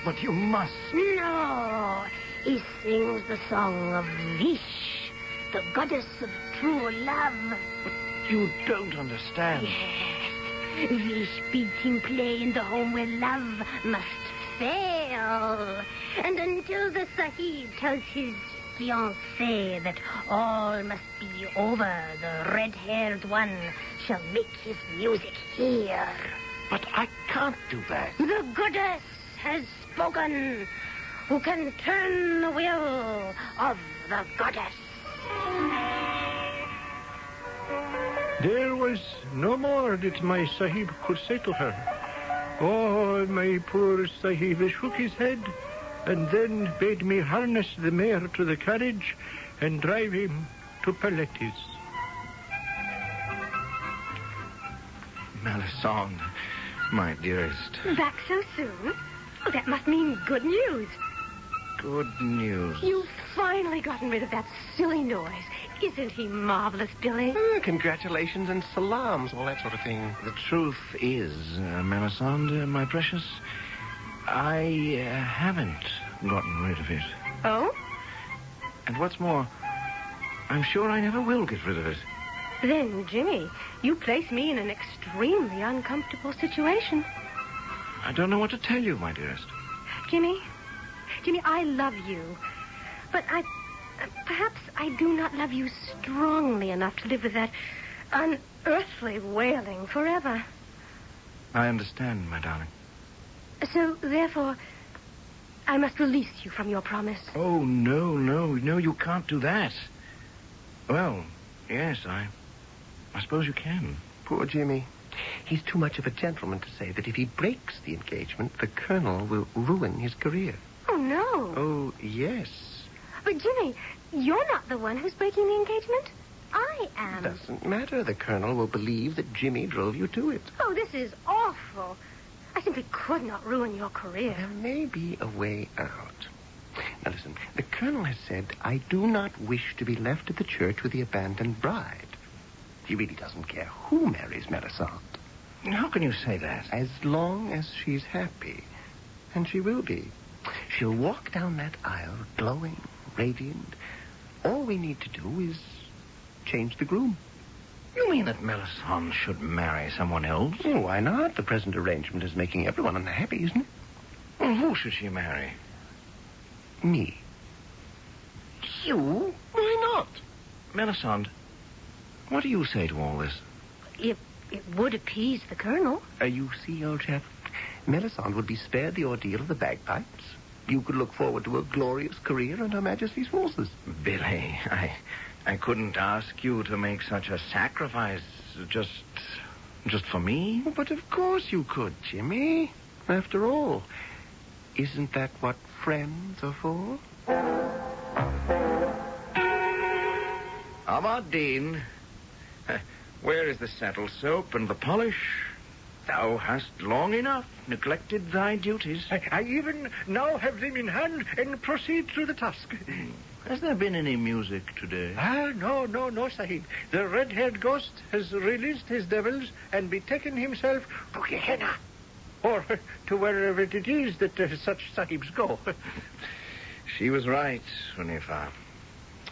But you must.
No, he sings the song of Vish, the goddess of true love.
But you don't understand.
Yes, Vish bids him play in the home where love must fail. And until the Sahib tells his fiancée that all must be over, the red-haired one shall make his music here.
But I can't do that.
The goddess has spoken. Who can turn the will of the goddess?
There was no more that my Sahib could say to her. Oh, my poor Sahib shook his head and then bade me harness the mare to the carriage and drive him to Paletis.
Melisande, my dearest.
Back so soon? Oh, that must mean good news.
Good news.
You've finally gotten rid of that silly noise. Isn't he marvelous, Billy?
Congratulations and salams, all that sort of thing.
The truth is, Melisande, my precious, I haven't gotten rid of it.
Oh?
And what's more, I'm sure I never will get rid of it.
Then, Jimmy, you place me in an extremely uncomfortable situation.
I don't know what to tell you, my dearest.
Jimmy, I love you. But perhaps I do not love you strongly enough to live with that unearthly wailing forever.
I understand, my darling.
So, therefore, I must release you from your promise.
Oh, no, you can't do that. Well, yes, I suppose you can.
Poor Jimmy. He's too much of a gentleman to say that if he breaks the engagement, the Colonel will ruin his career.
Oh, no.
Oh, yes.
But, Jimmy, you're not the one who's breaking the engagement. I am.
Doesn't matter. The Colonel will believe that Jimmy drove you to it.
Oh, this is awful. I simply could not ruin your career.
There may be a way out. Now, listen, the Colonel has said, I do not wish to be left at the church with the abandoned bride. He really doesn't care who marries Melisande.
How can you say that?
As long as she's happy. And she will be. She'll walk down that aisle, glowing, radiant. All we need to do is change the groom.
You mean that Melisande should marry someone else?
Oh, why not? The present arrangement is making everyone unhappy, isn't it?
Well, who should she marry?
Me.
You? Why not? Melisande, what do you say to all this?
It would appease the Colonel.
You see, old chap, Melisande would be spared the ordeal of the bagpipes. You could look forward to a glorious career in Her Majesty's forces.
Billy, I couldn't ask you to make such a sacrifice just for me.
Oh, but of course you could, Jimmy. After all, isn't that what friends are for?
Aberdeen, where is the saddle soap and the polish? Thou hast long enough neglected thy duties.
I even now have them in hand and proceed through the task.
Has there been any music today?
No, Sahib. The red-haired ghost has released his devils and betaken himself to Gehenna. Or to wherever it is that such Sahibs go.
She was right, Unifa.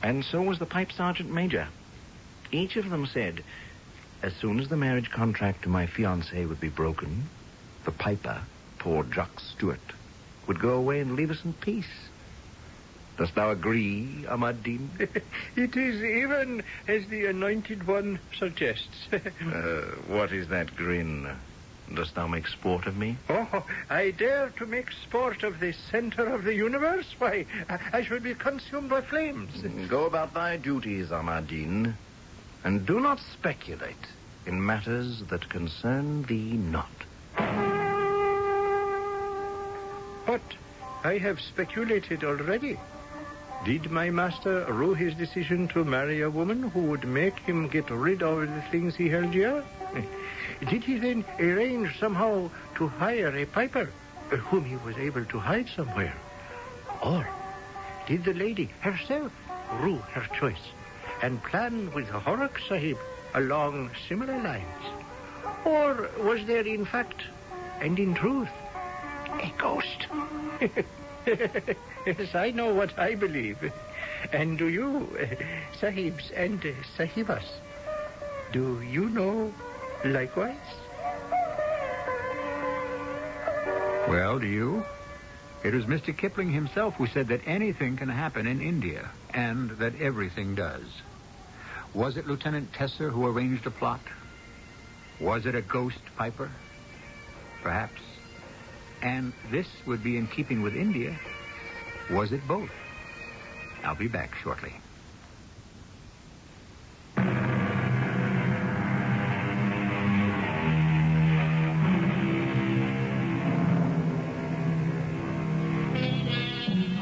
And so was the Pipe Sergeant Major. Each of them said, as soon as the marriage contract to my fiancée would be broken, the piper, poor Jock Stewart, would go away and leave us in peace. Dost thou agree, Ahmad-Din?
It is even as the Anointed One suggests.
What is that grin? Dost thou make sport of me?
Oh, I dare to make sport of the center of the universe? Why, I should be consumed by flames.
Go about thy duties, Ahmad-Din, and do not speculate in matters that concern thee not.
But I have speculated already. Did my master rue his decision to marry a woman who would make him get rid of the things he held dear? Did he then arrange somehow to hire a piper whom he was able to hide somewhere? Or did the lady herself rue her choice and plan with Horak Sahib along similar lines? Or was there, in fact, and in truth, a ghost? Yes, I know what I believe. And do you, Sahibs and Sahibas, do you know likewise?
Well, do you? It was Mr. Kipling himself who said that anything can happen in India, and that everything does. Was it Lieutenant Tesser who arranged a plot? Was it a ghost piper? Perhaps. And this would be in keeping with India. Was it both? I'll be back shortly.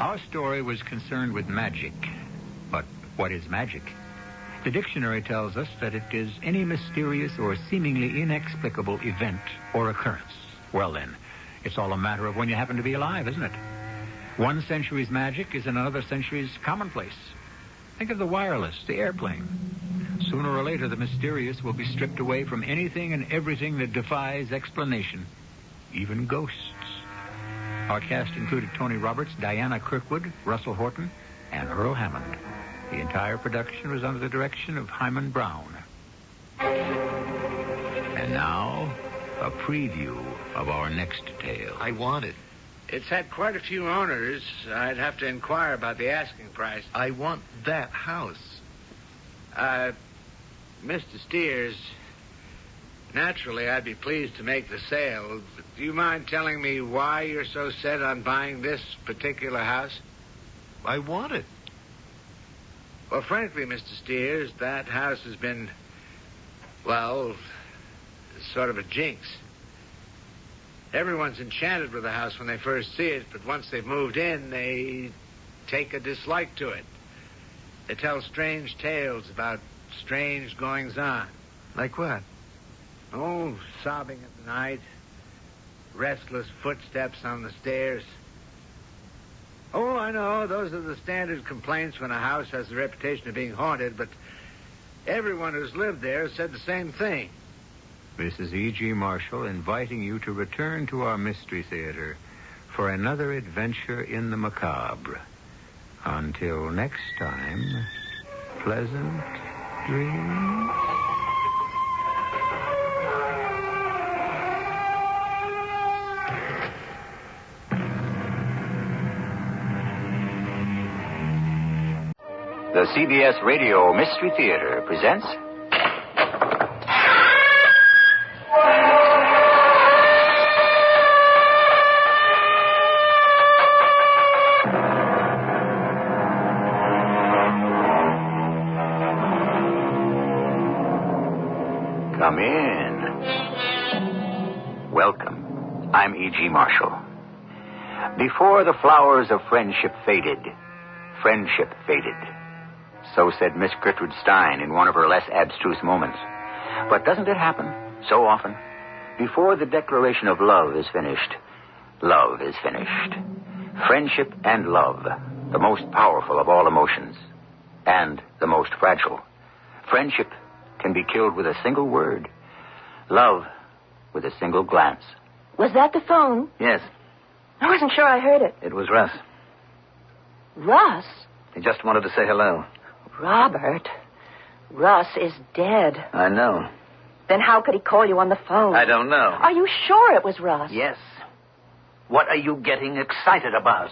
Our story was concerned with magic. But what is magic? The dictionary tells us that it is any mysterious or seemingly inexplicable event or occurrence. Well, then, it's all a matter of when you happen to be alive, isn't it? One century's magic is in another century's commonplace. Think of the wireless, the airplane. Sooner or later, the mysterious will be stripped away from anything and everything that defies explanation, even ghosts. Our cast included Tony Roberts, Diana Kirkwood, Russell Horton, and Earl Hammond. The entire production was under the direction of Hyman Brown. And now, a preview of our next tale.
I want it. It's had quite a few owners. I'd have to inquire about the asking price.
I want that house.
Mr. Steers, naturally I'd be pleased to make the sale. But do you mind telling me why you're so set on buying this particular house?
I want it.
Well, frankly, Mr. Steers, that house has been, well, sort of a jinx. Everyone's enchanted with the house when they first see it, but once they've moved in, they take a dislike to it. They tell strange tales about strange goings-on.
Like what?
Oh, sobbing at night, restless footsteps on the stairs. Oh, I know, those are the standard complaints when a house has the reputation of being haunted, but everyone who's lived there said the same thing.
This is E.G. Marshall inviting you to return to our Mystery Theater for another adventure in the macabre. Until next time, pleasant dreams.
The CBS Radio Mystery Theater presents... Come in. Welcome. I'm E.G. Marshall. Before the flowers of friendship faded, friendship faded. So said Miss Gertrude Stein in one of her less abstruse moments. But doesn't it happen so often? Before the declaration of love is finished, love is finished. Friendship and love, the most powerful of all emotions, and the most fragile. Friendship can be killed with a single word. Love with a single glance.
Was that the phone?
Yes.
I wasn't sure I heard it.
It was Russ.
Russ?
He just wanted to say hello.
Robert, Russ is dead.
I know.
Then how could he call you on the phone?
I don't know.
Are you sure it was Russ?
Yes. What are you getting excited about?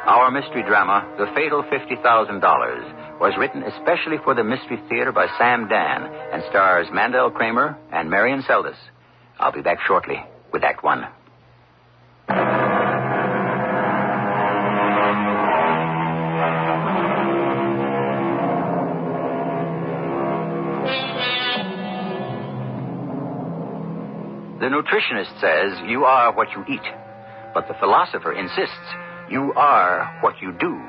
Our mystery drama, The Fatal $50,000, was written especially for the Mystery Theater by Sam Dan and stars Mandel Kramer and Marion Seldes. I'll be back shortly with Act One. The nutritionist says you are what you eat, but the philosopher insists you are what you do.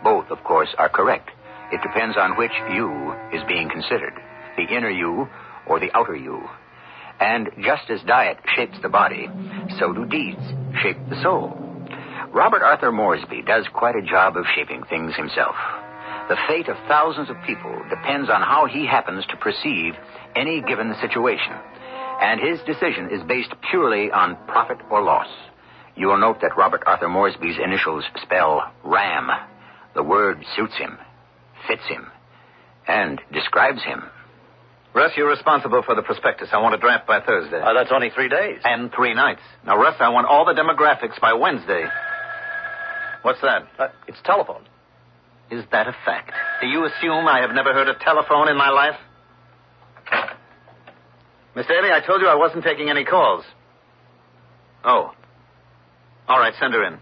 Both, of course, are correct. It depends on which you is being considered, the inner you or the outer you. And just as diet shapes the body, so do deeds shape the soul. Robert Arthur Moresby does quite a job of shaping things himself. The fate of thousands of people depends on how he happens to perceive any given situation. And his decision is based purely on profit or loss. You will note that Robert Arthur Moresby's initials spell RAM. The word suits him, fits him, and describes him.
Russ, you're responsible for the prospectus. I want a draft by Thursday.
That's only 3 days.
And 3 nights. Now, Russ, I want all the demographics by Wednesday. What's that?
It's telephone.
Is that a fact? Do you assume I have never heard a telephone in my life? Miss Daly, I told you I wasn't taking any calls. Oh. All right, send her in.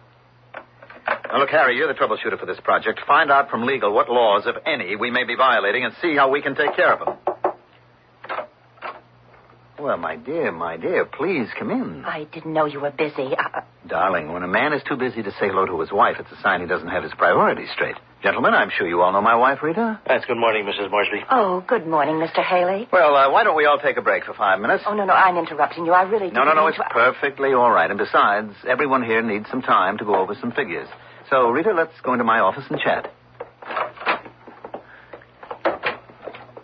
Now, look, Harry, you're the troubleshooter for this project. Find out from legal what laws, if any, we may be violating and see how we can take care of them. Well, my dear, please come in.
I didn't know you were busy.
Darling, when a man is too busy to say hello to his wife, it's a sign he doesn't have his priorities straight. Gentlemen, I'm sure you all know my wife, Rita.
Yes, good morning, Mrs. Moresby.
Oh, good morning, Mr. Haley.
Well, why don't we all take a break for 5 minutes?
Oh, no, I'm interrupting you. I really didn't
No,
mean
it's
to...
perfectly all right. And besides, everyone here needs some time to go over some figures. So, Rita, let's go into my office and chat.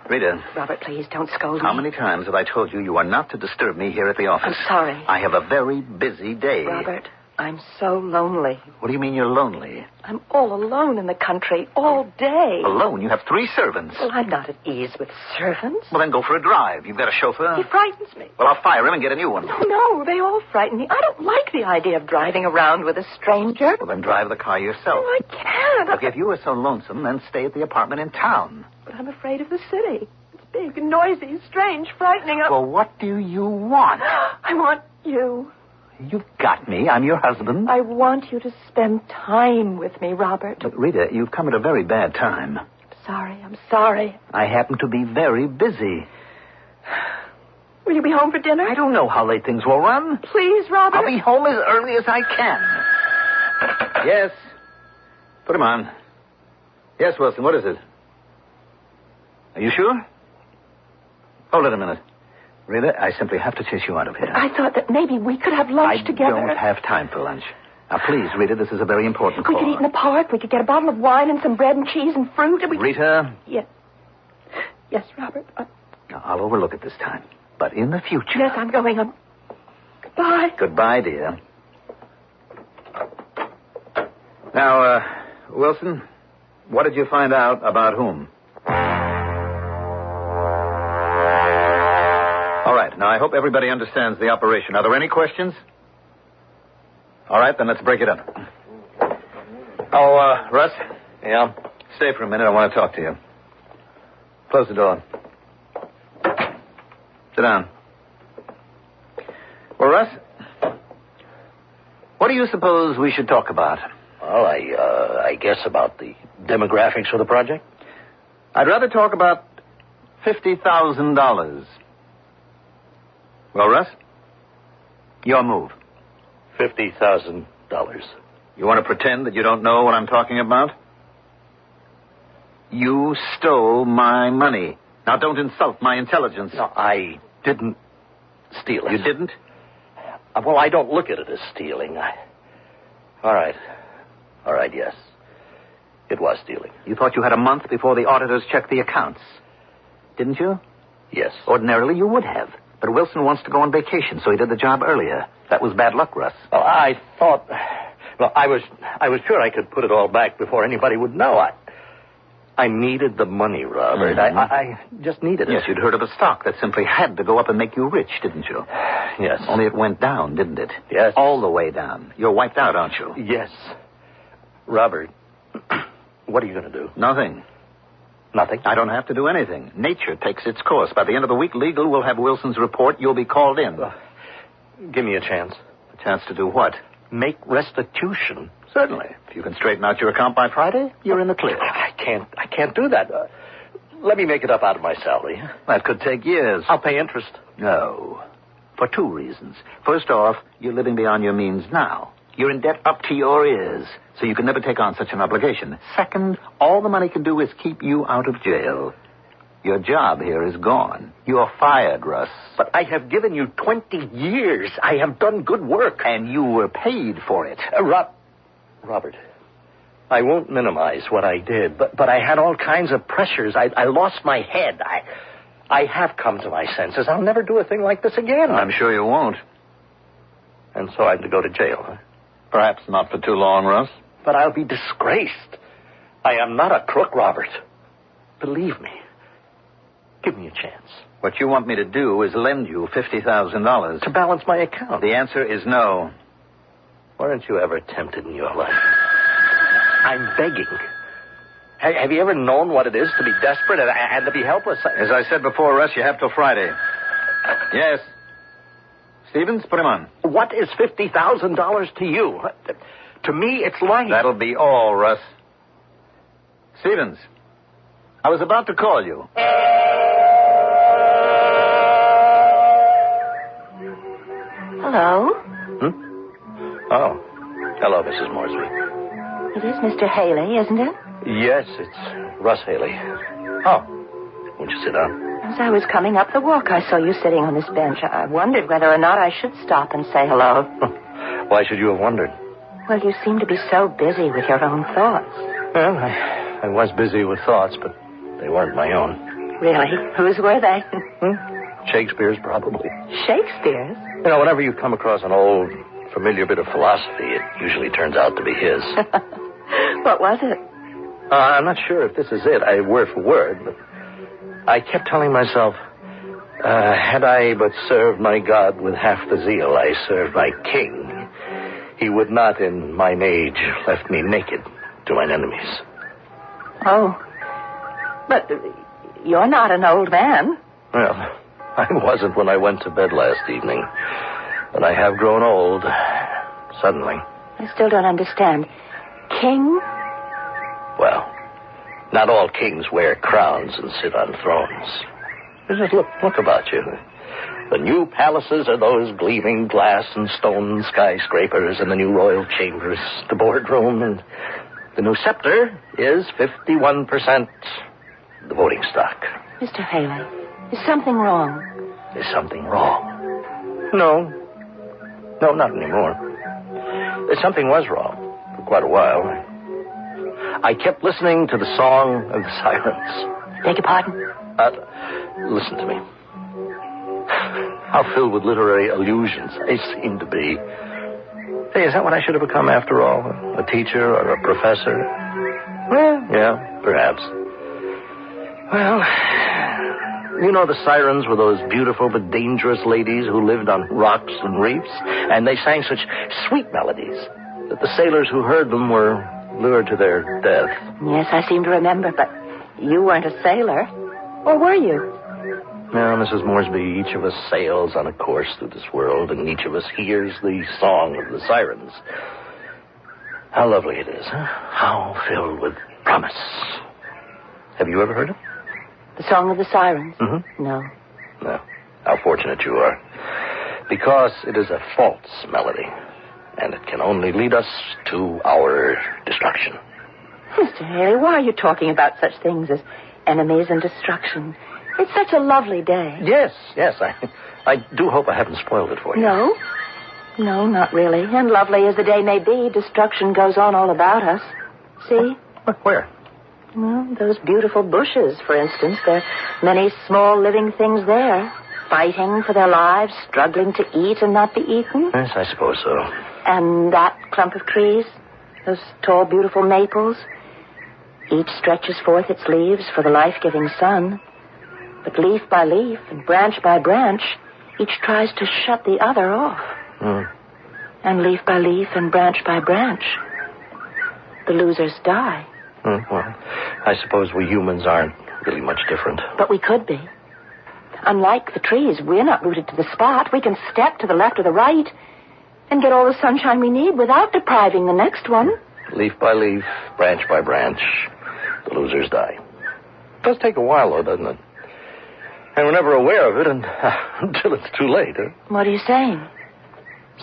Rita.
Robert, please, don't scold me.
How many times have I told you are not to disturb me here at the office?
I'm sorry.
I have a very busy day.
Robert, I'm so lonely.
What do you mean you're lonely?
I'm all alone in the country all day.
Alone? You have 3 servants.
Well, I'm not at ease with servants.
Well, then go for a drive. You've got a chauffeur?
He frightens me.
Well, I'll fire him and get a new one.
No, they all frighten me. I don't like the idea of driving around with a stranger.
Well, then drive the car yourself.
No, I can't.
Look, if you were so lonesome, then stay at the apartment in town.
But I'm afraid of the city. It's big and noisy, strange, frightening.
Well, what do you want?
I want you.
You've got me. I'm your husband.
I want you to spend time with me, Robert.
But, Rita, you've come at a very bad time.
I'm sorry.
I happen to be very busy.
Will you be home for dinner?
I don't know how late things will run.
Please, Robert.
I'll be home as early as I can. Yes. Put him on. Yes, Wilson, what is it? Are you sure? Hold it a minute. Rita, I simply have to chase you out of here.
I thought that maybe we could have lunch together.
I don't have time for lunch. Now, please, Rita, this is a very important
We
call.
could eat in the park. We could get a bottle of wine and some bread and cheese and fruit. And
Rita?
Yes. Yes, Robert.
Now, I'll overlook it this time. But in the future...
Yes, I'm going on. Goodbye.
Goodbye, dear. Now, Wilson, what did you find out about whom? All right. Now, I hope everybody understands the operation. Are there any questions? All right, then let's break it up. Oh, Russ? Yeah? Stay for a minute. I want to talk to you. Close the door. Sit down. Well, Russ, what do you suppose we should talk about?
Well, I guess about the demographics of the project.
I'd rather talk about $50,000. Well, Russ, your move.
$50,000.
You want to pretend that you don't know what I'm talking about? You stole my money. Now, don't insult my intelligence.
No, I didn't steal it.
You didn't?
Well, I don't look at it as stealing. All right, yes. It was stealing.
You thought you had a month before the auditors checked the accounts, didn't you?
Yes.
Ordinarily, you would have. But Wilson wants to go on vacation, so he did the job earlier. That was bad luck, Russ.
Well, I thought... Well, I was sure I could put it all back before anybody would know. I needed the money, Robert.
Mm-hmm.
I just needed it.
Yes, you'd heard of a stock that simply had to go up and make you rich, didn't you?
Yes.
Only it went down, didn't it?
Yes.
All the way down. You're wiped out, aren't you?
Yes. Robert, what are you going to do?
Nothing.
Nothing?
I don't have to do anything. Nature takes its course. By the end of the week, legal will have Wilson's report. You'll be called in.
Give me a chance.
A chance to do what?
Make restitution.
Certainly. If you can straighten out your account by Friday, you're in the clear.
I can't do that. Let me make it up out of my salary.
That could take years.
I'll pay interest.
No. For two reasons. First off, you're living beyond your means now. You're in debt up to your ears, so you can never take on such an obligation. Second, all the money can do is keep you out of jail. Your job here is gone. You're fired, Russ.
But I have given you 20 years. I have done good work.
And you were paid for it.
Robert, I won't minimize what I did, but I had all kinds of pressures. I lost my head. I have come to my senses. I'll never do a thing like this again.
I'm sure you won't.
And so I'm to go to jail, huh?
Perhaps not for too long, Russ.
But I'll be disgraced. I am not a crook, Robert. Believe me. Give me a chance.
What you want me to do is lend you $50,000.
To balance my account.
The answer is no.
Weren't you ever tempted in your life? I'm begging. Have you ever known what it is to be desperate and to be helpless?
As I said before, Russ, you have till Friday. Yes. Stevens, put him on.
What is $50,000 to you? To me, it's life.
That'll be all, Russ. Stevens, I was about to call you.
Hello?
Oh. Hello, Mrs. Morsby.
It is Mr. Haley, isn't it?
Yes, it's Russ Haley. Oh. Won't you sit down?
As I was coming up the walk, I saw you sitting on this bench. I wondered whether or not I should stop and say hello.
Why should you have wondered?
Well, you seem to be so busy with your own thoughts.
Well, I was busy with thoughts, but they weren't my own.
Really? Whose were they?
Shakespeare's, probably.
Shakespeare's?
You know, whenever you come across an old, familiar bit of philosophy, it usually turns out to be his.
What was it?
I'm not sure if this is it, word for word, but I kept telling myself, had I but served my God with half the zeal I served my king, he would not in mine age left me naked to mine enemies.
Oh. But you're not an old man.
Well, I wasn't when I went to bed last evening. But I have grown old, suddenly.
I still don't understand. King?
Well, not all kings wear crowns and sit on thrones. Just look about you. The new palaces are those gleaming glass and stone skyscrapers and the new royal chambers, the boardroom, and the new scepter is 51% the voting stock.
Mr. Haley, is something wrong?
Is something wrong? No. No, not anymore. Something was wrong for quite a while. I kept listening to the song of the sirens.
Beg your pardon?
Listen to me. How filled with literary allusions I seem to be. Hey, is that what I should have become after all? A teacher or a professor? Well, yeah, perhaps. Well, you know the sirens were those beautiful but dangerous ladies who lived on rocks and reefs, and they sang such sweet melodies that the sailors who heard them were lured to their death.
Yes, I seem to remember, but you weren't a sailor. Or were you?
Now, Mrs. Moresby, each of us sails on a course through this world, and each of us hears the song of the sirens. How lovely it is, huh? How filled with promise. Have you ever heard it?
The Song of the Sirens?
Mm-hmm.
No.
No. How fortunate you are. Because it is a false melody, and it can only lead us to our destruction.
Mr. Haley, why are you talking about such things as enemies and destruction? It's such a lovely day.
Yes. I do hope I haven't spoiled it for you.
No. No, not really. And lovely as the day may be, destruction goes on all about us. See?
Where?
Well, those beautiful bushes, for instance. There are many small living things there, fighting for their lives, struggling to eat and not be eaten.
Yes, I suppose so.
And that clump of trees, those tall, beautiful maples, each stretches forth its leaves for the life-giving sun. But leaf by leaf and branch by branch, each tries to shut the other off. And leaf by leaf and branch by branch, the losers die.
Well, I suppose we humans aren't really much different.
But we could be. Unlike the trees, we're not rooted to the spot. We can step to the left or the right and get all the sunshine we need without depriving the next one.
Leaf by leaf, branch by branch, the losers die. It does take a while, though, doesn't it? And we're never aware of it until it's too late, huh?
What are you saying?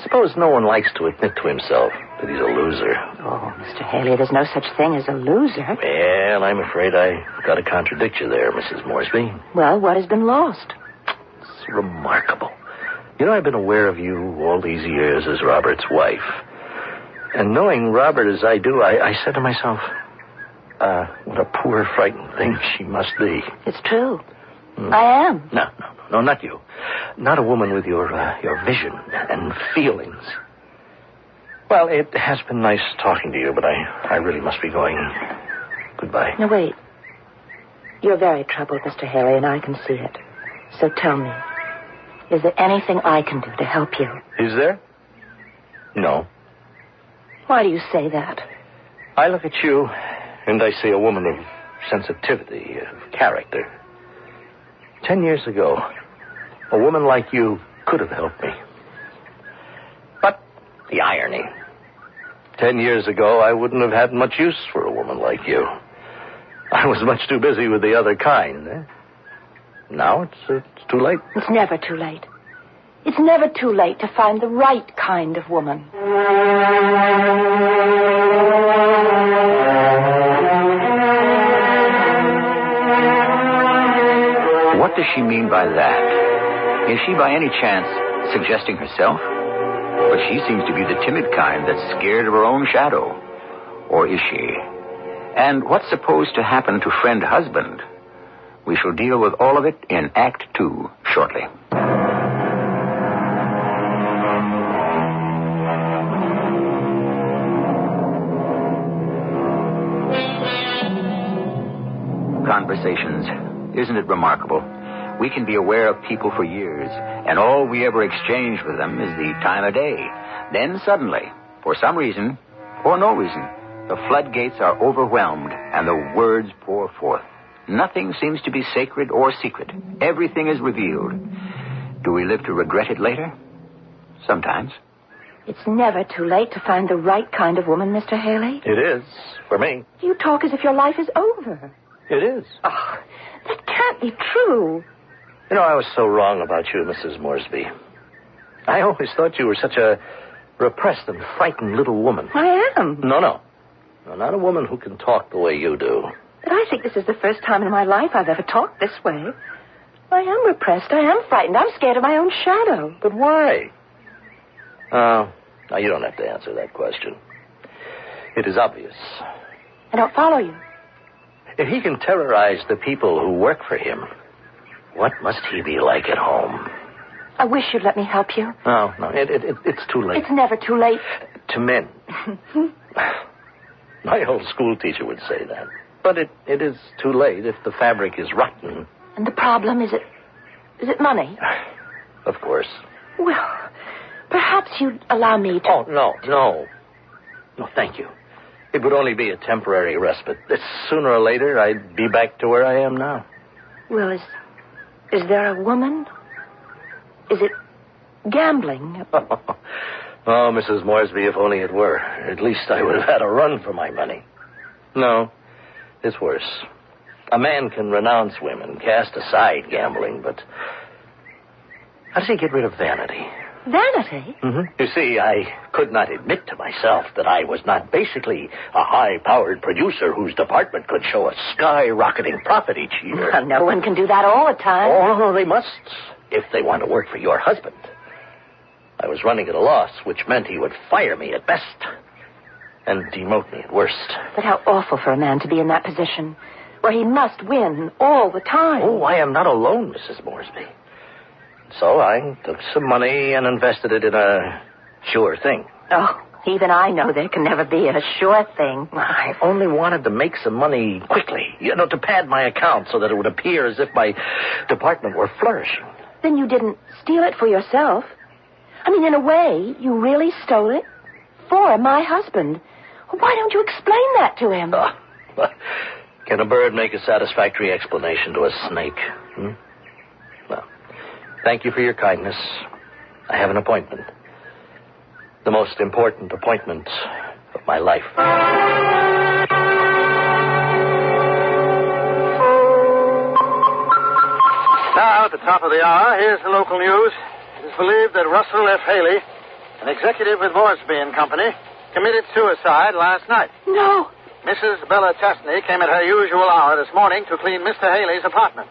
Suppose no one likes to admit to himself that he's a loser.
Oh, Mr. Haley, there's no such thing as a loser.
Well, I'm afraid I've got to contradict you there, Mrs. Moresby.
Well, what has been lost?
It's remarkable. You know, I've been aware of you all these years as Robert's wife. And knowing Robert as I do, I said to myself, what a poor, frightened thing she must be.
It's true. I am.
No, not you. Not a woman with your vision and feelings. Well, it has been nice talking to you, but I really must be going. Goodbye.
No, wait. You're very troubled, Mr. Haley, and I can see it. So tell me, is there anything I can do to help you?
Is there? No.
Why do you say that?
I look at you, and I see a woman of sensitivity, of character. 10 years ago, a woman like you could have helped me. But the irony. 10 years ago, I wouldn't have had much use for a woman like you. I was much too busy with the other kind. Now it's too late.
It's never too late. It's never too late to find the right kind of woman.
What does she mean by that? Is she by any chance suggesting herself? But she seems to be the timid kind that's scared of her own shadow. Or is she? And what's supposed to happen to friend husband? We shall deal with all of it in Act 2 shortly. Conversations. Isn't it remarkable? We can be aware of people for years, and all we ever exchange with them is the time of day. Then suddenly, for some reason, or no reason, the floodgates are overwhelmed, and the words pour forth. Nothing seems to be sacred or secret. Everything is revealed. Do we live to regret it later? Sometimes.
It's never too late to find the right kind of woman, Mr. Haley.
It is, for me.
You talk as if your life is over.
It is.
Oh, that can't be true.
You know, I was so wrong about you, Mrs. Moresby. I always thought you were such a repressed and frightened little woman.
I am.
No, not a woman who can talk the way you do.
But I think this is the first time in my life I've ever talked this way. I am repressed. I am frightened. I'm scared of my own shadow.
But why? Oh, now you don't have to answer that question. It is obvious.
I don't follow you.
If he can terrorize the people who work for him, what must he be like at home?
I wish you'd let me help you.
No, it's too late.
It's never too late.
To men. My old school teacher would say that. But it is too late if the fabric is rotten.
And the problem, is it money?
Of course.
Well, perhaps you'd allow me to...
Oh, no. No, thank you. It would only be a temporary respite. Sooner or later, I'd be back to where I am now.
Well, is there a woman? Is it gambling?
Oh, Mrs. Moresby, if only it were. At least I would have had a run for my money. No, it's worse. A man can renounce women, cast aside gambling, but how does he get rid of vanity?
Vanity?
Mm-hmm. You see, I could not admit to myself that I was not basically a high-powered producer whose department could show a skyrocketing profit each year.
Well, no one can do that all the time.
Oh, they must, if they want to work for your husband. I was running at a loss, which meant he would fire me at best and demote me at worst.
But how awful for a man to be in that position, where he must win all the time.
Oh, I am not alone, Mrs. Moresby. So I took some money and invested it in a sure thing.
Oh, even I know there can never be a sure thing.
I only wanted to make some money quickly, to pad my account so that it would appear as if my department were flourishing.
Then you didn't steal it for yourself. I mean, in a way, you really stole it for my husband. Why don't you explain that to him?
Can a bird make a satisfactory explanation to a snake? Well, thank you for your kindness. I have an appointment. The most important appointment of my life.
Now, at the top of the hour, here's the local news. It is believed that Russell F. Haley, an executive with Moresby and Company, committed suicide last night.
No.
Mrs. Bella Chesney came at her usual hour this morning to clean Mr. Haley's apartment.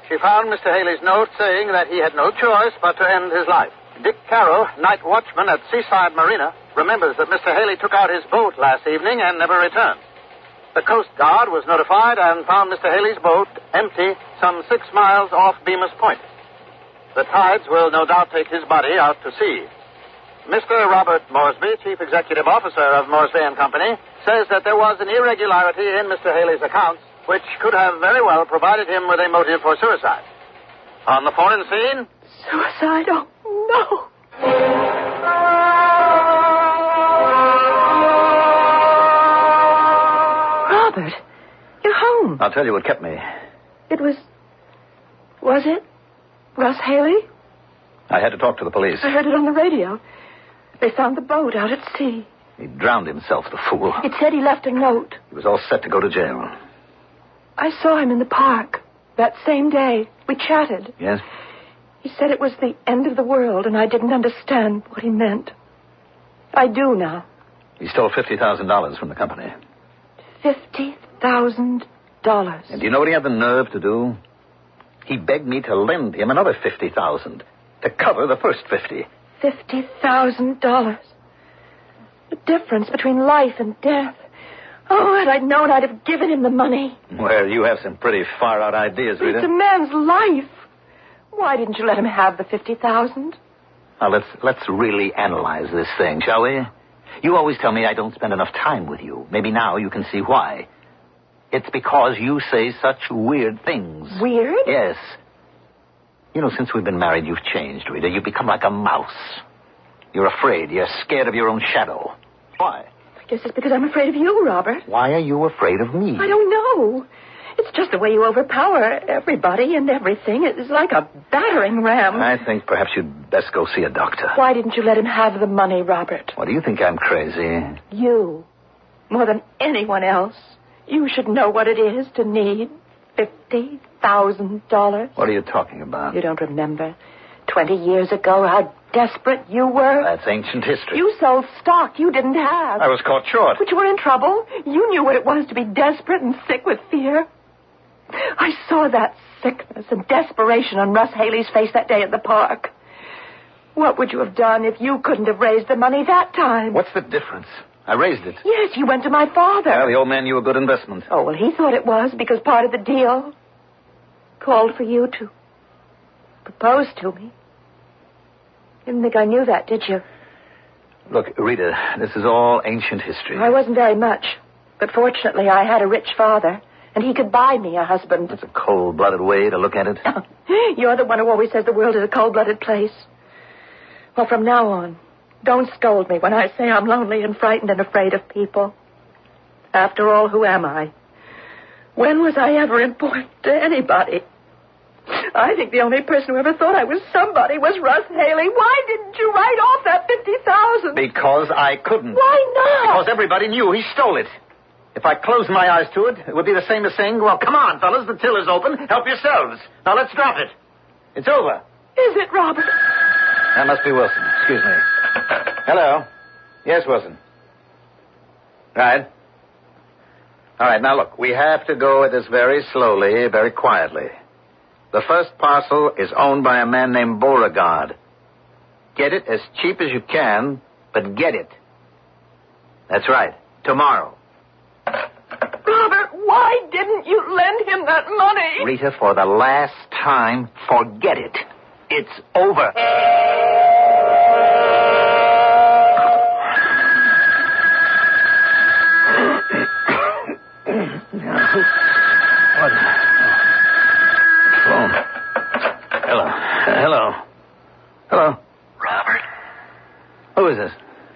She found Mr. Haley's note saying that he had no choice but to end his life. Dick Carroll, night watchman at Seaside Marina, remembers that Mr. Haley took out his boat last evening and never returned. The Coast Guard was notified and found Mr. Haley's boat empty some 6 miles off Bemis Point. The tides will no doubt take his body out to sea. Mr. Robert Moresby, Chief Executive Officer of Moresby and Company, says that there was an irregularity in Mr. Haley's accounts which could have very well provided him with a motive for suicide. On the foreign scene...
Suicide? Oh, no. Robert, you're home.
I'll tell you what kept me.
It was it Russ Haley?
I had to talk to the police.
I heard it on the radio. They found the boat out at sea.
He drowned himself, the fool.
It said he left a note.
He was all set to go to jail.
I saw him in the park that same day. We chatted.
Yes?
He said it was the end of the world, and I didn't understand what he meant. I do now.
He stole $50,000 from the company.
$50,000.
And do you know what he had the nerve to do? He begged me to lend him another $50,000 to cover the first $50,000.
$50,000. The difference between life and death. Oh, had I known, I'd have given him the money.
Well, you have some pretty far-out ideas, Rita.
It's a man's life. Why didn't you let him have the $50,000?
Now, let's really analyze this thing, shall we? You always tell me I don't spend enough time with you. Maybe now you can see why. It's because you say such weird things.
Weird?
Yes. Since we've been married, you've changed, Rita. You've become like a mouse. You're afraid. You're scared of your own shadow. Why?
I guess it's because I'm afraid of you, Robert.
Why are you afraid of me?
I don't know. It's just the way you overpower everybody and everything. It's like a battering ram.
I think perhaps you'd best go see a doctor.
Why didn't you let him have the money, Robert?
What, do you think I'm crazy?
You, more than anyone else, you should know what it is to need $50,000.
What are you talking about?
You don't remember. 20 years ago, how desperate you were?
That's ancient history.
You sold stock you didn't have.
I was caught short.
But you were in trouble. You knew what it was to be desperate and sick with fear. I saw that sickness and desperation on Russ Haley's face that day at the park. What would you have done if you couldn't have raised the money that time?
What's the difference? I raised it.
Yes, you went to my father.
Well, the old man knew a good investment.
Oh, well, he thought it was because part of the deal called for you to propose to me. Didn't think I knew that, did you?
Look, Rita, this is all ancient history.
I wasn't very much. But fortunately, I had a rich father, and he could buy me a husband.
That's a cold-blooded way to look at it.
You're the one who always says the world is a cold-blooded place. Well, from now on, don't scold me when I say I'm lonely and frightened and afraid of people. After all, who am I? When was I ever important to anybody? I think the only person who ever thought I was somebody was Russ Haley. Why didn't you write off that $50,000?
Because I couldn't.
Why not?
Because everybody knew he stole it. If I closed my eyes to it, it would be the same as saying, well, come on, fellas, the till is open. Help yourselves. Now let's drop it. It's over.
Is it, Robert?
That must be Wilson. Excuse me. Hello. Yes, Wilson. Right. All right, now look, we have to go at this very slowly, very quietly. The first parcel is owned by a man named Beauregard. Get it as cheap as you can, but get it. That's right. Tomorrow.
Robert, why didn't you lend him that money?
Rita, for the last time, forget it. It's over. What? Phone. Hello.
Robert?
Who is this?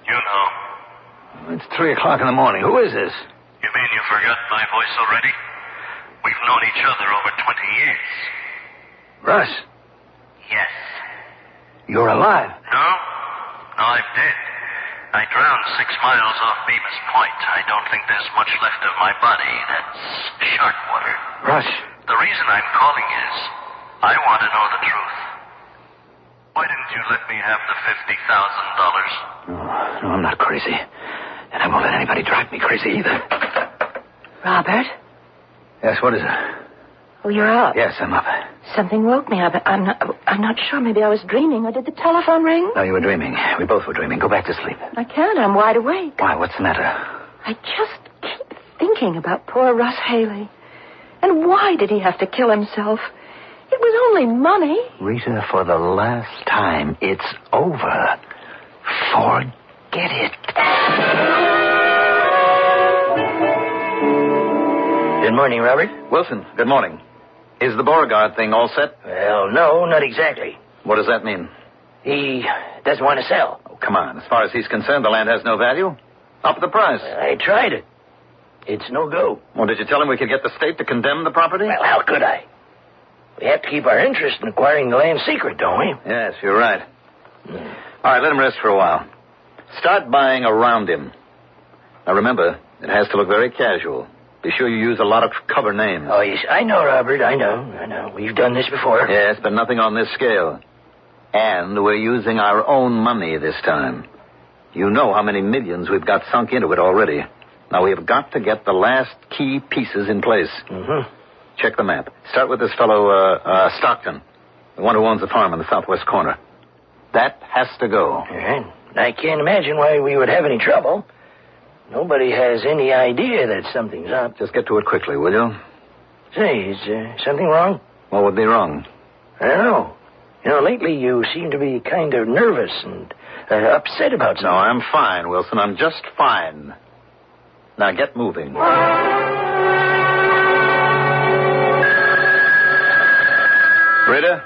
You know.
It's 3 o'clock in the morning. Who is this?
You mean you forgot my voice already? We've known each other over 20 years.
Russ.
Yes.
You're alive.
No, I'm dead. I drowned 6 miles off Bemis Point. I don't think there's much left of my body. That's shark water.
Russ.
The reason I'm calling is I want to know the truth. Why didn't you let me have the $50,000?
No, I'm not crazy. And I won't let anybody drive me crazy either.
Robert?
Yes, what is it?
Oh, you're up.
Yes, I'm up.
Something woke me up. I'm not sure. Maybe I was dreaming. Or did the telephone ring?
No, you were dreaming. We both were dreaming. Go back to sleep.
I can't. I'm wide awake.
Why? What's the matter?
I just keep thinking about poor Russ Haley. And why did he have to kill himself? It was only money.
Rita, for the last time, it's over. Forget it.
Good morning, Robert.
Wilson, good morning. Is the Beauregard thing all set?
Well, no, not exactly.
What does that mean?
He doesn't want to sell.
Oh, come on. As far as he's concerned, the land has no value. Up the price.
I tried it. It's no go.
Well, did you tell him we could get the state to condemn the property?
Well, how could I? We have to keep our interest in acquiring the land secret, don't we?
Yes, you're right. All right, let him rest for a while. Start buying around him. Now, remember, it has to look very casual. Be sure you use a lot of cover names.
Oh, yes, I know, Robert. I know. We've done this before.
Yes, but nothing on this scale. And we're using our own money this time. You know how many millions we've got sunk into it already. Now, we've got to get the last key pieces in place.
Mm-hmm.
Check the map. Start with this fellow, Stockton, the one who owns the farm in the southwest corner. That has to go.
All right. I can't imagine why we would have any trouble. Nobody has any idea that something's up.
Just get to it quickly, will you?
Say, is something wrong?
What would be wrong?
I don't know. You know, lately you seem to be kind of nervous and upset about something.
No, I'm fine, Wilson. I'm just fine. Now get moving. Rita?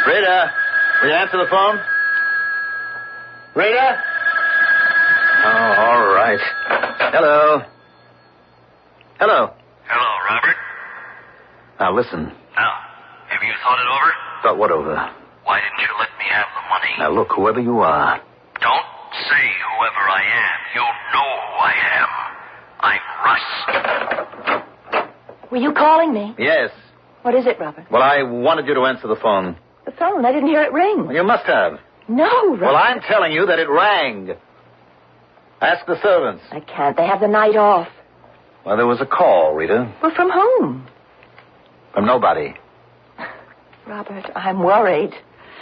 Rita? Will you answer the phone? Rita? Oh, all right. Hello.
Hello, Robert.
Now, listen.
Now, have you thought it over?
Thought what over?
Why didn't you let me have the money?
Now, look, whoever you are.
Don't say whoever I am. You know who I am. I'm Russ.
Were you calling me?
Yes.
What is it, Robert?
Well, I wanted you to answer the phone.
The phone. I didn't hear it ring.
Well, you must have.
No, Robert.
Well, I'm telling you that it rang. Ask the servants.
I can't. They have the night off.
Well, there was a call, Rita.
Well, from whom?
From nobody.
Robert, I'm worried.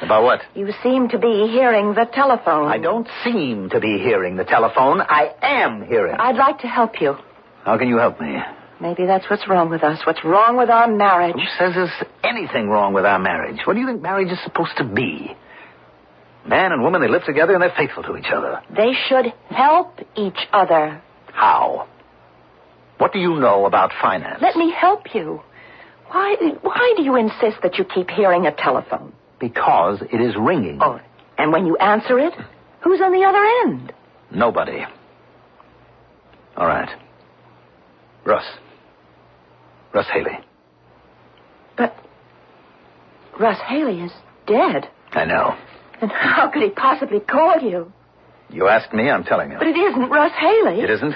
About what?
You seem to be hearing the telephone.
I don't seem to be hearing the telephone. I am hearing.
I'd like to help you.
How can you help me?
Maybe that's what's wrong with us. What's wrong with our marriage?
Who says there's anything wrong with our marriage? What do you think marriage is supposed to be? Man and woman, they live together and they're faithful to each other.
They should help each other.
How? What do you know about finance?
Let me help you. Why do you insist that you keep hearing a telephone?
Because it is ringing.
Oh, and when you answer it, who's on the other end?
Nobody. All right. Russ Haley.
But Russ Haley is dead.
I know.
And how could he possibly call you?
You asked me, I'm telling you.
But it isn't Russ Haley.
It isn't?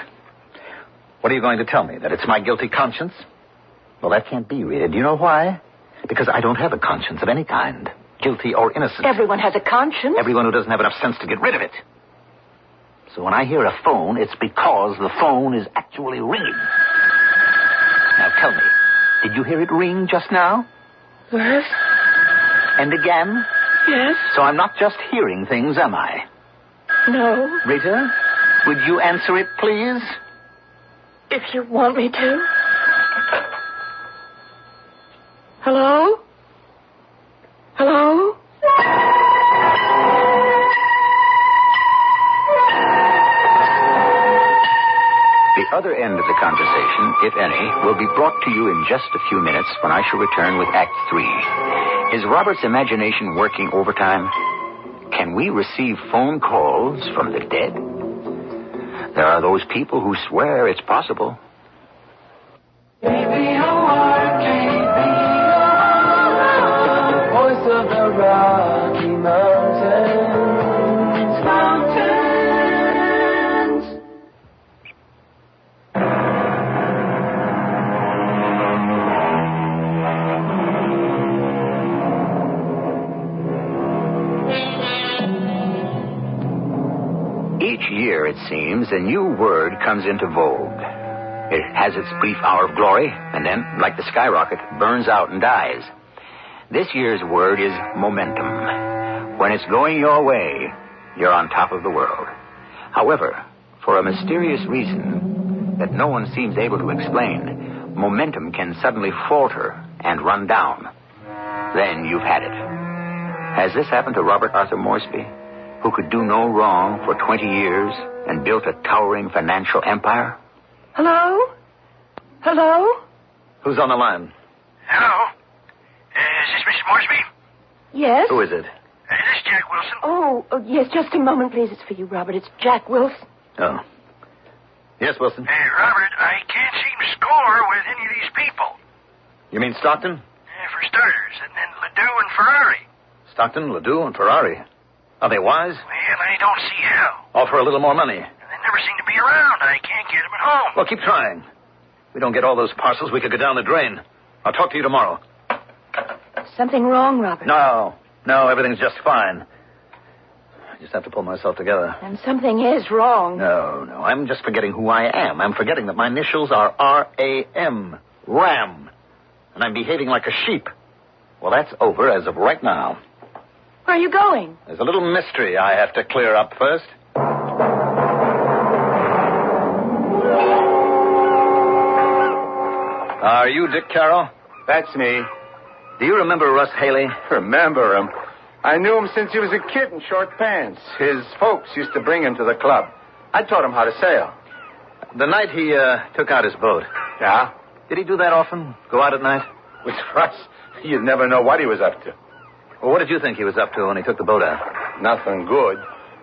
What are you going to tell me? That it's my guilty conscience? Well, that can't be, Rita. Do you know why? Because I don't have a conscience of any kind. Guilty or innocent.
Everyone has a conscience.
Everyone who doesn't have enough sense to get rid of it. So when I hear a phone, it's because the phone is actually ringing. Now tell me, did you hear it ring just now?
Yes.
And again?
Yes.
So I'm not just hearing things, am I?
No.
Rita, would you answer it, please?
If you want me to. Hello? Hello?
The other end of the conversation, if any, will be brought to you in just a few minutes when I shall return with Act 3. Is Robert's imagination working overtime? Can we receive phone calls from the dead? There are those people who swear it's possible.
Voice of the Rocky Mountains.
Each year, it seems, a new word comes into vogue. It has its brief hour of glory, and then, like the skyrocket, burns out and dies. This year's word is momentum. When it's going your way, you're on top of the world. However, for a mysterious reason that no one seems able to explain, momentum can suddenly falter and run down. Then you've had it. Has this happened to Robert Arthur Moresby, who could do no wrong for 20 years and built a towering financial empire?
Hello? Hello?
Who's on the line?
Hello? Is this Mrs. Moresby?
Yes?
Who is it?
This is Jack Wilson.
Oh, yes, just a moment, please. It's for you, Robert. It's Jack Wilson.
Oh. Yes, Wilson.
Hey, Robert, I can't seem to score with any of these people.
You mean Stockton?
For starters, and then Ledoux and Ferrari.
Stockton, Ledoux, and Ferrari. Are they wise?
Well, I don't see how.
Offer a little more money.
They never seem to be around. I can't get them at home.
Well, keep trying. If we don't get all those parcels, we could go down the drain. I'll talk to you tomorrow.
Something wrong, Robert?
No, everything's just fine. I just have to pull myself together.
And something is wrong.
No, I'm just forgetting who I am. I'm forgetting that my initials are R-A-M. Ram. And I'm behaving like a sheep. Well, that's over as of right now.
Where are you going?
There's a little mystery I have to clear up first. Are you Dick Carroll?
That's me.
Do you remember Russ Haley?
Remember him? I knew him since he was a kid in short pants. His folks used to bring him to the club. I taught him how to sail.
The night he took out his boat.
Yeah?
Did he do that often? Go out at night?
With Russ, you'd never know what he was up to.
Well, what did you think he was up to when he took the boat out?
Nothing good.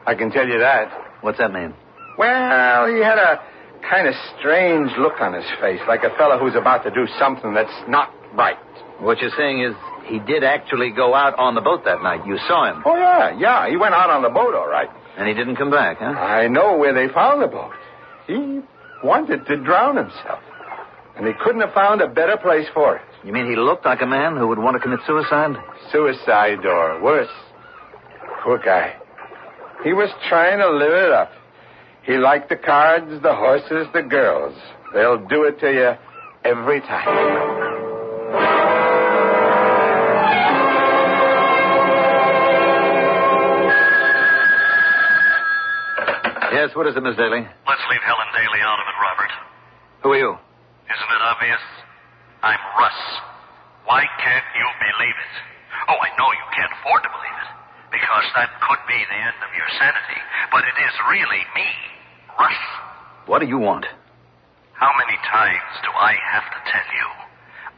I can tell you that.
What's that mean?
Well, he had a kind of strange look on his face, like a fellow who's about to do something that's not right.
What you're saying is he did actually go out on the boat that night. You saw him.
Oh, yeah. He went out on the boat, all right.
And he didn't come back, huh?
I know where they found the boat. He wanted to drown himself. And he couldn't have found a better place for it.
You mean he looked like a man who would want to commit suicide?
Suicide or worse. Poor guy. He was trying to live it up. He liked the cards, the horses, the girls. They'll do it to you every time.
Yes, what is it, Miss Daly?
Let's leave Helen Daly out of it, Robert.
Who are you?
Isn't it obvious? I'm Russ. Why can't you believe it? Oh, I know you can't afford to believe it, because that could be the end of your sanity. But it is really me, Russ.
What do you want?
How many times do I have to tell you?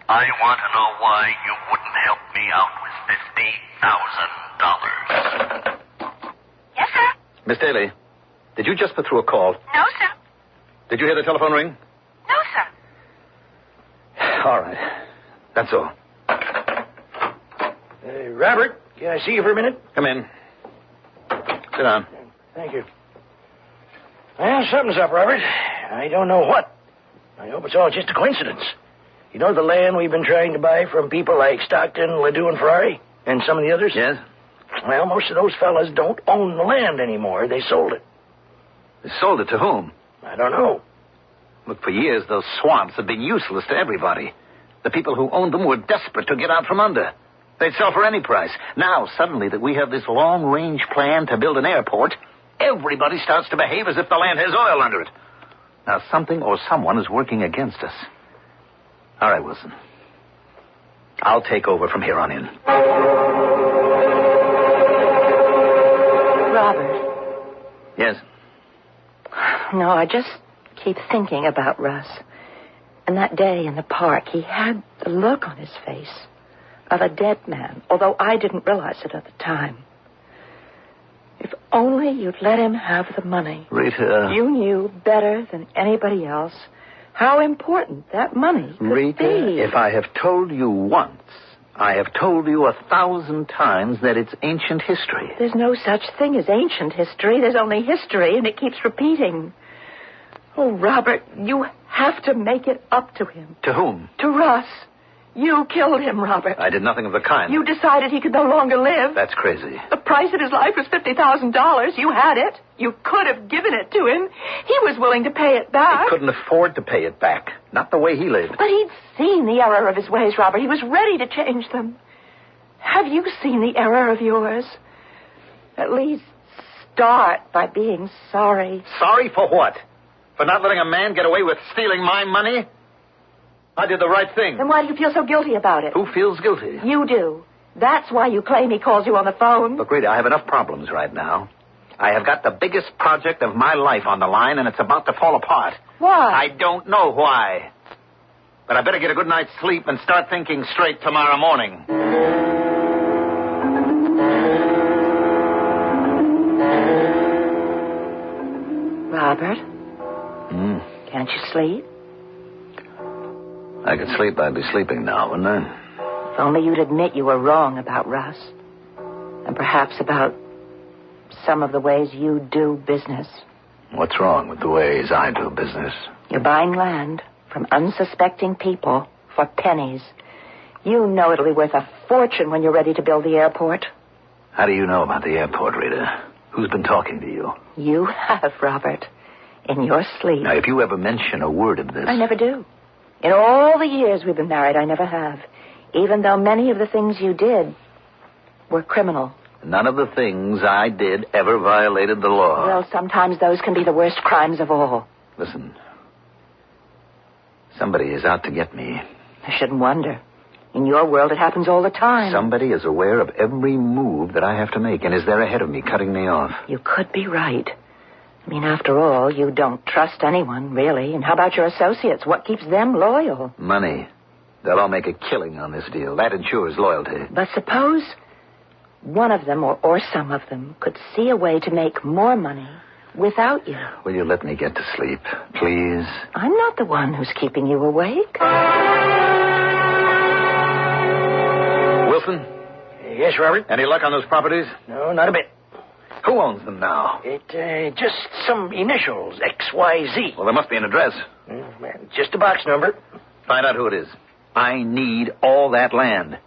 I want to know why you wouldn't help me out with $50,000.
Yes, sir?
Miss Daly, did you just put through a call?
No, sir.
Did you hear the telephone ring?
No, sir.
All right. That's all.
Robert, can I see you for a minute?
Come in. Sit down.
Thank you. Well, something's up, Robert. I don't know what. I hope it's all just a coincidence. You know the land we've been trying to buy from people like Stockton, Ledoux, and Ferrari? And some of the others?
Yes?
Well, most of those fellas don't own the land anymore. They sold it.
They sold it to whom?
I don't know.
Look, for years, those swamps have been useless to everybody. The people who owned them were desperate to get out from under. They'd sell for any price. Now, suddenly that we have this long-range plan to build an airport, everybody starts to behave as if the land has oil under it. Now, something or someone is working against us. All right, Wilson. I'll take over from here on in.
Robert.
Yes?
No, I just keep thinking about Russ. And that day in the park, he had the look on his face of a dead man, although I didn't realize it at the time. If only you'd let him have the money.
Rita.
You knew better than anybody else how important that money could
Rita,
be.
if I have told you once, I have told you 1,000 times that it's ancient history.
There's no such thing as ancient history. There's only history, and it keeps repeating. Oh, Robert, you have to make it up to him.
To whom?
To Russ. You killed him, Robert.
I did nothing of the kind.
You decided he could no longer live.
That's crazy.
The price of his life was $50,000. You had it. You could have given it to him. He was willing to pay it back.
He couldn't afford to pay it back. Not the way he lived.
But he'd seen the error of his ways, Robert. He was ready to change them. Have you seen the error of yours? At least start by being sorry.
Sorry for what? For not letting a man get away with stealing my money? I did the right thing.
Then why do you feel so guilty about it?
Who feels guilty?
You do. That's why you claim he calls you on the phone.
Look, Rita, I have enough problems right now. I have got the biggest project of my life on the line, and it's about to fall apart.
Why?
I don't know why. But I better get a good night's sleep and start thinking straight tomorrow morning.
Robert? Can't you sleep?
I could sleep. I'd be sleeping now, wouldn't I?
If only you'd admit you were wrong about Russ. And perhaps about some of the ways you do business.
What's wrong with the ways I do business?
You're buying land from unsuspecting people for pennies. You know it'll be worth a fortune when you're ready to build the airport.
How do you know about the airport, Rita? Who's been talking to you?
You have, Robert. In your sleep.
Now, if you ever mention a word of this...
I never do. In all the years we've been married, I never have. Even though many of the things you did were criminal.
None of the things I did ever violated the law.
Well, sometimes those can be the worst crimes of all.
Listen. Somebody is out to get me.
I shouldn't wonder. In your world, it happens all the time.
Somebody is aware of every move that I have to make and is there ahead of me, cutting me off.
You could be right. I mean, after all, you don't trust anyone, really. And how about your associates? What keeps them loyal?
Money. They'll all make a killing on this deal. That ensures loyalty.
But suppose one of them, or some of them, could see a way to make more money without you.
Will you let me get to sleep, please?
I'm not the one who's keeping you awake.
Wilson?
Yes, Robert?
Any luck on those properties?
No, not a bit.
Who owns them now?
Just some initials, XYZ.
Well, there must be an address.
Just a box number.
Find out who it is.
I need all that land.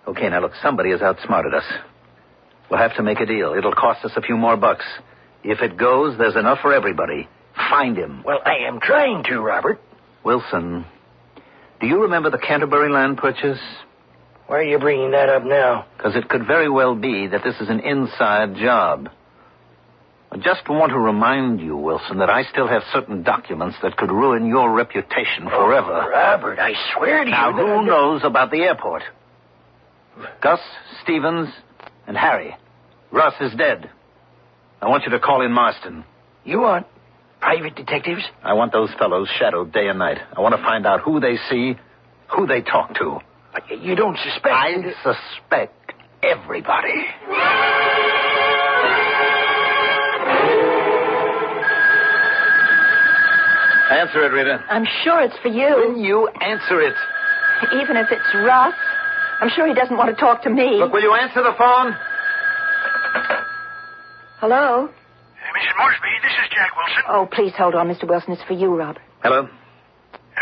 Okay, now look, somebody has outsmarted us. We'll have to make a deal. It'll cost us a few more bucks. If it goes, there's enough for everybody. Find him.
Well, I am trying to, Robert.
Wilson, do you remember the Canterbury land purchase?
Why are you bringing that up now?
Because it could very well be that this is an inside job. I just want to remind you, Wilson, that I still have certain documents that could ruin your reputation forever.
Oh, Robert, I swear to you.
Now, who knows about the airport? Gus, Stevens, and Harry. Russ is dead. I want you to call in Marston.
You want private detectives?
I want those fellows shadowed day and night. I want to find out who they see, who they talk to.
You don't suspect...
I suspect everybody. Answer it, Rita.
I'm sure it's for you.
Will you answer it?
Even if it's Russ, I'm sure he doesn't want to talk to me.
Look, will you answer the phone?
Hello?
Mrs. Moresby, this is Jack Wilson.
Oh, please hold on, Mr. Wilson. It's for you, Robert.
Hello?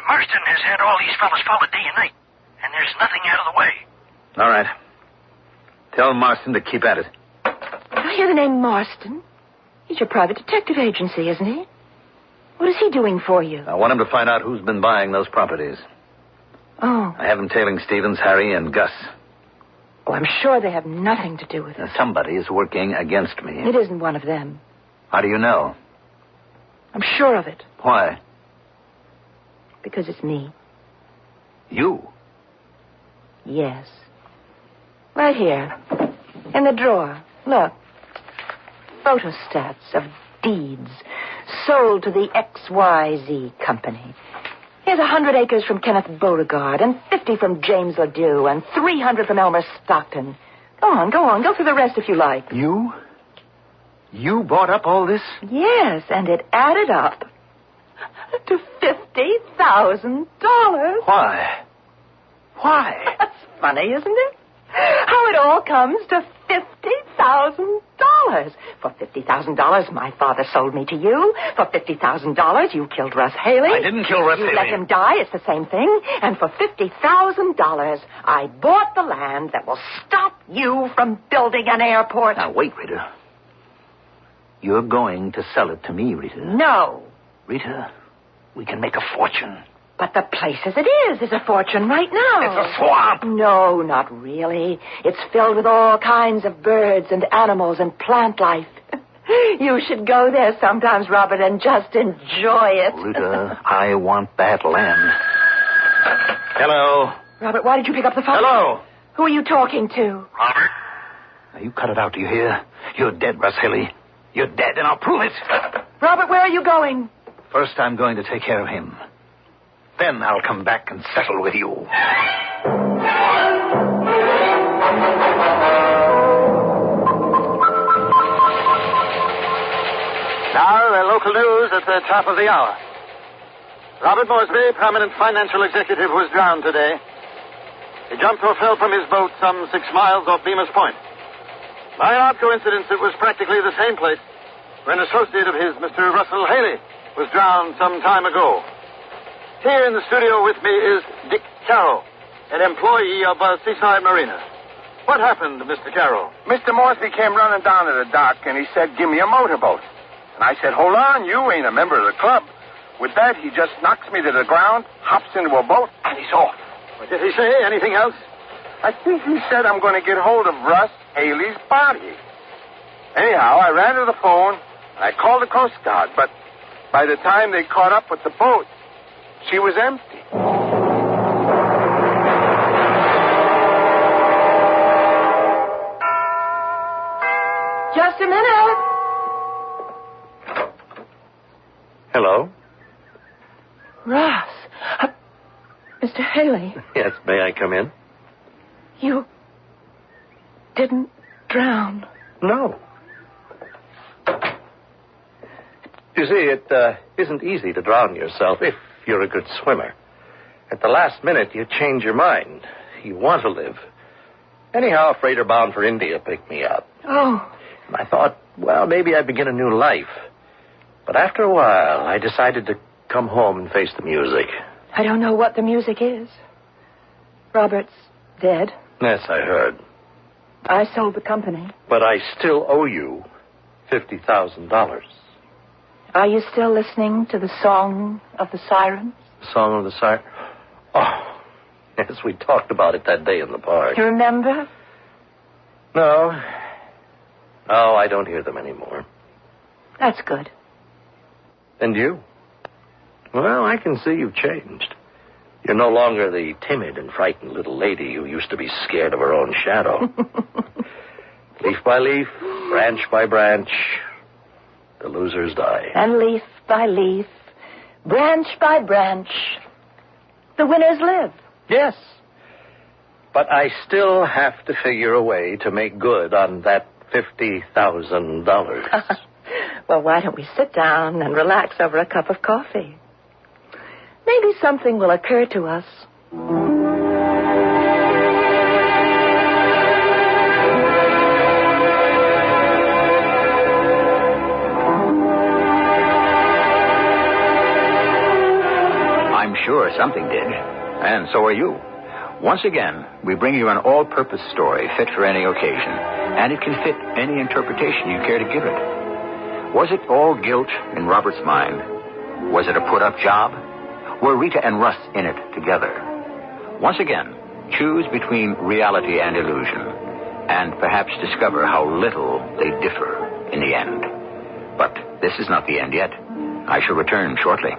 Marston has had all these fellas followed day and night, and there's nothing out of the way.
All right. Tell Marston to keep at it.
I hear the name Marston. He's your private detective agency, isn't he? What is he doing for you?
I want him to find out who's been buying those properties.
Oh.
I have him tailing Stevens, Harry, and Gus.
Oh, I'm sure they have nothing to do with it.
Somebody is working against me.
It isn't one of them.
How do you know?
I'm sure of it.
Why?
Because it's me.
You?
Yes. Right here. In the drawer. Look. Photostats of deeds sold to the XYZ Company. Here's 100 acres from Kenneth Beauregard, and 50 from James Ledoux, and 300 from Elmer Stockton. Go on. Go through the rest if you like.
You? You bought up all this?
Yes, and it added up to $50,000.
Why? Why?
That's funny, isn't it? How it all comes to $50,000. For $50,000, my father sold me to you. For $50,000, you killed Russ Haley.
I didn't kill Russ Haley.
You let him die. It's the same thing. And for $50,000, I bought the land that will stop you from building an airport.
Now, wait, Rita. You're going to sell it to me, Rita.
No.
Rita, we can make a fortune.
But the place as it is a fortune right now.
It's a swamp.
No, not really. It's filled with all kinds of birds and animals and plant life. You should go there sometimes, Robert, and just enjoy it.
Rita, I want that land. Hello?
Robert, why did you pick up the phone?
Hello?
Who are you talking to?
Robert?
Now, you cut it out, do you hear? You're dead, Russ Haley. You're dead, and I'll prove it.
Robert, where are you going?
First, I'm going to take care of him. Then I'll come back and settle with you.
Now, the local news at the top of the hour. Robert Moresby, prominent financial executive, was drowned today. He jumped or fell from his boat some 6 miles off Bemis Point. By an odd coincidence, it was practically the same place where an associate of his, Mr. Russell Haley, was drowned some time ago. Here in the studio with me is Dick Carroll, an employee of Seaside Marina. What happened, Mr. Carroll?
Mr. Moresby came running down to the dock, and he said, "Give me a motorboat." And I said, "Hold on, you ain't a member of the club." With that, he just knocks me to the ground, hops into a boat, and he's off.
Did he say anything else?
I think he said, "I'm going to get hold of Russ Haley's body." Anyhow, I ran to the phone, and I called the Coast Guard, but by the time they caught up with the boat, she was empty.
Just a minute.
Hello?
Russ. Mr. Haley.
Yes, may I come in?
You didn't drown.
No. You see, it isn't easy to drown yourself if you're a good swimmer. At the last minute, you change your mind. You want to live. Anyhow, a freighter bound for India picked me up.
Oh.
And I thought, well, maybe I'd begin a new life. But after a while, I decided to come home and face the music.
I don't know what the music is. Robert's dead.
Yes, I heard.
I sold the company.
But I still owe you $50,000.
Are you still listening to the Song of the Sirens?
The Song of the Sirens? Oh, yes, we talked about it that day in the park.
You remember?
No. No, I don't hear them anymore.
That's good.
And you? Well, I can see you've changed. You're no longer the timid and frightened little lady who used to be scared of her own shadow. Leaf by leaf, branch by branch, the losers die.
And leaf by leaf, branch by branch, the winners live.
Yes. But I still have to figure a way to make good on that $50,000.
Well, why don't we sit down and relax over a cup of coffee? Maybe something will occur to us.
I'm sure something did, and so are you. Once again, we bring you an all-purpose story fit for any occasion, and it can fit any interpretation you care to give it. Was it all guilt in Robert's mind? Was it a put-up job? Were Rita and Russ in it together? Once again, choose between reality and illusion, and perhaps discover how little they differ in the end. But this is not the end yet. I shall return shortly.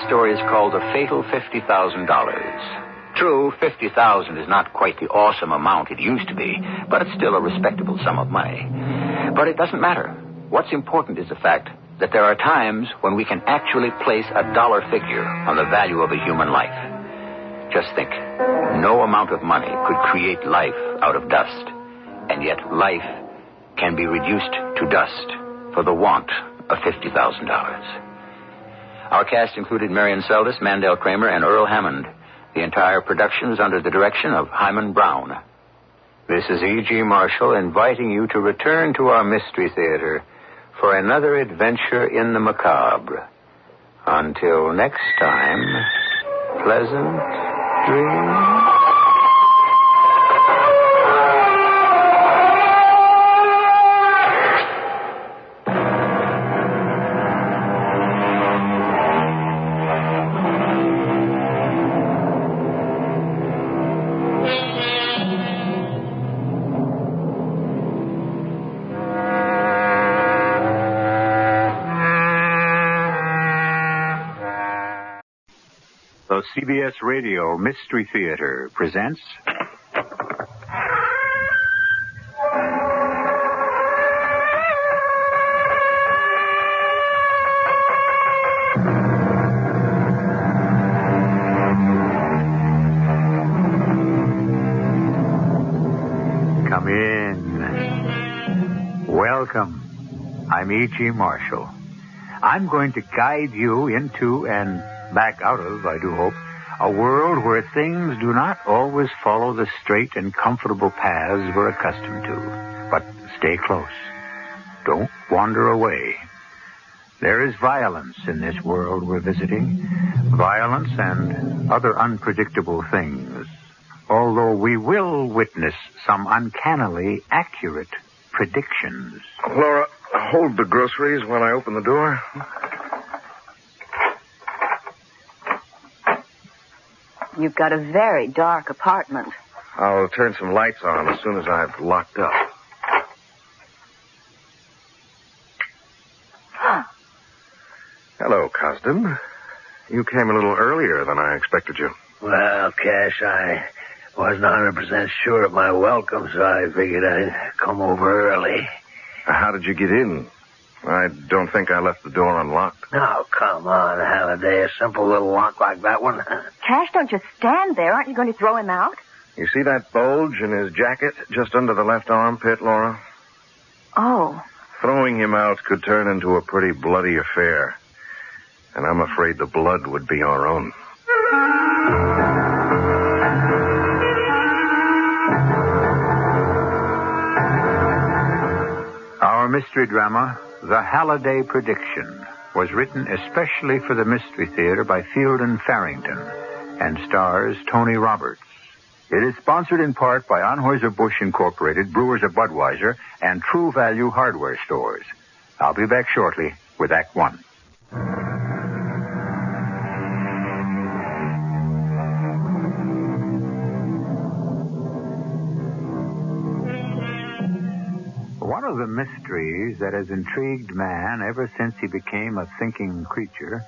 Story is called The Fatal $50,000. True, $50,000 is not quite the awesome amount it used to be, but it's still a respectable sum of money. But it doesn't matter. What's important is the fact that there are times when we can actually place a dollar figure on the value of a human life. Just think, no amount of money could create life out of dust, and yet life can be reduced to dust for the want of $50,000. Our cast included Marion Seldes, Mandel Kramer, and Earl Hammond. The entire production was under the direction of Hyman Brown. This is E.G. Marshall inviting you to return to our Mystery Theater for another adventure in the macabre. Until next time, pleasant dreams. The CBS Radio Mystery Theater presents... Come in. Welcome. I'm E.G. Marshall. I'm going to guide you into and back out of, I do hope, a world where things do not always follow the straight and comfortable paths we're accustomed to. But stay close. Don't wander away. There is violence in this world we're visiting. Violence and other unpredictable things. Although we will witness some uncannily accurate predictions.
Laura, hold the groceries while I open the door.
You've got a very dark apartment.
I'll turn some lights on as soon as I've locked up. Hello, Cosden. You came a little earlier than I expected you.
Well, Cash, I wasn't 100% sure of my welcome, so I figured I'd come over early.
How did you get in? I don't think I left the door unlocked.
Oh, come on, Halliday. A simple little lock like that one.
Cash, don't just stand there. Aren't you going to throw him out?
You see that bulge in his jacket just under the left armpit, Laura?
Oh.
Throwing him out could turn into a pretty bloody affair. And I'm afraid the blood would be our own.
Our mystery drama, The Halliday Prediction, was written especially for the Mystery Theater by Field and Farrington and stars Tony Roberts. It is sponsored in part by Anheuser-Busch Incorporated, Brewers of Budweiser, and True Value Hardware Stores. I'll be back shortly with Act One. One of the mysteries that has intrigued man ever since he became a thinking creature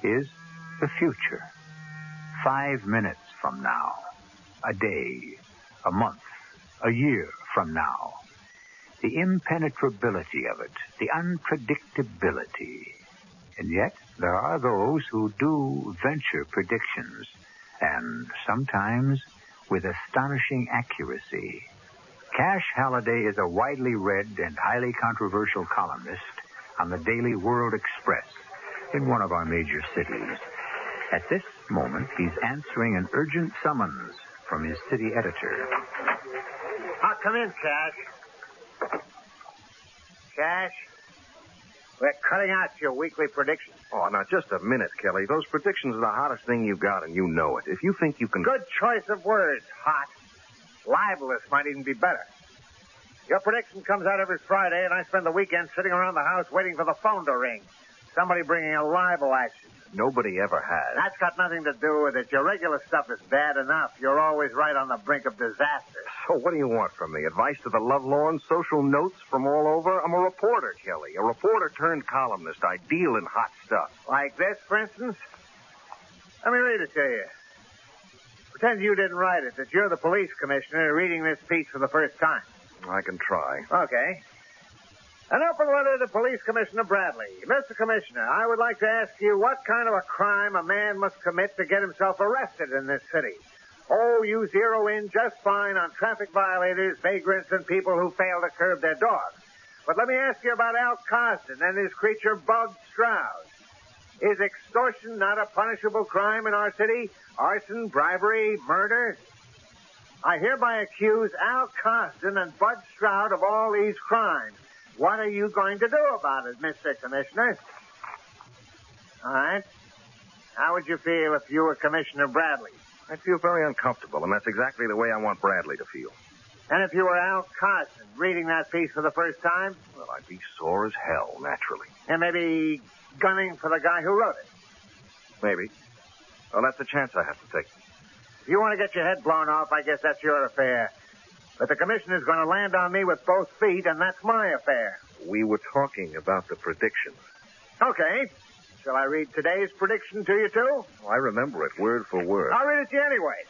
is the future. 5 minutes from now, a day, a month, a year from now. The impenetrability of it, the unpredictability. And yet, there are those who do venture predictions, and sometimes with astonishing accuracy. Cash Halliday is a widely read and highly controversial columnist on the Daily World Express in one of our major cities. At this moment, he's answering an urgent summons from his city editor.
Come in, Cash. Cash, we're cutting out your weekly predictions.
Oh, now, just a minute, Kelly. Those predictions are the hottest thing you got, and you know it. If you think you can...
Good choice of words, hot. Libelous might even be better. Your prediction comes out every Friday, and I spend the weekend sitting around the house waiting for the phone to ring. Somebody bringing a libel action.
Nobody ever has.
That's got nothing to do with it. Your regular stuff is bad enough. You're always right on the brink of disaster.
So what do you want from me? Advice to the lovelorn? Social notes from all over? I'm a reporter, Kelly. A reporter turned columnist. I deal in hot stuff.
Like this, for instance? Let me read it to you. Pretend you didn't write it, that you're the police commissioner reading this piece for the first time.
I can try.
Okay. An open letter to Police Commissioner Bradley. Mr. Commissioner, I would like to ask you what kind of a crime a man must commit to get himself arrested in this city. Oh, you zero in just fine on traffic violators, vagrants, and people who fail to curb their dogs. But let me ask you about Al Costin and his creature, Bud Stroud. Is extortion not a punishable crime in our city? Arson, bribery, murder? I hereby accuse Al Costin and Bud Stroud of all these crimes. What are you going to do about it, Mr. Commissioner? All right. How would you feel if you were Commissioner Bradley?
I'd feel very uncomfortable, and that's exactly the way I want Bradley to feel.
And if you were Al Costin reading that piece for the first time?
Well, I'd be sore as hell, naturally.
And maybe gunning for the guy who wrote it?
Maybe. Well, that's a chance I have to take.
If you want to get your head blown off, I guess that's your affair. But the commissioner's going to land on me with both feet, and that's my affair.
We were talking about the predictions.
Okay. Shall I read today's prediction to you, too?
Oh, I remember it, word for word.
I'll read it to you anyway.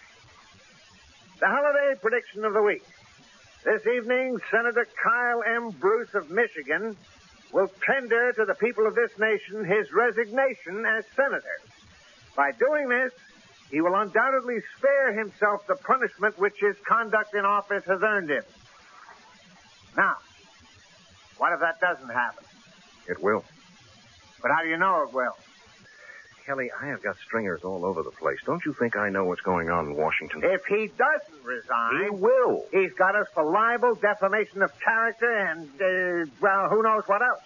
The holiday prediction of the week. This evening, Senator Kyle M. Bruce of Michigan will tender to the people of this nation his resignation as senator. By doing this, he will undoubtedly spare himself the punishment which his conduct in office has earned him. Now, what if that doesn't happen?
It will.
But how do you know it will?
Kelly, I have got stringers all over the place. Don't you think I know what's going on in Washington?
If he doesn't resign...
He will.
He's got us for libel, defamation of character, and, well, who knows what else.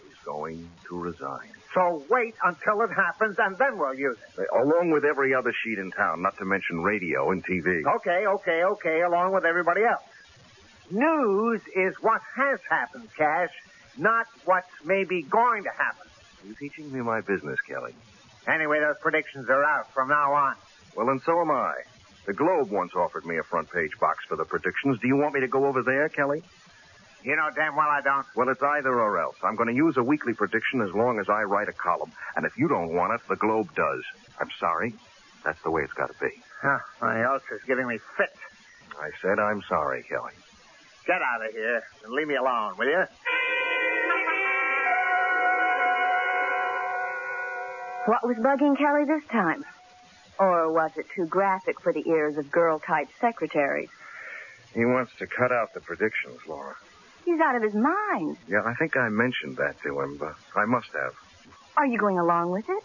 He's going to resign.
So wait until it happens, and then we'll use it.
Along with every other sheet in town, not to mention radio and TV.
Okay, along with everybody else. News is what has happened, Cash, not what's maybe going to happen.
You're teaching me my business, Kelly.
Anyway, those predictions are out from now on.
Well, then so am I. The Globe once offered me a front-page box for the predictions. Do you want me to go over there, Kelly?
You know damn well I don't.
Well, it's either or else. I'm going to use a weekly prediction as long as I write a column. And if you don't want it, the Globe does. I'm sorry. That's the way it's got to be.
My ulcer's giving me fits.
I said I'm sorry, Kelly.
Get out of here and leave me alone, will you?
What was bugging Kelly this time? Or was it too graphic for the ears of girl-type secretaries?
He wants to cut out the predictions, Laura.
He's out of his mind.
Yeah, I think I mentioned that to him, but I must have.
Are you going along with it?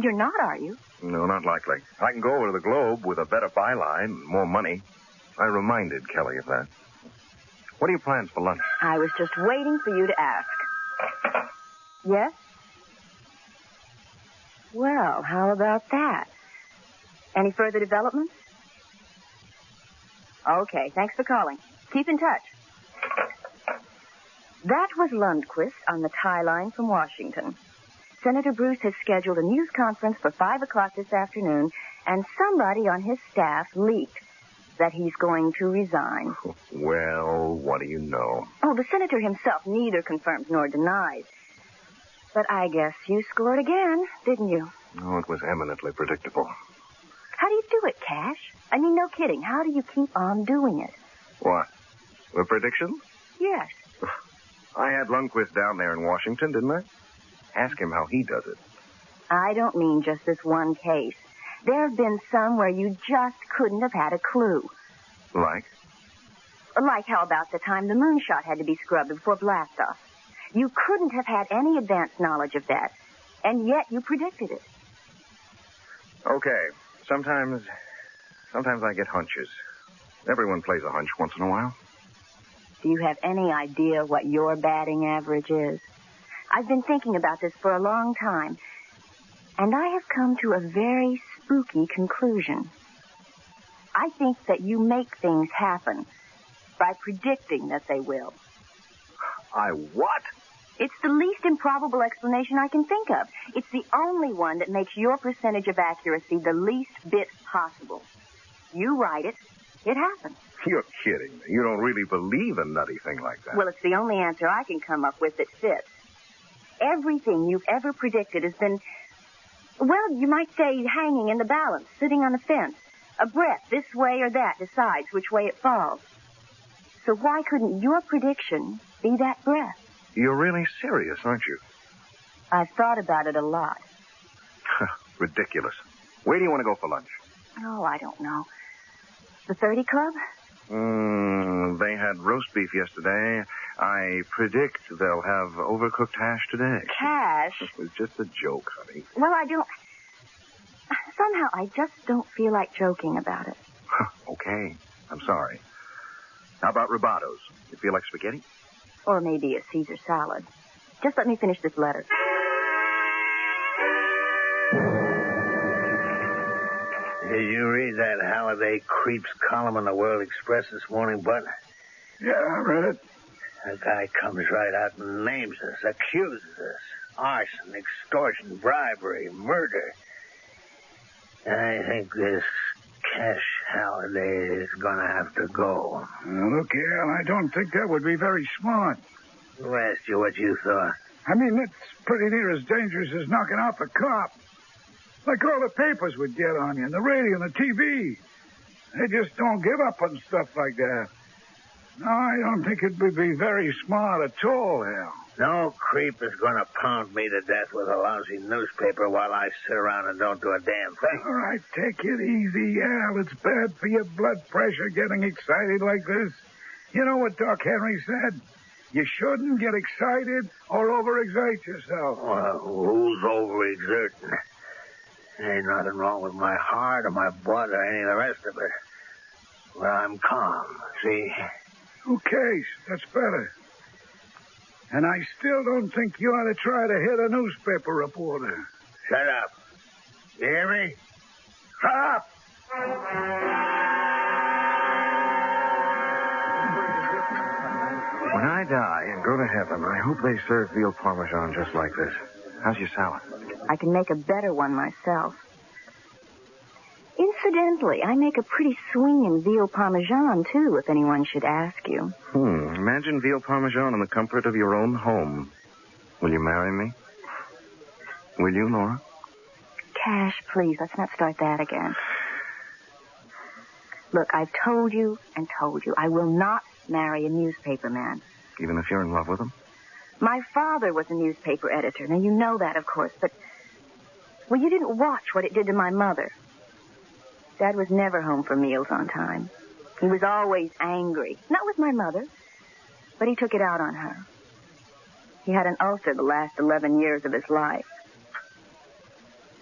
You're not, are you?
No, not likely. I can go over to the Globe with a better byline and more money. I reminded Kelly of that. What are your plans for lunch?
I was just waiting for you to ask. Yes? Well, how about that? Any further developments? Okay, thanks for calling. Keep in touch. That was Lundquist on the tie line from Washington. Senator Bruce has scheduled a news conference for 5 o'clock this afternoon, and somebody on his staff leaked that he's going to resign.
Well, what do you know?
Oh, the senator himself neither confirms nor denies. But I guess you scored again, didn't you?
Oh, it was eminently predictable.
How do you do it, Cash? I mean, no kidding. How do you keep on doing it?
What? The predictions?
Yes.
I had Lundquist down there in Washington, didn't I? Ask him how he does it.
I don't mean just this one case. There have been some where you just couldn't have had a clue.
Like?
Like how about the time the moonshot had to be scrubbed before blastoff. You couldn't have had any advanced knowledge of that, and yet you predicted it.
Okay. Sometimes I get hunches. Everyone plays a hunch once in a while.
Do you have any idea what your batting average is? I've been thinking about this for a long time, and I have come to a very spooky conclusion. I think that you make things happen by predicting that they will.
I what?
It's the least improbable explanation I can think of. It's the only one that makes your percentage of accuracy the least bit possible. You write it, it happens.
You're kidding me. You don't really believe a nutty thing like that.
Well, it's the only answer I can come up with that fits. Everything you've ever predicted has been, well, you might say hanging in the balance, sitting on the fence. A breath this way or that decides which way it falls. So why couldn't your prediction be that breath?
You're really serious, aren't you?
I've thought about it a lot.
Ridiculous. Where do you want to go for lunch?
Oh, I don't know. The 30 Club?
They had roast beef yesterday. I predict they'll have overcooked hash today.
Cash?
It was just a joke, honey.
Well, somehow I just don't feel like joking about it.
Okay. I'm sorry. How about ribatos? You feel like spaghetti?
Or maybe a Caesar salad. Just let me finish this letter.
Did you read that Holiday Creeps column in the World Express this morning, Bud?
Yeah, I read it.
A guy comes right out and names us, accuses us. Arson, extortion, bribery, murder. I think this Cash Halliday is going to have to go.
Look, Al, I don't think that would be very smart.
Who asked you what you thought?
I mean, it's pretty near as dangerous as knocking off a cop. Like all the papers would get on you, and the radio and the TV. They just don't give up on stuff like that. No, I don't think it would be very smart at all, Al.
No creep is going to pound me to death with a lousy newspaper while I sit around and don't do a damn thing.
All right, take it easy, Al. It's bad for your blood pressure getting excited like this. You know what Doc Henry said? You shouldn't get excited or overexert yourself.
Well, who's overexerting? Ain't nothing wrong with my heart or my blood or any of the rest of it. Well, I'm calm, see?
Okay, that's better. And I still don't think you ought to try to hit a newspaper reporter.
Shut up. You hear me? Shut up!
When I die and go to heaven, I hope they serve veal parmesan just like this. How's your salad?
I can make a better one myself. Incidentally, I make a pretty swinging veal parmesan, too, if anyone should ask you.
Imagine veal parmesan in the comfort of your own home. Will you marry me? Will you, Laura?
Cash, please, let's not start that again. Look, I've told you and told you. I will not marry a newspaper man.
Even if you're in love with him?
My father was a newspaper editor. Now, you know that, of course, but... Well, you didn't watch what it did to my mother. Dad was never home for meals on time. He was always angry. Not with my mother, But he took it out on her. He had an ulcer the last 11 years of his life.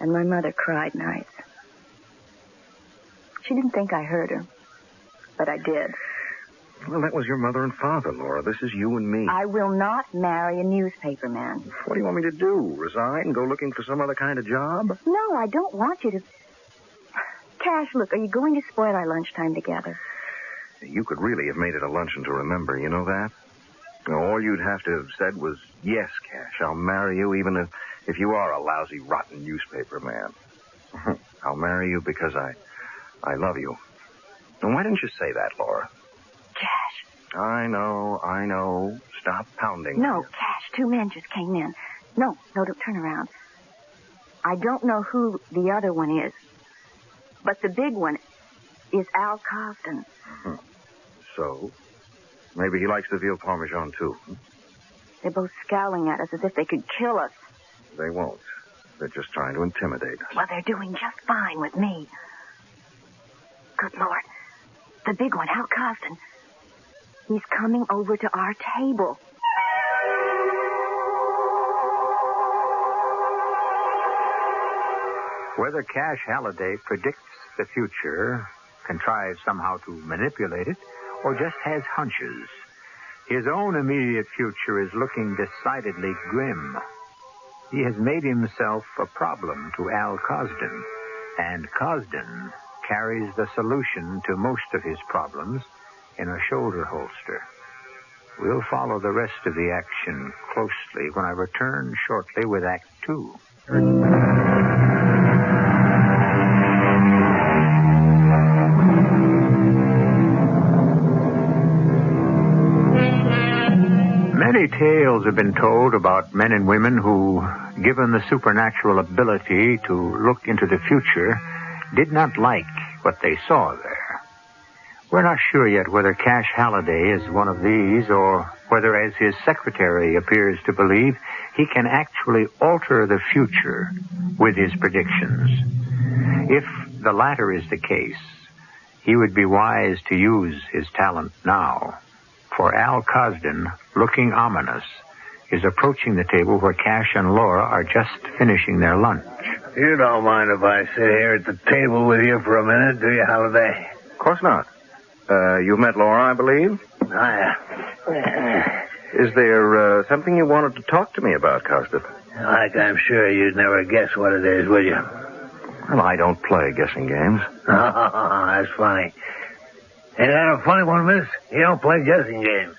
And my mother cried nights. She didn't think I heard her, but I did.
Well, that was your mother and father, Laura. This is you and me.
I will not marry a newspaper man.
What do you want me to do? Resign and go looking for some other kind of job?
No, I don't want you to... Cash, look, are you going to spoil our lunchtime together?
You could really have made it a luncheon to remember, you know that? All you'd have to have said was, yes, Cash, I'll marry you even if you are a lousy, rotten newspaper man. I'll marry you because I love you. And why didn't you say that, Laura?
Cash.
I know. Stop pounding.
No, Cash, 2 men just came in. No, don't turn around. I don't know who the other one is, but the big one is Al Coston.
So? Maybe he likes the veal parmesan, too.
They're both scowling at us as if they could kill us.
They won't. They're just trying to intimidate us.
Well, they're doing just fine with me. Good Lord. The big one, Al Coston. He's coming over to our table.
Whether Cash Halliday predicts the future, contrives somehow to manipulate it, or just has hunches, his own immediate future is looking decidedly grim. He has made himself a problem to Al Cosden, and Cosden carries the solution to most of his problems in a shoulder holster. We'll follow the rest of the action closely when I return shortly with Act 2. Many tales have been told about men and women who, given the supernatural ability to look into the future, did not like what they saw there. We're not sure yet whether Cash Halliday is one of these, or whether, as his secretary appears to believe, he can actually alter the future with his predictions. If the latter is the case, he would be wise to use his talent now. For Al Cosden, looking ominous, is approaching the table where Cash and Laura are just finishing their lunch.
You don't mind if I sit here at the table with you for a minute, do you, Halliday?
Of course not. You've met Laura, I believe? Is there something you wanted to talk to me about, Cosden?
Like I'm sure you'd never guess what it is, would you?
Well, I don't play guessing games.
Oh, that's funny. Ain't that a funny one, miss? He don't play guessing games.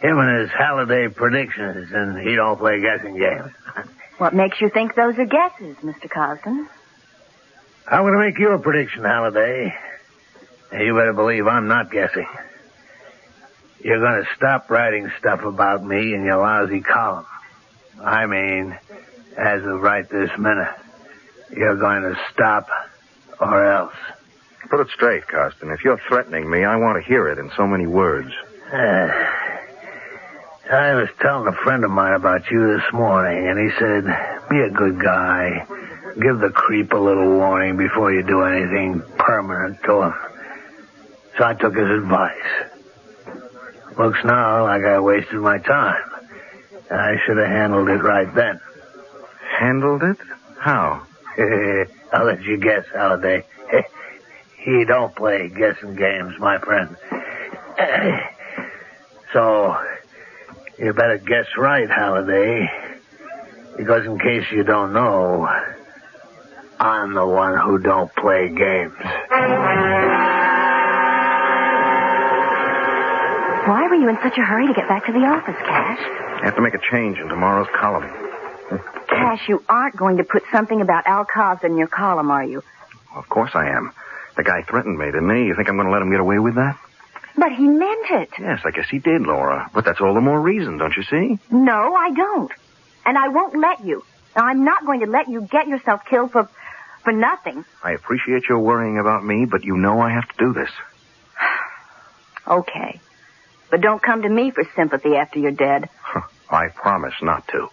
Him and his Halliday predictions, and he don't play guessing games.
What makes you think those are guesses, Mr. Cosden?
I'm going to make you a prediction, Halliday. And you better believe I'm not guessing. You're going to stop writing stuff about me in your lousy column. I mean, as of right this minute, you're going to stop or else.
Put it straight, Cosden. If you're threatening me, I want to hear it in so many words.
I was telling a friend of mine about you this morning, and he said, be a good guy. Give the creep a little warning before you do anything permanent to him. So I took his advice. Looks now like I wasted my time. I should have handled it right then.
Handled it? How?
I'll let you guess, Halliday. He don't play guessing games, my friend. So, you better guess right, Halliday. Because in case you don't know, I'm the one who don't play games.
Why were you in such a hurry to get back to the office, Cash?
I have to make a change in tomorrow's column.
Cash, you aren't going to put something about Al Cosden in your column, are you?
Of course I am. The guy threatened me, didn't he? You think I'm going to let him get away with that?
But he meant it.
Yes, I guess he did, Laura. But that's all the more reason, don't you see?
No, I don't. And I won't let you. Now, I'm not going to let you get yourself killed for nothing.
I appreciate your worrying about me, but you know I have to do this.
Okay. But don't come to me for sympathy after you're dead.
I promise not to.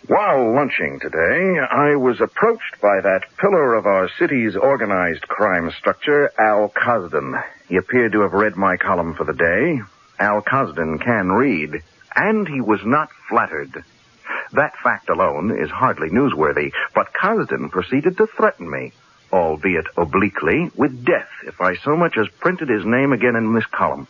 While lunching today, I was approached by that pillar of our city's organized crime structure, Al Cosden. He appeared to have read my column for the day. Al Cosden can read, and he was not flattered. That fact alone is hardly newsworthy, but Cosden proceeded to threaten me, albeit obliquely, with death if I so much as printed his name again in this column.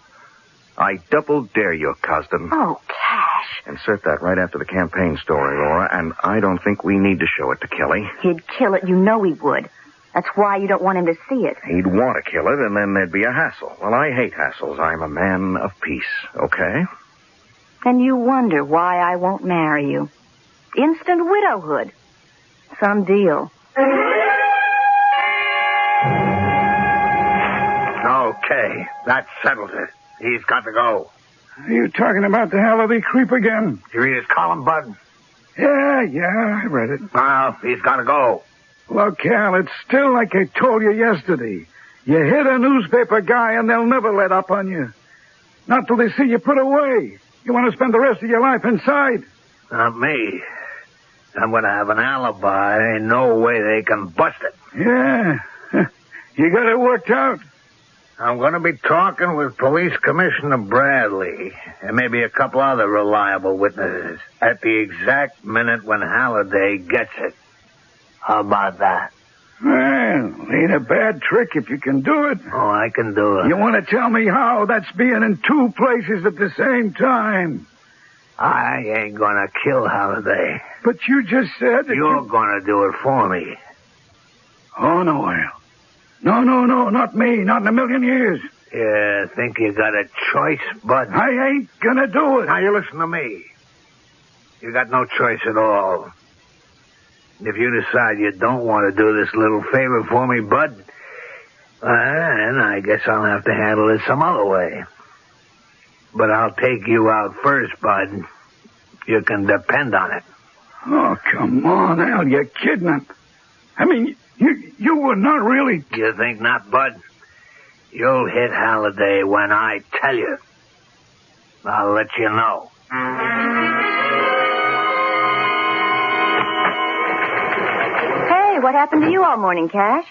I double dare you, Cosden.
Oh, Cash.
Insert that right after the campaign story, Laura, and I don't think we need to show it to Kelly.
He'd kill it. You know he would. That's why you don't want him to see it.
He'd want to kill it, and then there'd be a hassle. Well, I hate hassles. I'm a man of peace, okay?
And you wonder why I won't marry you. Instant widowhood. Some deal.
Okay, that settles it. He's got to go.
Are you talking about the Halliday creep again?
Did you read his column, Bud?
Yeah, I read it.
Well, he's got to go.
Look, Cal, it's still like I told you yesterday. You hit a newspaper guy and they'll never let up on you. Not till they see you put away. You want to spend the rest of your life inside?
Not me. I'm going to have an alibi. Ain't no way they can bust it.
Yeah. You got it worked out?
I'm going to be talking with Police Commissioner Bradley and maybe a couple other reliable witnesses at the exact minute when Halliday gets it. How about that?
Well, ain't a bad trick if you can do it.
Oh, I can do it.
You want to tell me how? That's being in two places at the same time.
I ain't going to kill Halliday.
But you just said that
You're going to do it for me.
Oh, no, Al. No, not me. Not in a million years.
Yeah, think you got a choice, Bud?
I ain't going to do it.
Now, you listen to me. You got no choice at all. If you decide you don't want to do this little favor for me, Bud, then I guess I'll have to handle it some other way. But I'll take you out first, Bud. You can depend on it.
Oh, come on, Al. You're kidding. I mean, you were not really...
You think not, Bud? You'll hit Halliday when I tell you. I'll let you know.
Hey, what happened to you all morning, Cash?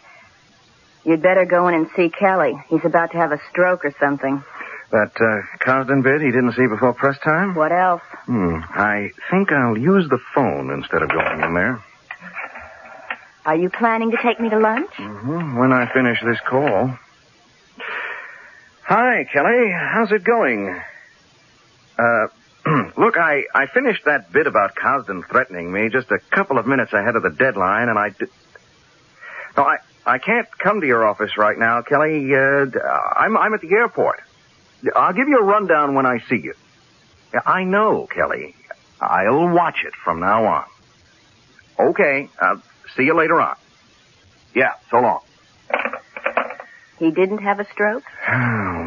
You'd better go in and see Kelly. He's about to have a stroke or something.
That Cosden bit he didn't see before press time?
What else?
I think I'll use the phone instead of going in there.
Are you planning to take me to lunch?
Mm-hmm. When I finish this call. Hi, Kelly. How's it going? Look, I finished that bit about Cosden threatening me just a couple of minutes ahead of the deadline, and No, I can't come to your office right now, Kelly. I'm at the airport. I'll give you a rundown when I see you. I know, Kelly. I'll watch it from now on. Okay. See you later on. Yeah, so long.
He didn't have a stroke?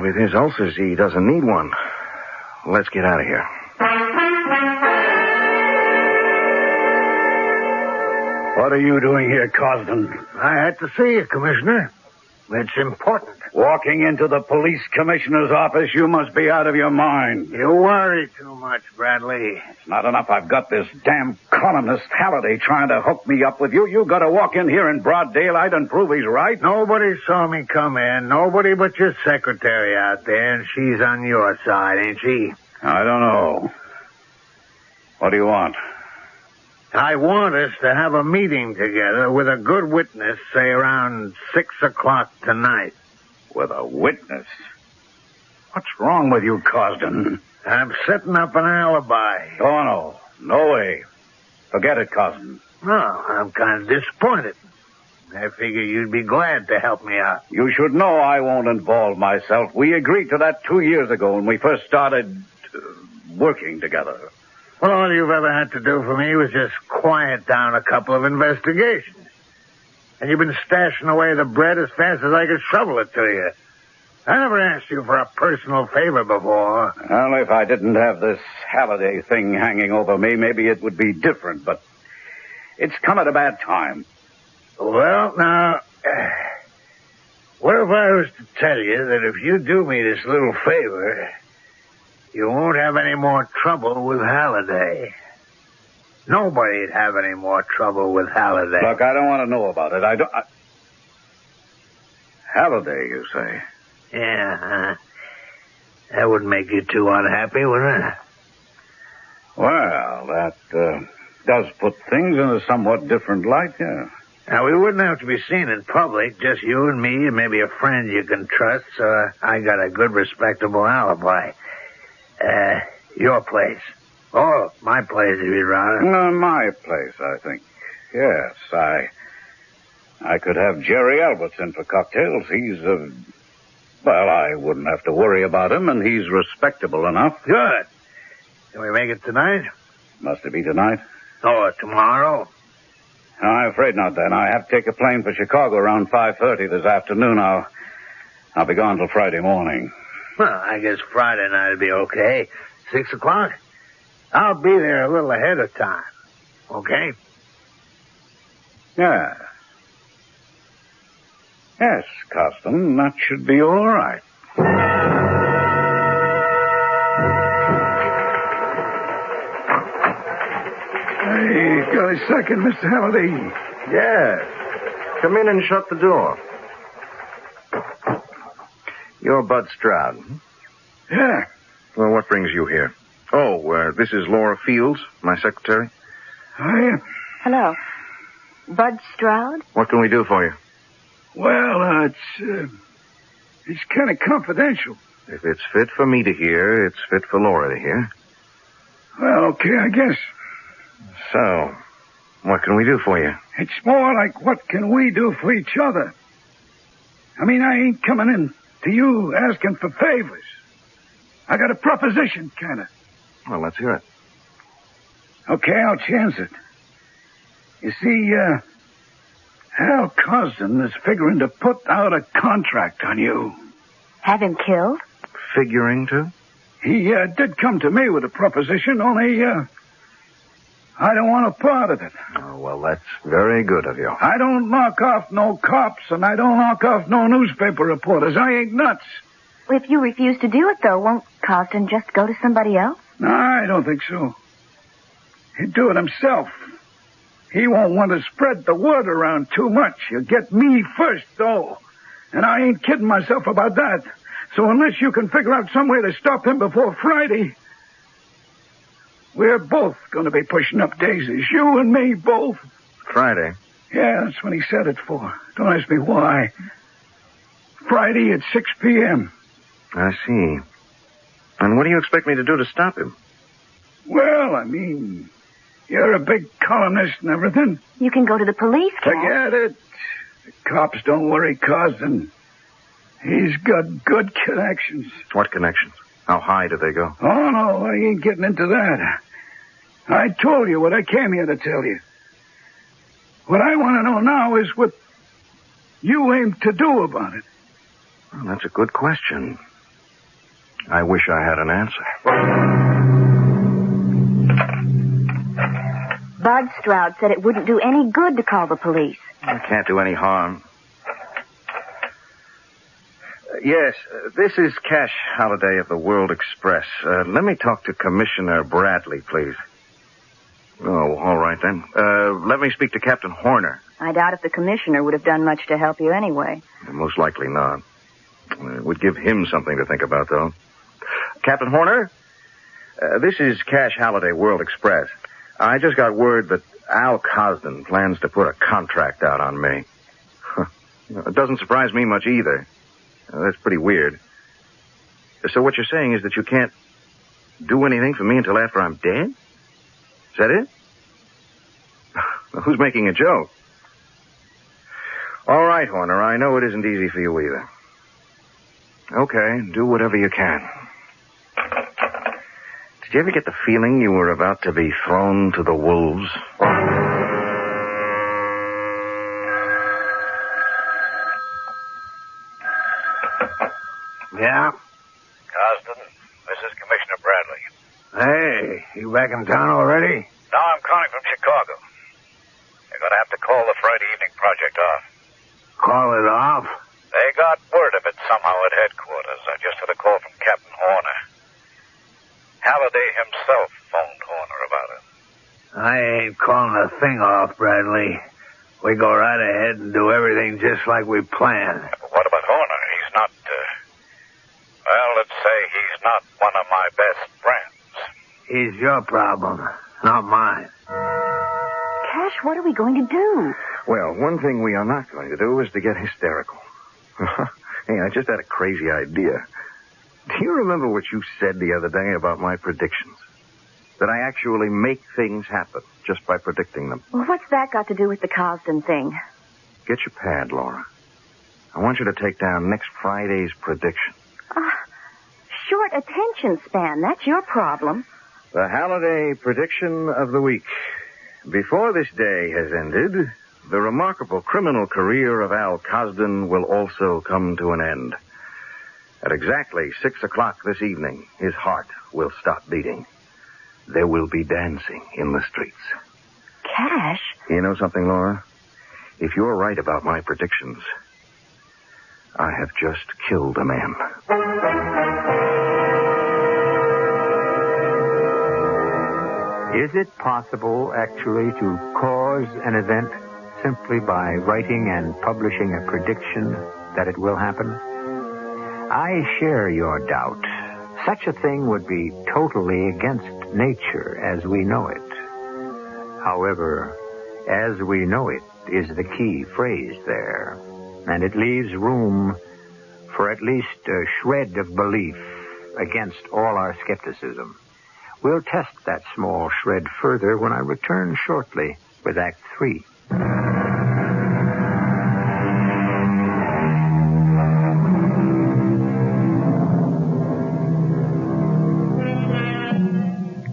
With his ulcers, he doesn't need one. Let's get out of here.
What are you doing here, Cosden?
I had to see you, Commissioner. It's important.
Walking into the police commissioner's office, you must be out of your mind.
You worry too much, Bradley.
It's not enough I've got this damn columnist Halliday trying to hook me up with you. You got to walk in here in broad daylight and prove he's right.
Nobody saw me come in. Nobody but your secretary out there, and she's on your side, ain't she?
I don't know. What do you want?
I want us to have a meeting together with a good witness, say around 6 o'clock tonight.
With a witness? What's wrong with you, Cosden?
I'm setting up an alibi.
Oh, no. No way. Forget it, Cosden.
No, I'm kind of disappointed. I figure you'd be glad to help me out.
You should know I won't involve myself. We agreed to that 2 years ago when we first started working together.
Well, all you've ever had to do for me was just quiet down a couple of investigations. And you've been stashing away the bread as fast as I could shovel it to you. I never asked you for a personal favor before.
Well, if I didn't have this Halliday thing hanging over me, maybe it would be different, but it's come at a bad time.
Well, now, what if I was to tell you that if you do me this little favor, you won't have any more trouble with Halliday? Nobody'd have any more trouble with Halliday.
Look, I don't want to know about it. Halliday, you say?
Yeah. That wouldn't make you too unhappy, would it?
Well, that does put things in a somewhat different light, yeah.
Now, we wouldn't have to be seen in public, just you and me and maybe a friend you can trust, so I got a good, respectable alibi. Your place. Oh, my place, if you'd rather.
No, my place, I think. Yes, I could have Jerry Alberts in for cocktails. He's, well, I wouldn't have to worry about him, and he's respectable enough.
Good. Can we make it tonight?
Must it be tonight?
Oh, tomorrow?
No, I'm afraid not, then. I have to take a plane for Chicago around 5:30 this afternoon. I'll be gone till Friday morning.
Well, I guess Friday night will be okay. 6 o'clock? I'll be there a little ahead of time. Okay?
Yeah. Yes, Costin, that should be all right. Hey, got a second, Mr. Halliday?
Yes. Come in and shut the door. You're Bud Stroud.
Yeah.
Well, what brings you here? Oh, this is Laura Fields, my secretary.
Hiya.
Hello. Bud Stroud?
What can we do for you?
Well, it's kind of confidential.
If it's fit for me to hear, it's fit for Laura to hear.
Well, okay, I guess.
So, what can we do for you?
It's more like what can we do for each other? I mean, I ain't coming in to you asking for favors. I got a proposition, kind of.
Well, let's hear it.
Okay, I'll chance it. You see, Hal Cosden is figuring to put out a contract on you.
Have him killed?
Figuring to?
He did come to me with a proposition, only I don't want a part of it.
Oh, well, that's very good of you.
I don't knock off no cops, and I don't knock off no newspaper reporters. I ain't nuts.
If you refuse to do it, though, won't Cosden just go to somebody else?
No, I don't think so. He'd do it himself. He won't want to spread the word around too much. He'll get me first, though. And I ain't kidding myself about that. So unless you can figure out some way to stop him before Friday, we're both going to be pushing up daisies. You and me, both.
Friday?
Yeah, that's when he said it for. Don't ask me why. Friday at 6 p.m.
I see. And what do you expect me to do to stop him?
Well, I mean, you're a big columnist and everything.
You can go to the police,
Forget it. The cops don't worry Cosden. He's got good connections.
What connections? How high do they go?
Oh, no, I ain't getting into that. I told you what I came here to tell you. What I want to know now is what you aim to do about it.
Well, that's a good question. I wish I had an answer.
Bud Stroud said it wouldn't do any good to call the police.
I can't do any harm. Yes, this is Cash Halliday of the World Express. Let me talk to Commissioner Bradley, please. Oh, all right then. Let me speak to Captain Horner.
I doubt if the commissioner would have done much to help you anyway.
Most likely not. It would give him something to think about, though. Captain Horner, this is Cash Halliday, World Express. I just got word that Al Cosden plans to put a contract out on me. It doesn't surprise me much either. That's pretty weird. So what you're saying is that you can't do anything for me until after I'm dead? Is that it? Who's making a joke? All right, Horner, I know it isn't easy for you either. Okay, do whatever you can. Did you ever get the feeling you were about to be thrown to the wolves?
Yeah?
Cosden, this is Commissioner Bradley.
Hey, you back in town already?
No, I'm calling from Chicago. You're going to have to call the Friday evening project off.
Call it off?
They got word of it somehow at headquarters. I just had a call from Captain Horner. Halliday himself phoned Horner about it.
I ain't calling a thing off, Bradley. We go right ahead and do everything just like we planned.
But what about Horner? He's not, well, let's say he's not
one of my best friends.
He's your problem, not mine.
Cash, what are we going to do?
Well, one thing we are not going to do is to get hysterical. Hey, I just had a crazy idea. Do you remember what you said the other day about my predictions? That I actually make things happen just by predicting them.
Well, what's that got to do with the Cosden thing?
Get your pad, Laura. I want you to take down next Friday's prediction.
Short attention span. That's your problem.
The Halliday prediction of the week. Before this day has ended, the remarkable criminal career of Al Cosden will also come to an end. At exactly 6 o'clock this evening, his heart will stop beating. There will be dancing in the streets.
Cash?
You know something, Laura? If you're right about my predictions, I have just killed a man.
Is it possible, actually, to cause an event simply by writing and publishing a prediction that it will happen? I share your doubt. Such a thing would be totally against nature as we know it. However, as we know it is the key phrase there, and it leaves room for at least a shred of belief against all our skepticism. We'll test that small shred further when I return shortly with Act 3.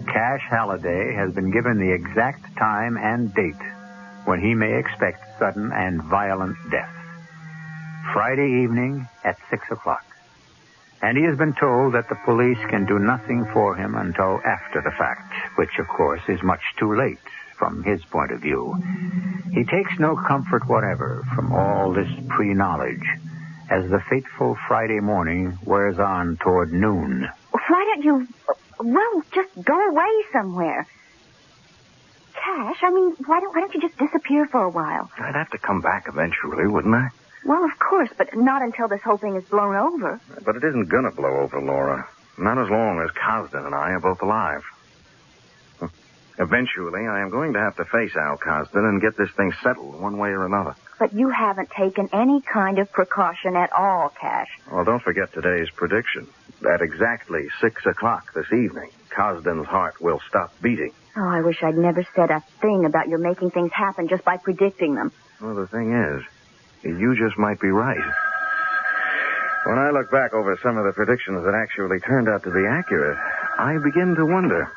Cash Halliday has been given the exact time and date when he may expect sudden and violent death. Friday evening at 6 o'clock. And he has been told that the police can do nothing for him until after the fact, which, of course, is much too late from his point of view. He takes no comfort whatever from all this pre-knowledge as the fateful Friday morning wears on toward noon.
Why don't you, just go away somewhere? Cash, why don't you just disappear for a while?
I'd have to come back eventually, wouldn't I?
Well, of course, but not until this whole thing is blown over.
But it isn't going to blow over, Laura. Not as long as Cosden and I are both alive. Eventually, I am going to have to face Al Cosden and get this thing settled one way or another.
But you haven't taken any kind of precaution at all, Cash.
Well, don't forget today's prediction. At exactly 6 o'clock this evening, Cosden's heart will stop beating.
Oh, I wish I'd never said a thing about your making things happen just by predicting them.
Well, the thing is, you just might be right. When I look back over some of the predictions that actually turned out to be accurate, I begin to wonder.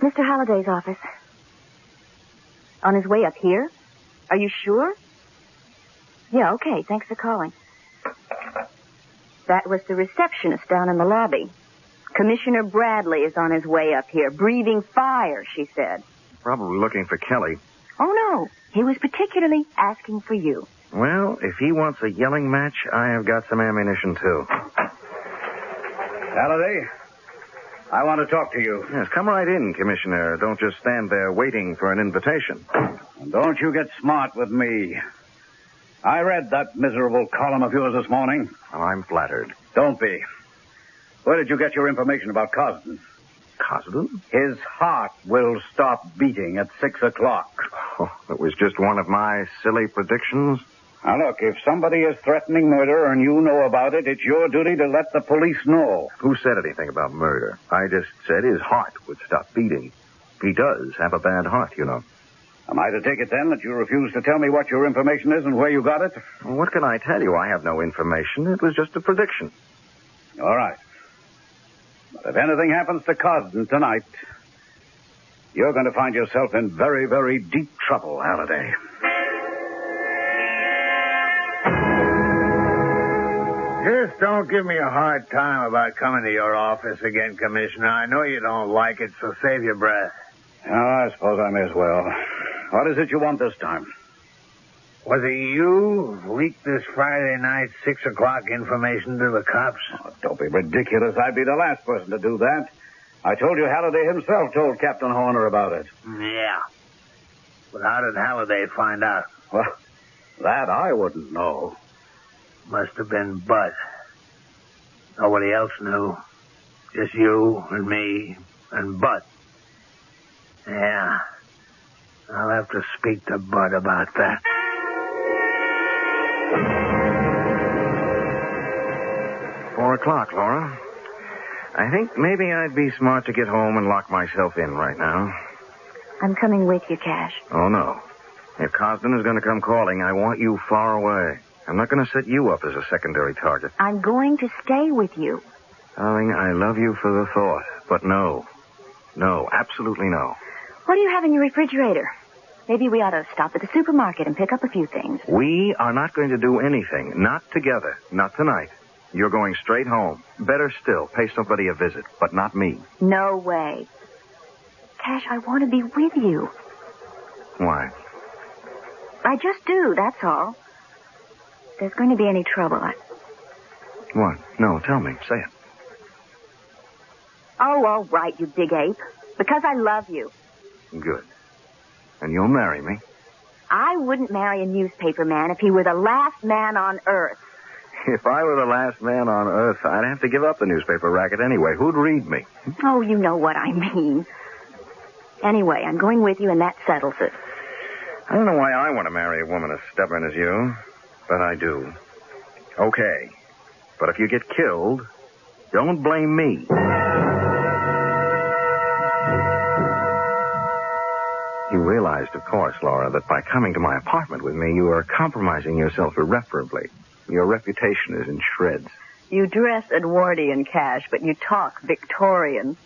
Mr. Halliday's office. On his way up here? Are you sure? Yeah, okay. Thanks for calling. That was the receptionist down in the lobby. Commissioner Bradley is on his way up here, breathing fire, she said.
Probably looking for Kelly.
Oh, no. He was particularly asking for you.
Well, if he wants a yelling match, I have got some ammunition, too.
Halliday, I want to talk to you.
Yes, come right in, Commissioner. Don't just stand there waiting for an invitation.
And don't you get smart with me. I read that miserable column of yours this morning.
Oh, I'm flattered.
Don't be. Where did you get your information about Cosden?
Cosden?
His heart will stop beating at 6 o'clock.
Oh, it was just one of my silly predictions.
Now, look, if somebody is threatening murder and you know about it, it's your duty to let the police know.
Who said anything about murder? I just said his heart would stop beating. He does have a bad heart, you know.
Am I to take it then that you refuse to tell me what your information is and where you got it?
Well, what can I tell you? I have no information. It was just a prediction.
All right. But if anything happens to Cosden tonight, you're going to find yourself in very, very deep trouble, Halliday.
Just don't give me a hard time about coming to your office again, Commissioner. I know you don't like it, so save your breath.
Oh, I suppose I may as well. What is it you want this time?
Was it you who leaked this Friday night 6 o'clock information to the cops?
Oh, don't be ridiculous. I'd be the last person to do that. I told you Halliday himself told Captain Horner about it.
Yeah. But how did Halliday find out?
Well, that I wouldn't know.
Must have been Bud. Nobody else knew.
Just you and me and Bud. Yeah. I'll have to speak to Bud about that.
4 o'clock, Laura. I think maybe I'd be smart to get home and lock myself in right now.
I'm coming with you, Cash.
Oh, no. If Cosden is going to come calling, I want you far away. I'm not going to set you up as a secondary target.
I'm going to stay with you.
Darling, I love you for the thought, but no. No, absolutely no.
What do you have in your refrigerator? Maybe we ought to stop at the supermarket and pick up a few things.
We are not going to do anything. Not together. Not tonight. You're going straight home. Better still, pay somebody a visit, but not me.
No way. Cash, I want to be with you.
Why?
I just do, that's all. If there's going to be any trouble,
What? No, tell me. Say it.
Oh, all right, you big ape. Because I love you.
Good. And you'll marry me?
I wouldn't marry a newspaper man if he were the last man on earth.
If I were the last man on earth, I'd have to give up the newspaper racket anyway. Who'd read me?
Oh, you know what I mean. Anyway, I'm going with you, and that settles it.
I don't know why I want to marry a woman as stubborn as you, but I do. Okay. But if you get killed, don't blame me. You realized, of course, Laura, that by coming to my apartment with me, you are compromising yourself irreparably. Your reputation is in shreds.
You dress Edwardian, Cash, but you talk Victorian.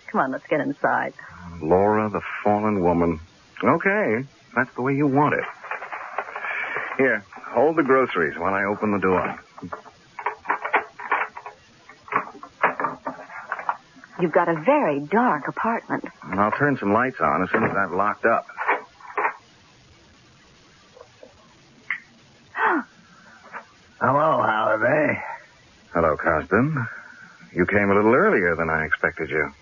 Come on, let's get inside.
Laura, the fallen woman. Okay, that's the way you want it. Here, hold the groceries while I open the door.
You've got a very dark apartment.
And I'll turn some lights on as soon as I've locked up.
Hello, Halliday.
Hello, Cosden. You came a little earlier than I expected you.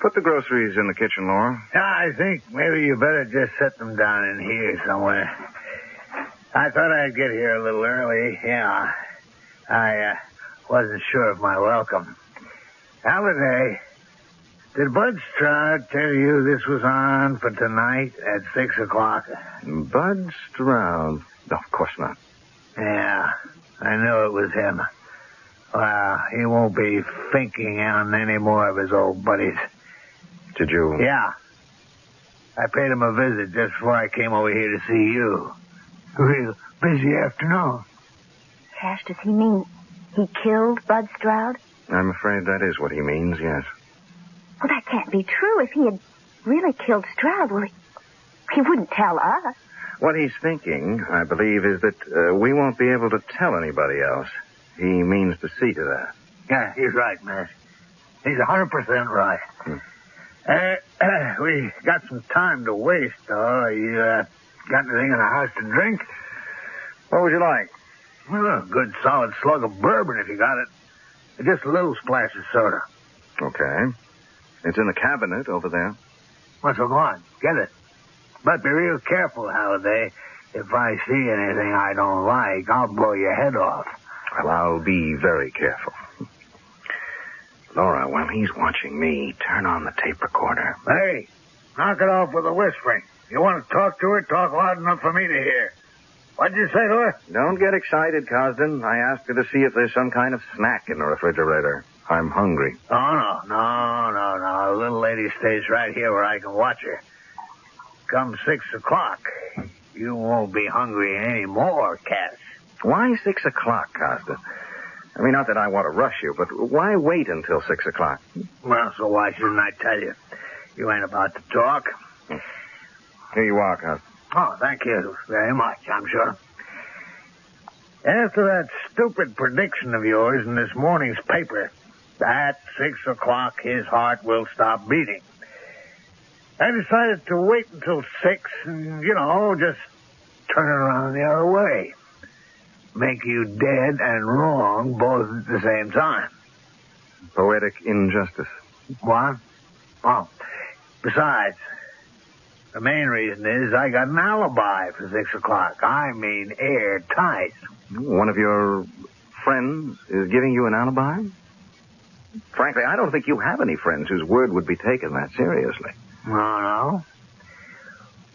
Put the groceries in the kitchen, Laura.
Yeah, I think maybe you better just set them down in here somewhere. I thought I'd get here a little early. Yeah. I wasn't sure of my welcome. Halliday, did Bud Stroud tell you this was on for tonight at 6 o'clock?
Bud Stroud? No, of course not.
Yeah, I knew it was him. Well, he won't be thinking on any more of his old buddies.
Did you?
Yeah. I paid him a visit just before I came over here to see you. Real busy afternoon.
Cash, does he mean he killed Bud Stroud?
I'm afraid that is what he means, yes.
Well, that can't be true. If he had really killed Stroud, well, he wouldn't tell us.
What he's thinking, I believe, is that we won't be able to tell anybody else. He means to see to that.
Yeah, he's right, man. He's 100% right. We got some time to waste, though. You got anything in the house to drink?
What would you like?
Well, a good solid slug of bourbon if you got it. Just a little splash of soda.
Okay. It's in the cabinet over there.
Well, so go on. Get it. But be real careful, Halliday. If I see anything I don't like, I'll blow your head off.
Well, I'll be very careful. Laura, while he's watching me, turn on the tape recorder.
Hey, knock it off with the whispering. You want to talk to her, talk loud enough for me to hear. What'd you say to her?
Don't get excited, Cosden. I asked her to see if there's some kind of snack in the refrigerator. I'm hungry.
Oh, no. The little lady stays right here where I can watch her. Come 6 o'clock, you won't be hungry anymore, Cass.
Why 6 o'clock, Cosden? I mean, not that I want to rush you, but why wait until 6 o'clock?
Well, so why shouldn't I tell you? You ain't about to talk.
Here you are, Cosden.
Oh, thank you very much, I'm sure. After that stupid prediction of yours in this morning's paper, at 6 o'clock his heart will stop beating. I decided to wait until 6 and, just turn it around the other way. Make you dead and wrong both at the same time.
Poetic injustice.
What? Oh, besides, the main reason is I got an alibi for 6 o'clock. I mean airtight.
One of your friends is giving you an alibi? Frankly, I don't think you have any friends whose word would be taken that seriously.
No.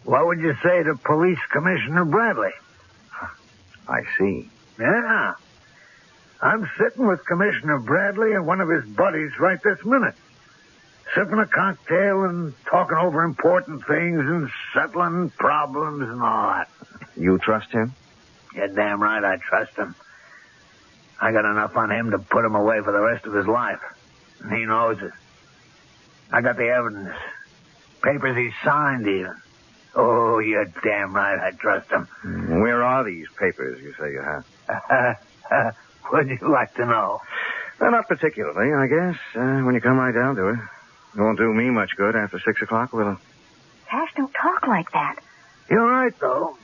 What would you say to Police Commissioner Bradley?
I see.
Yeah. I'm sitting with Commissioner Bradley and one of his buddies right this minute. Sipping a cocktail and talking over important things and settling problems and all that.
You trust him?
You're damn right I trust him. I got enough on him to put him away for the rest of his life. And he knows it. I got the evidence. Papers he signed even. Oh, you're damn right I trust him.
Where are these papers you say you have?
Would you like to know?
Well, not particularly, I guess. When you come right down to it. It won't do me much good after 6 o'clock, will it?
Cash, don't talk like that.
You're right, though.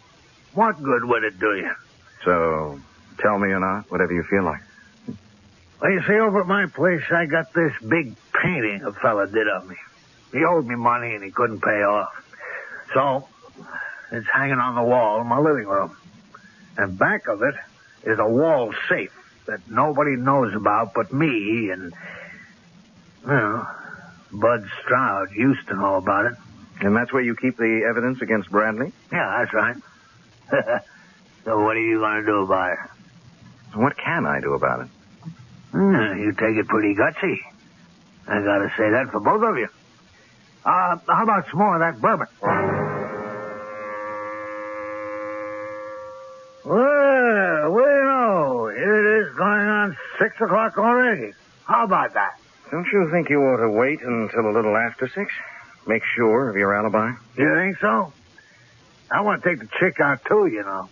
What good would it do you?
So, tell me or not, whatever you feel like.
Well, you see, over at my place, I got this big painting a fella did of me. He owed me money and he couldn't pay off. So, it's hanging on the wall in my living room. And back of it is a wall safe that nobody knows about but me and, well, Bud Stroud used to know about it.
And that's where you keep the evidence against Bradley?
Yeah, that's right. So what are you going to do about it?
What can I do about it?
You take it pretty gutsy. I got to say that for both of you. How about some more of that bourbon? Well, you know, here it is going on 6 o'clock already. How about that?
Don't you think you ought to wait until a little after 6? Make sure of your alibi?
You think so? I want to take the chick out, too, you know.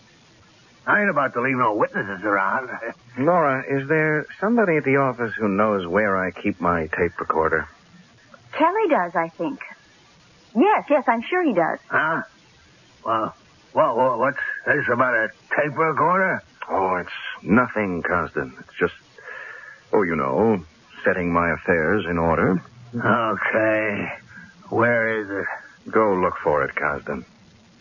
I ain't about to leave no witnesses around.
Laura, is there somebody at the office who knows where I keep my tape recorder?
Kelly does, I think. Yes, I'm sure he does.
Huh? Well, what's this about a tape recorder?
Oh, it's nothing, Cosden. It's just, you know, setting my affairs in order.
Okay. Where is it?
Go look for it, Cosden.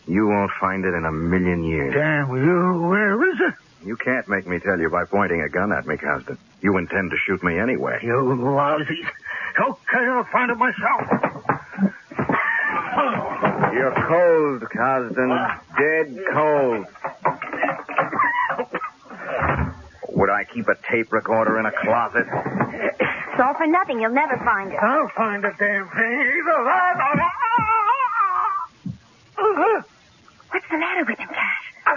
You won't find it in a million years.
Damn you, where is it?
You can't make me tell you by pointing a gun at me, Cosden. You intend to shoot me anyway.
You lousy. Okay, I'll find it myself.
You're cold, Cosden. Dead cold. Would I keep a tape recorder in a closet?
It's all for nothing. You'll never find it.
I'll find the damn thing. Either that or...
What's the matter with him, Cash?
I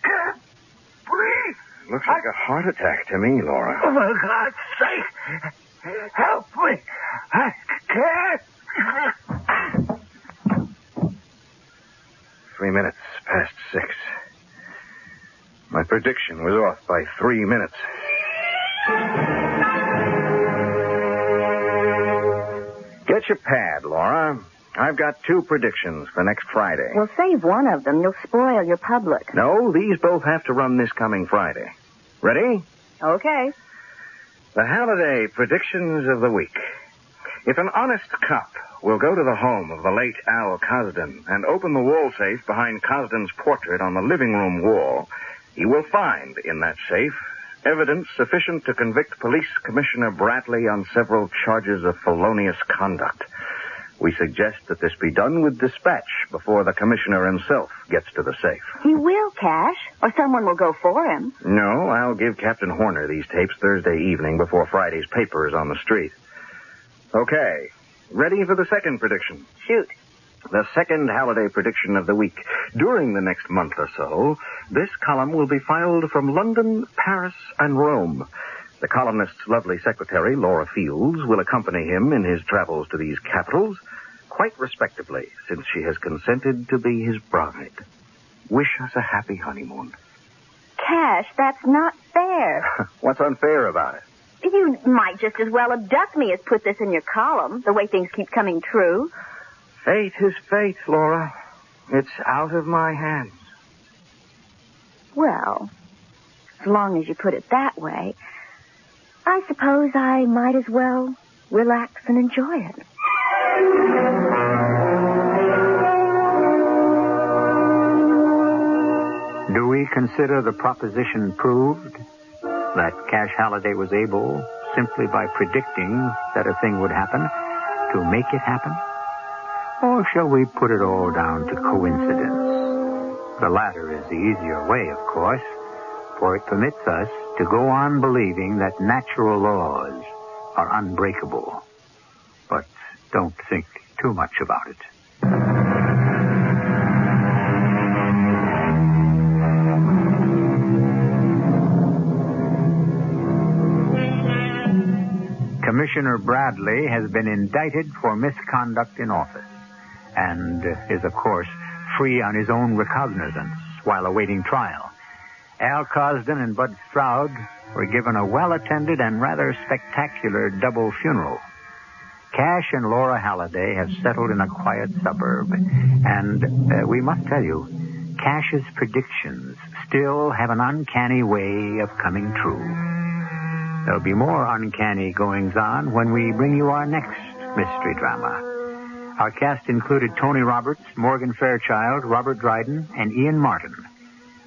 can't breathe.
Looks like a heart attack to me, Laura.
Oh, for God's sake. Help me. I can't.
3 minutes past 6. My prediction was off by 3 minutes. Get your pad, Laura. I've got 2 predictions for next Friday.
Well, save one of them. You'll spoil your public.
No, these both have to run this coming Friday. Ready?
Okay.
The holiday predictions of the week. If an honest cop will go to the home of the late Al Cosden and open the wall safe behind Cosden's portrait on the living room wall, he will find in that safe evidence sufficient to convict Police Commissioner Bradley on several charges of felonious conduct. We suggest that this be done with dispatch before the commissioner himself gets to the safe.
He will, Cash, or someone will go for him.
No, I'll give Captain Horner these tapes Thursday evening before Friday's paper is on the street. Okay, ready for the second prediction?
Shoot.
The second holiday prediction of the week. During the next month or so, this column will be filed from London, Paris, and Rome. The columnist's lovely secretary, Laura Fields, will accompany him in his travels to these capitals, quite respectably, since she has consented to be his bride. Wish us a happy honeymoon.
Cash, that's not fair.
What's unfair about it?
You might just as well abduct me as put this in your column, the way things keep coming true.
Fate is fate, Laura. It's out of my hands.
Well, as long as you put it that way, I suppose I might as well relax and enjoy it.
Do we consider the proposition proved that Cash Halliday was able, simply by predicting that a thing would happen to make it happen? Or shall we put it all down to coincidence? The latter is the easier way, of course, for it permits us to go on believing that natural laws are unbreakable. But don't think too much about it. Commissioner Bradley has been indicted for misconduct in office and is, of course, free on his own recognizance while awaiting trial. Al Cosden and Bud Stroud were given a well-attended and rather spectacular double funeral. Cash and Laura Halliday have settled in a quiet suburb, and we must tell you, Cash's predictions still have an uncanny way of coming true. There'll be more uncanny goings-on when we bring you our next mystery drama. Our cast included Tony Roberts, Morgan Fairchild, Robert Dryden, and Ian Martin.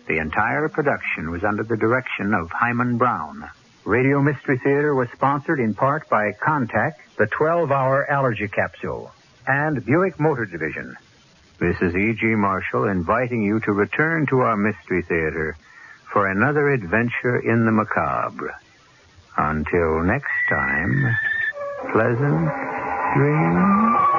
The entire production was under the direction of Hyman Brown. Radio Mystery Theater was sponsored in part by Contact, the 12-hour allergy capsule, and Buick Motor Division. This is E.G. Marshall inviting you to return to our Mystery Theater for another adventure in the macabre. Until next time, pleasant dreams.